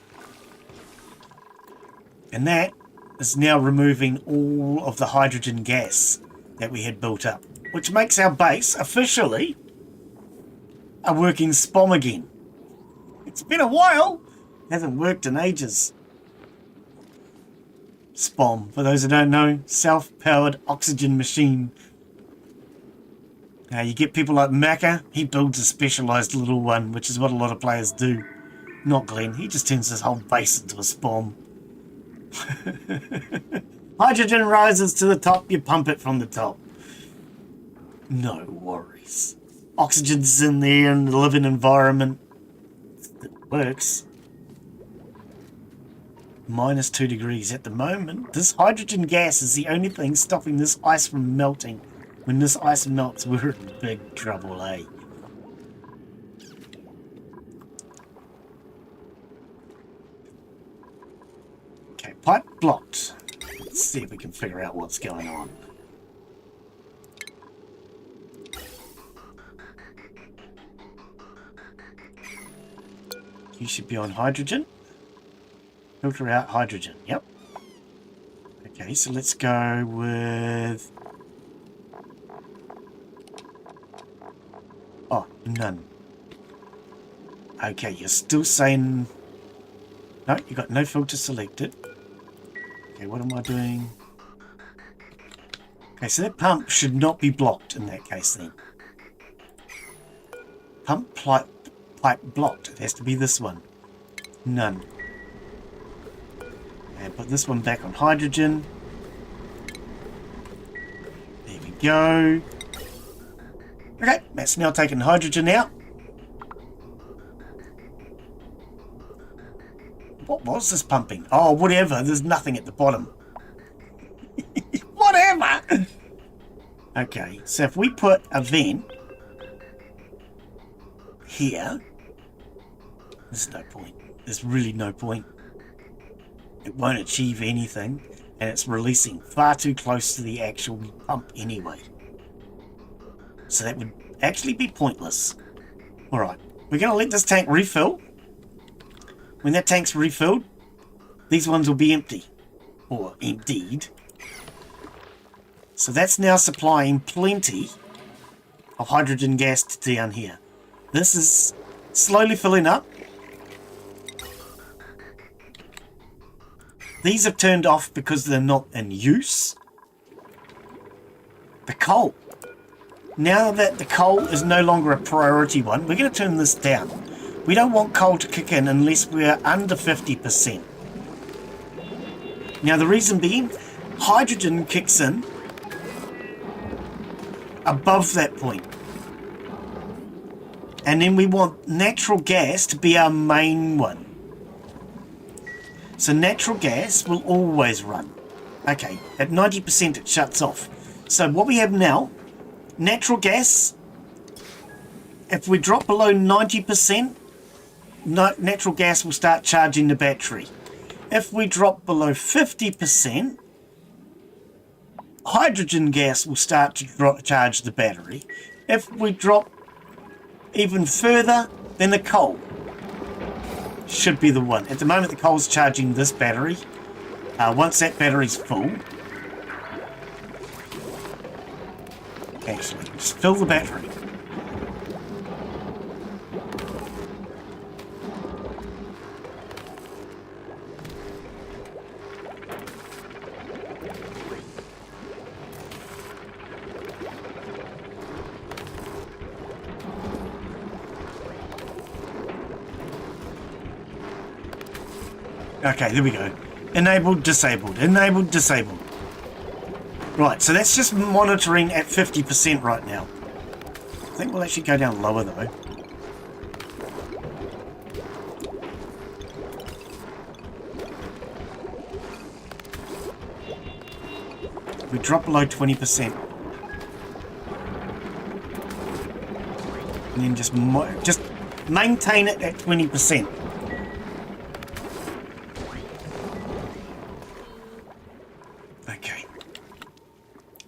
And that is now removing all of the hydrogen gas that we had built up, which makes our base officially a working SPOM again. It's been a while. Hasn't worked in ages. SPOM, for those who don't know, self-powered oxygen machine. Now you get people like Macca, he builds a specialised little one, which is what a lot of players do. Not Glen, he just turns his whole base into a SPOM. Hydrogen rises to the top, you pump it from the top. No worries. Oxygen's in there in the living environment. It works. -2 degrees at the moment. This hydrogen gas is the only thing stopping this ice from melting. When this ice melts, we're in big trouble, eh? Okay, pipe blocked. Let's see if we can figure out what's going on. You should be on hydrogen. Filter out hydrogen. Yep. Okay, so let's go with... Oh, none. Okay, you're still saying... No, you got no filter selected. Okay, what am I doing? Okay, so that pump should not be blocked in that case then. Pump pipe blocked. It has to be this one. None. And put this one back on hydrogen. There we go. Okay, that's now taken hydrogen out. What was this pumping? Oh, whatever. There's nothing at the bottom. Whatever. Okay, so if we put a vent here, there's no point. There's really no point. It won't achieve anything, and it's releasing far too close to the actual pump anyway. So that would actually be pointless. Alright, we're going to let this tank refill. When that tank's refilled, these ones will be empty. Or emptied. So that's now supplying plenty of hydrogen gas to down here. This is slowly filling up. These are turned off because they're not in use. The coal. Now that the coal is no longer a priority one, we're going to turn this down. We don't want coal to kick in unless we're under 50%. Now the reason being, hydrogen kicks in above that point. And then we want natural gas to be our main one. So natural gas will always run. Okay, at 90% it shuts off. So what we have now, natural gas, if we drop below 90%, natural gas will start charging the battery. If we drop below 50%, hydrogen gas will start to charge the battery. If we drop even further, then the coal should be the one. At the moment the coal's charging this battery. Once that battery's full, actually just fill the battery. Okay, there we go. Enabled, disabled. Enabled, disabled. Right, so that's just monitoring at 50% right now. I think we'll actually go down lower though. We drop below 20%. And then just maintain it at 20%.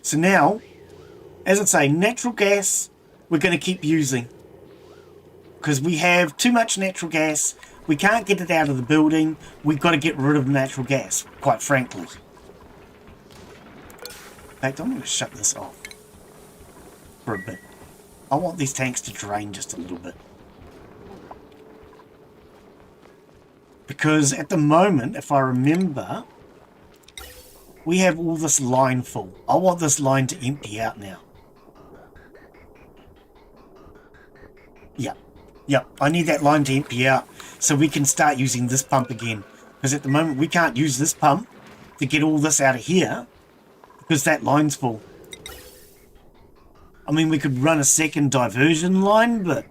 So now, as I say, natural gas we're going to keep using. because we have too much natural gas. We can't get it out of the building. We've got to get rid of natural gas, quite frankly. In fact, I'm going to shut this off for a bit. I want these tanks to drain just a little bit. Because at the moment, if I remember, we have all this line full. I want this line to empty out now. Yep, I need that line to empty out so we can start using this pump again. Because at the moment we can't use this pump to get all this out of here because that line's full. I mean, we could run a second diversion line, but...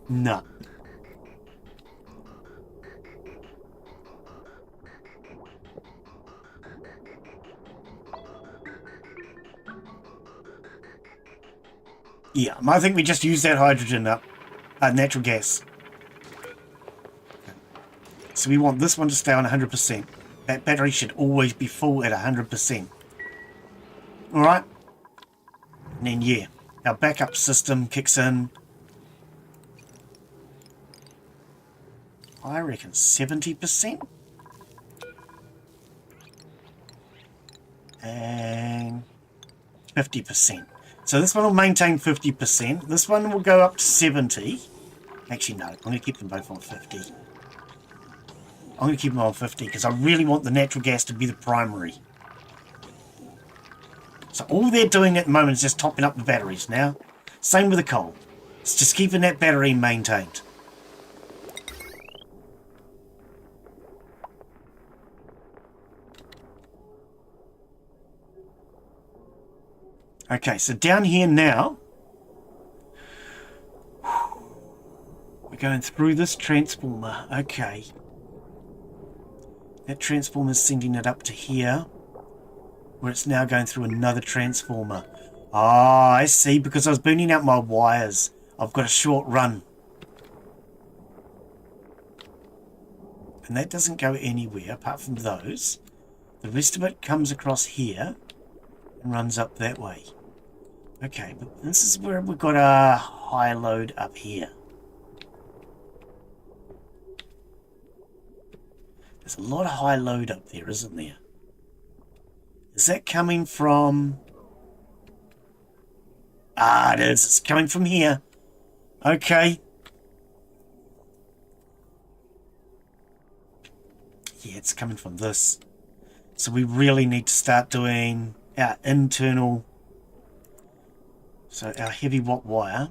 no. Yeah, I think we just use that hydrogen up. Natural gas. So we want this one to stay on 100%. That battery should always be full at 100%. Alright? And then, yeah, our backup system kicks in. I reckon 70%. And 50%. So this one will maintain 50%. This one will go up to 70. Actually, no. I'm going to keep them both on 50. I'm going to keep them on 50 because I really want the natural gas to be the primary. So all they're doing at the moment is just topping up the batteries now. Same with the coal. It's just keeping that battery maintained. Okay, so down here now, we're going through this transformer. Okay. That transformer is sending it up to here, where it's now going through another transformer. Ah, I see, because I was burning out my wires. I've got a short run. And that doesn't go anywhere apart from those. The rest of it comes across here and runs up that way. Okay, but this is where we've got a high load up here. There's a lot of high load up there, isn't there? Is that coming from... ah, it is. It's coming from here. Okay. Yeah, it's coming from this. So we really need to start doing our internal... so our heavy watt wire.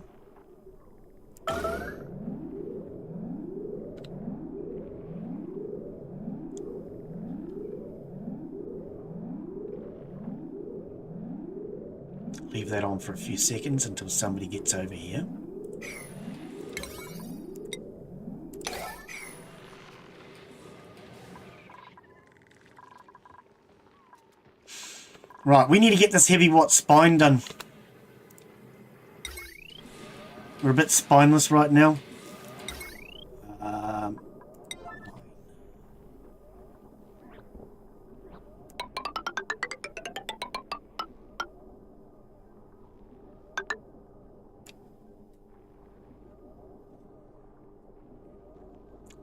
Leave that on for a few seconds until somebody gets over here. Right, we need to get this heavy watt spine done. We're a bit spineless right now.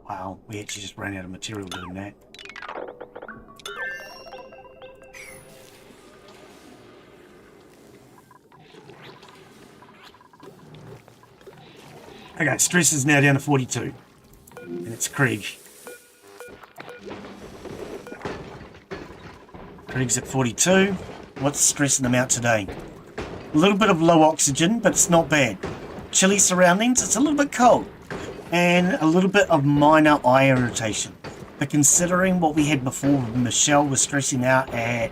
Wow, we actually just ran out of material doing that. Okay, stress is now down to 42. And it's Craig. Craig's at 42. What's stressing them out today? A little bit of low oxygen, but it's not bad. Chilly surroundings, it's a little bit cold. And a little bit of minor eye irritation. But considering what we had before, Michelle was stressing out at,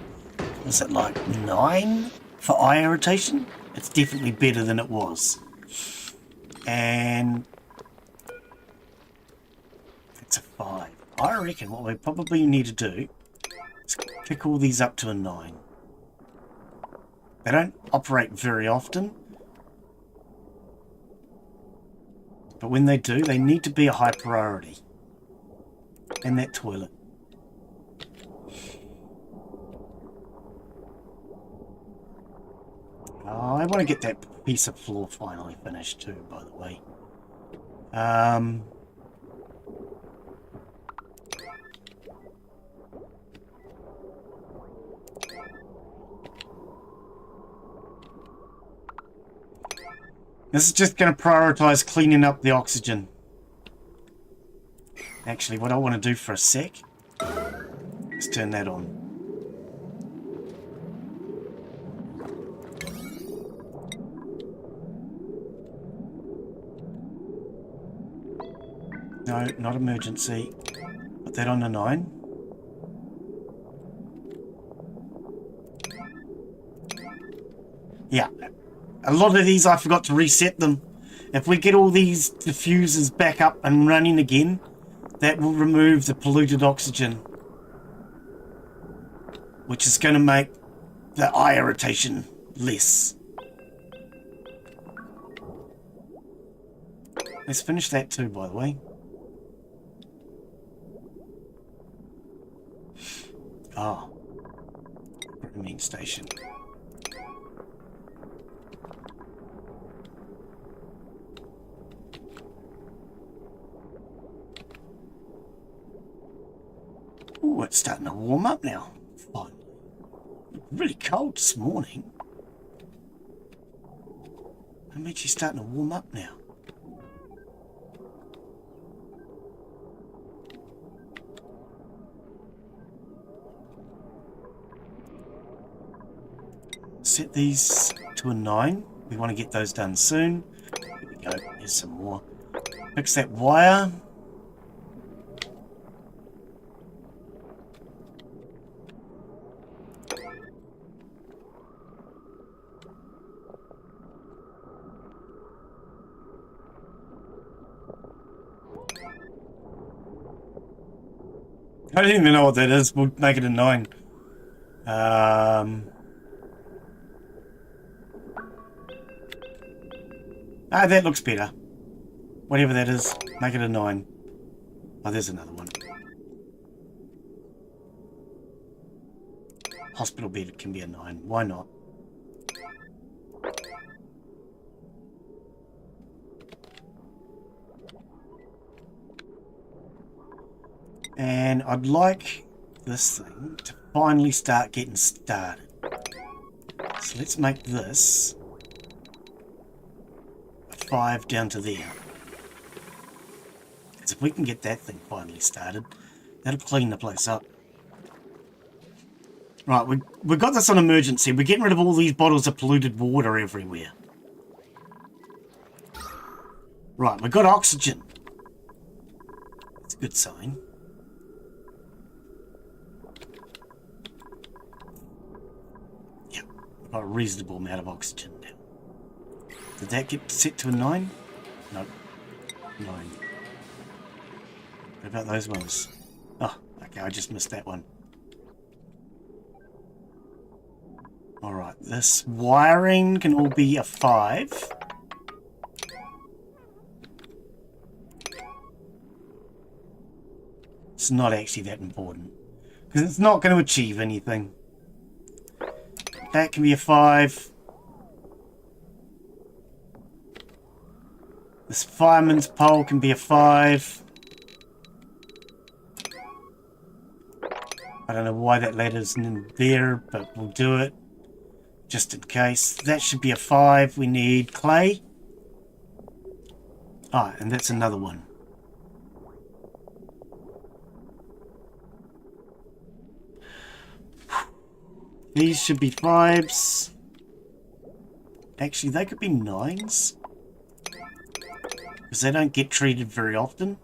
was it like 9 for eye irritation? It's definitely better than it was. And it's a 5. I reckon what we probably need to do is kick all these up to a 9. They don't operate very often. But when they do, they need to be a high priority. And that toilet. Oh, I want to get that piece of floor finally finished too, by the way. This is just going to prioritize cleaning up the oxygen. Actually, what I want to do for a sec is turn that on. No, not emergency. Put that on the 9. Yeah. A lot of these I forgot to reset them. If we get all these diffusers back up and running again, that will remove the polluted oxygen, which is going to make the eye irritation less. Let's finish that too, by the way. Ah, grooming station. Oh, it's starting to warm up now. Finally. Really cold this morning. I'm actually starting to warm up now. Set these to a 9. We want to get those done soon. Here we go. Here's some more. Fix that wire. I don't even know what that is. We'll make it a 9. That looks better. Whatever that is, make it a 9. Oh, there's another one. Hospital bed can be a 9. Why not? And I'd like this thing to finally start getting started. So let's make this a 5 down to there. Because if we can get that thing finally started, that'll clean the place up. Right, we've got this on emergency. We're getting rid of all these bottles of polluted water everywhere. Right, we've got oxygen. That's a good sign. A reasonable amount of oxygen now. Did that get set to a 9? Nope. 9. What about those ones? Oh, okay, I just missed that one. Alright, this wiring can all be a 5. It's not actually that important, because it's not going to achieve anything. That can be a 5. This fireman's pole can be a 5. I don't know why that letter's in there, but we'll do it just in case. That should be a 5. We need clay. Ah, and that's another one. These should be 5s. Actually, they could be 9s. Because they don't get treated very often.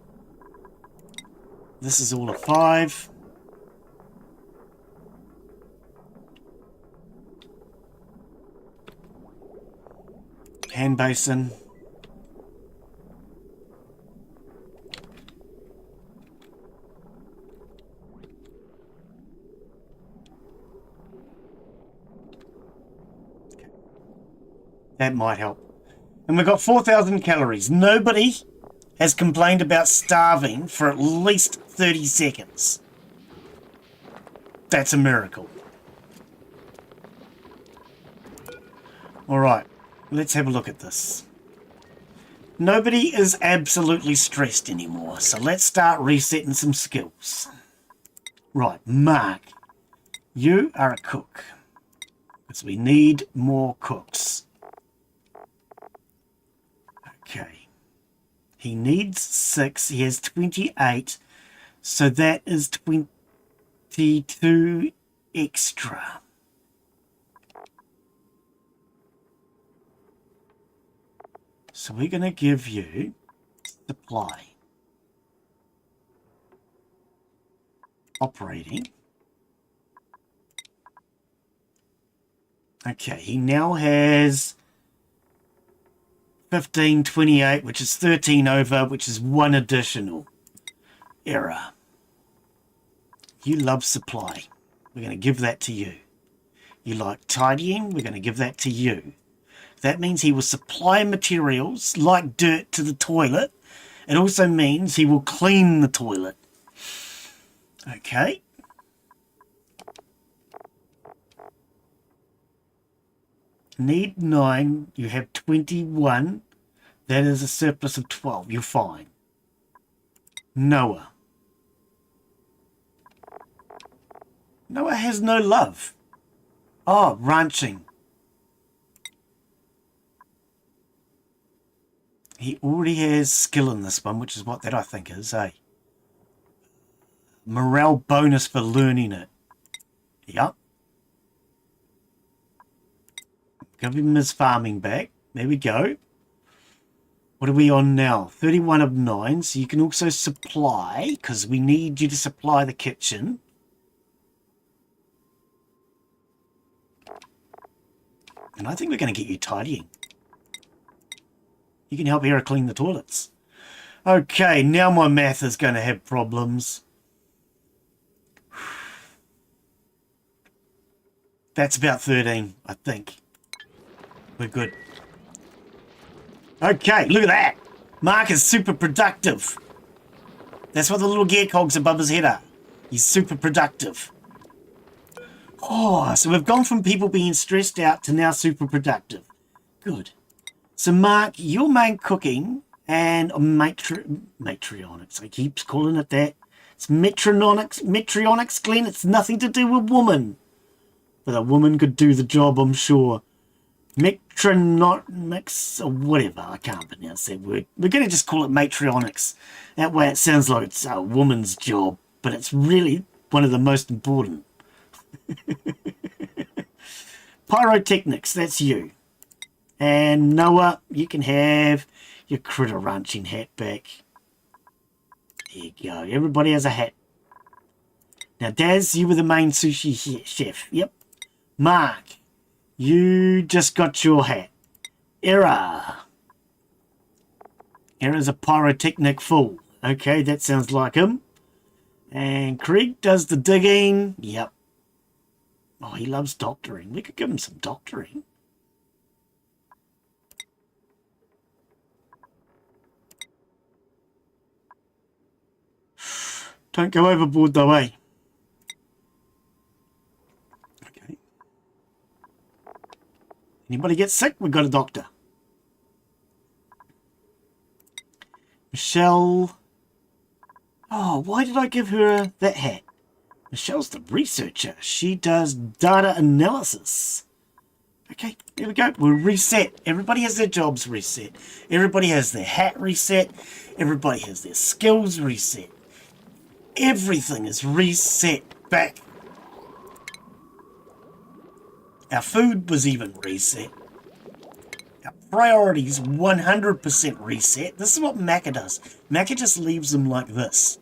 This is all a 5. Hand basin. That might help. And we've got 4,000 calories. Nobody has complained about starving for at least 30 seconds. That's a miracle. Alright, let's have a look at this. Nobody is absolutely stressed anymore, so let's start resetting some skills. Right, Mark, you are a cook, because we need more cooks. Okay. He needs 6, he has 28, so that is 22 extra. So we're going to give you supply. Operating. Okay, he now has 15, 28, which is 13 over, which is 1 additional error. You love supply. We're going to give that to you. You like tidying. We're going to give that to you. That means he will supply materials like dirt to the toilet. It also means he will clean the toilet. Okay. Need 9. You have 21. That is a surplus of 12. You're fine. Noah. Noah has no love. Oh, ranching. He already has skill in this one, which is what that I think is, eh? Morale bonus for learning it. Yep. Give him his farming back. There we go. What are we on now? 31 of 9. So you can also supply, because we need you to supply the kitchen. And I think we're going to get you tidying. You can help Hera clean the toilets. Okay, now my math is going to have problems. That's about 13, I think. We're good. Okay, look at that. Mark is super productive. That's what the little gear cogs above his head are. He's super productive. Oh, so we've gone from people being stressed out to now super productive. Good. So Mark, your main cooking and matrionics. I keep calling it that. It's metrionics, Glen. It's nothing to do with woman. But a woman could do the job, I'm sure. Metronomics or whatever. I can't pronounce that word. We're going to just call it matrionics. That way it sounds like it's a woman's job, but it's really one of the most important. Pyrotechnics, that's you. And Noah, you can have your critter ranching hat back. There you go. Everybody has a hat. Now, Daz, you were the main sushi chef. Yep. Mark, you just got your hat. Error. Error's a pyrotechnic fool. Okay, that sounds like him. And Craig does the digging. Yep. Oh, he loves doctoring. We could give him some doctoring. Don't go overboard though, eh? Okay. Anybody get sick? We've got a doctor. Michelle. Oh, why did I give her that hat? Michelle's the researcher. She does data analysis. Okay, there we go. We'll reset. Everybody has their jobs reset. Everybody has their hat reset. Everybody has their skills reset. Everything is reset back. Our food was even reset. Our priorities 100% reset. This is what Macca does. Macca just leaves them like this.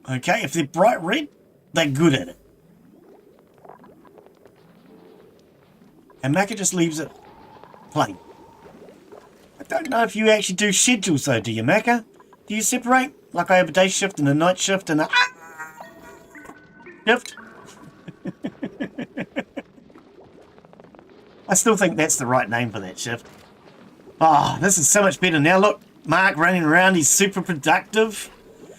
Okay, if they're bright red, they're good at it. And Macca just leaves it plain. I don't know if you actually do schedules though, do you, Macca? Do you separate? Like I have a day shift and a night shift and a shift? I still think that's the right name for that shift. Oh, this is so much better now. Look, Mark running around, he's super productive.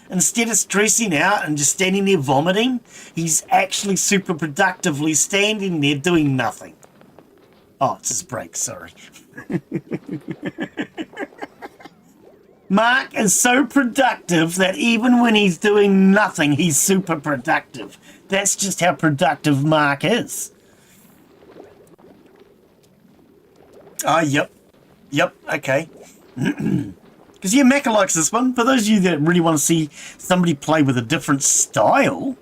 instead of stressing out and just standing there vomiting, he's actually super productively standing there doing nothing. Oh, it's his break, sorry. Mark is so productive that even when he's doing nothing, he's super productive. That's just how productive Mark is. Oh, yep. Yep, okay. Because yeah, Macca likes this one. For those of you that really want to see somebody play with a different style,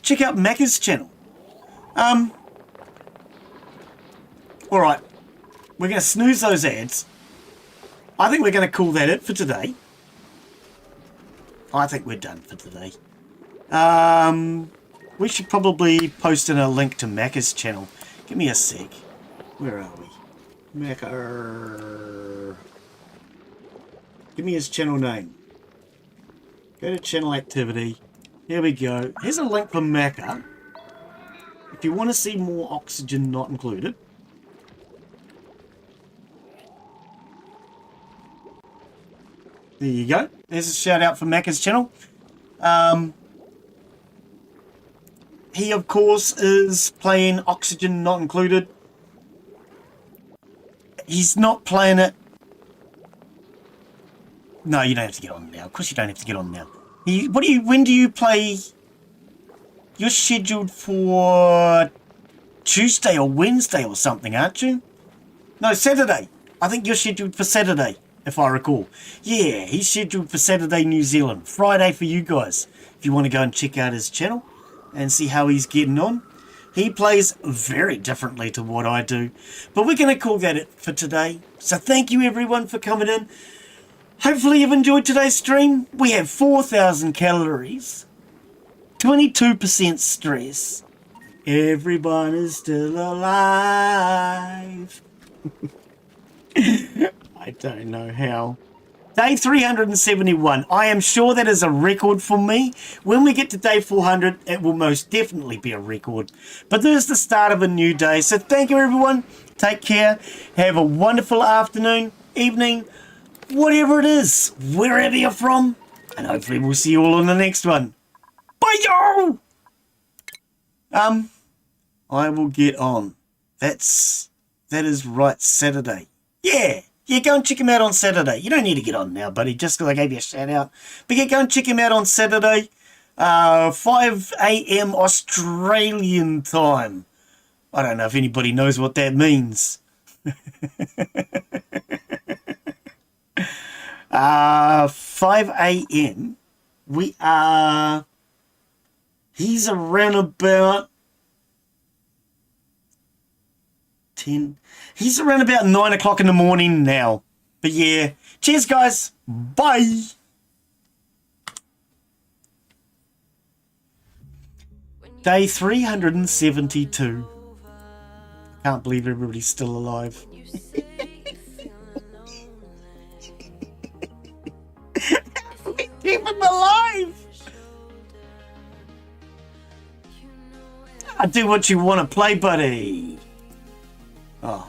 check out Macca's channel. Alright, we're going to snooze those ads. I think we're going to call that it for today. I think we're done for today. We should probably post in a link to Macca's channel. Give me a sec. Where are we? Macca. Give me his channel name. Go to channel activity. Here we go. Here's a link for Macca. If you want to see more oxygen not included. There you go. There's a shout out for Macca's channel. He, of course, is playing Oxygen Not Included. He's not playing it. No, you don't have to get on now. Of course you don't have to get on now. When do you play? You're scheduled for Tuesday or Wednesday or something, aren't you? No, Saturday. I think you're scheduled for Saturday, if I recall. Yeah, he's scheduled for Saturday, New Zealand. Friday for you guys, if you want to go and check out his channel and see how he's getting on. He plays very differently to what I do. But we're going to call that it for today. So thank you everyone for coming in. Hopefully you've enjoyed today's stream. We have 4,000 calories, 22% stress. Everyone is still alive. I don't know how. Day 371. I am sure that is a record for me. When we get to day 400, it will most definitely be a record. But there's the start of a new day. So thank you, everyone. Take care. Have a wonderful afternoon, evening, whatever it is, wherever you're from. And hopefully we'll see you all in the next one. Bye, y'all! I will get on. That is right, Saturday. Yeah, go and check him out on Saturday. You don't need to get on now, buddy, just because I gave you a shout out. But yeah, go and check him out on Saturday, 5 a.m. Australian time. I don't know if anybody knows what that means. 5 a.m. He's around about 10. He's around about 9 o'clock in the morning now. But yeah, cheers guys. Bye. Day 372. Can't believe everybody's still alive. Keep him alive. I do what you want to play, buddy. Oh.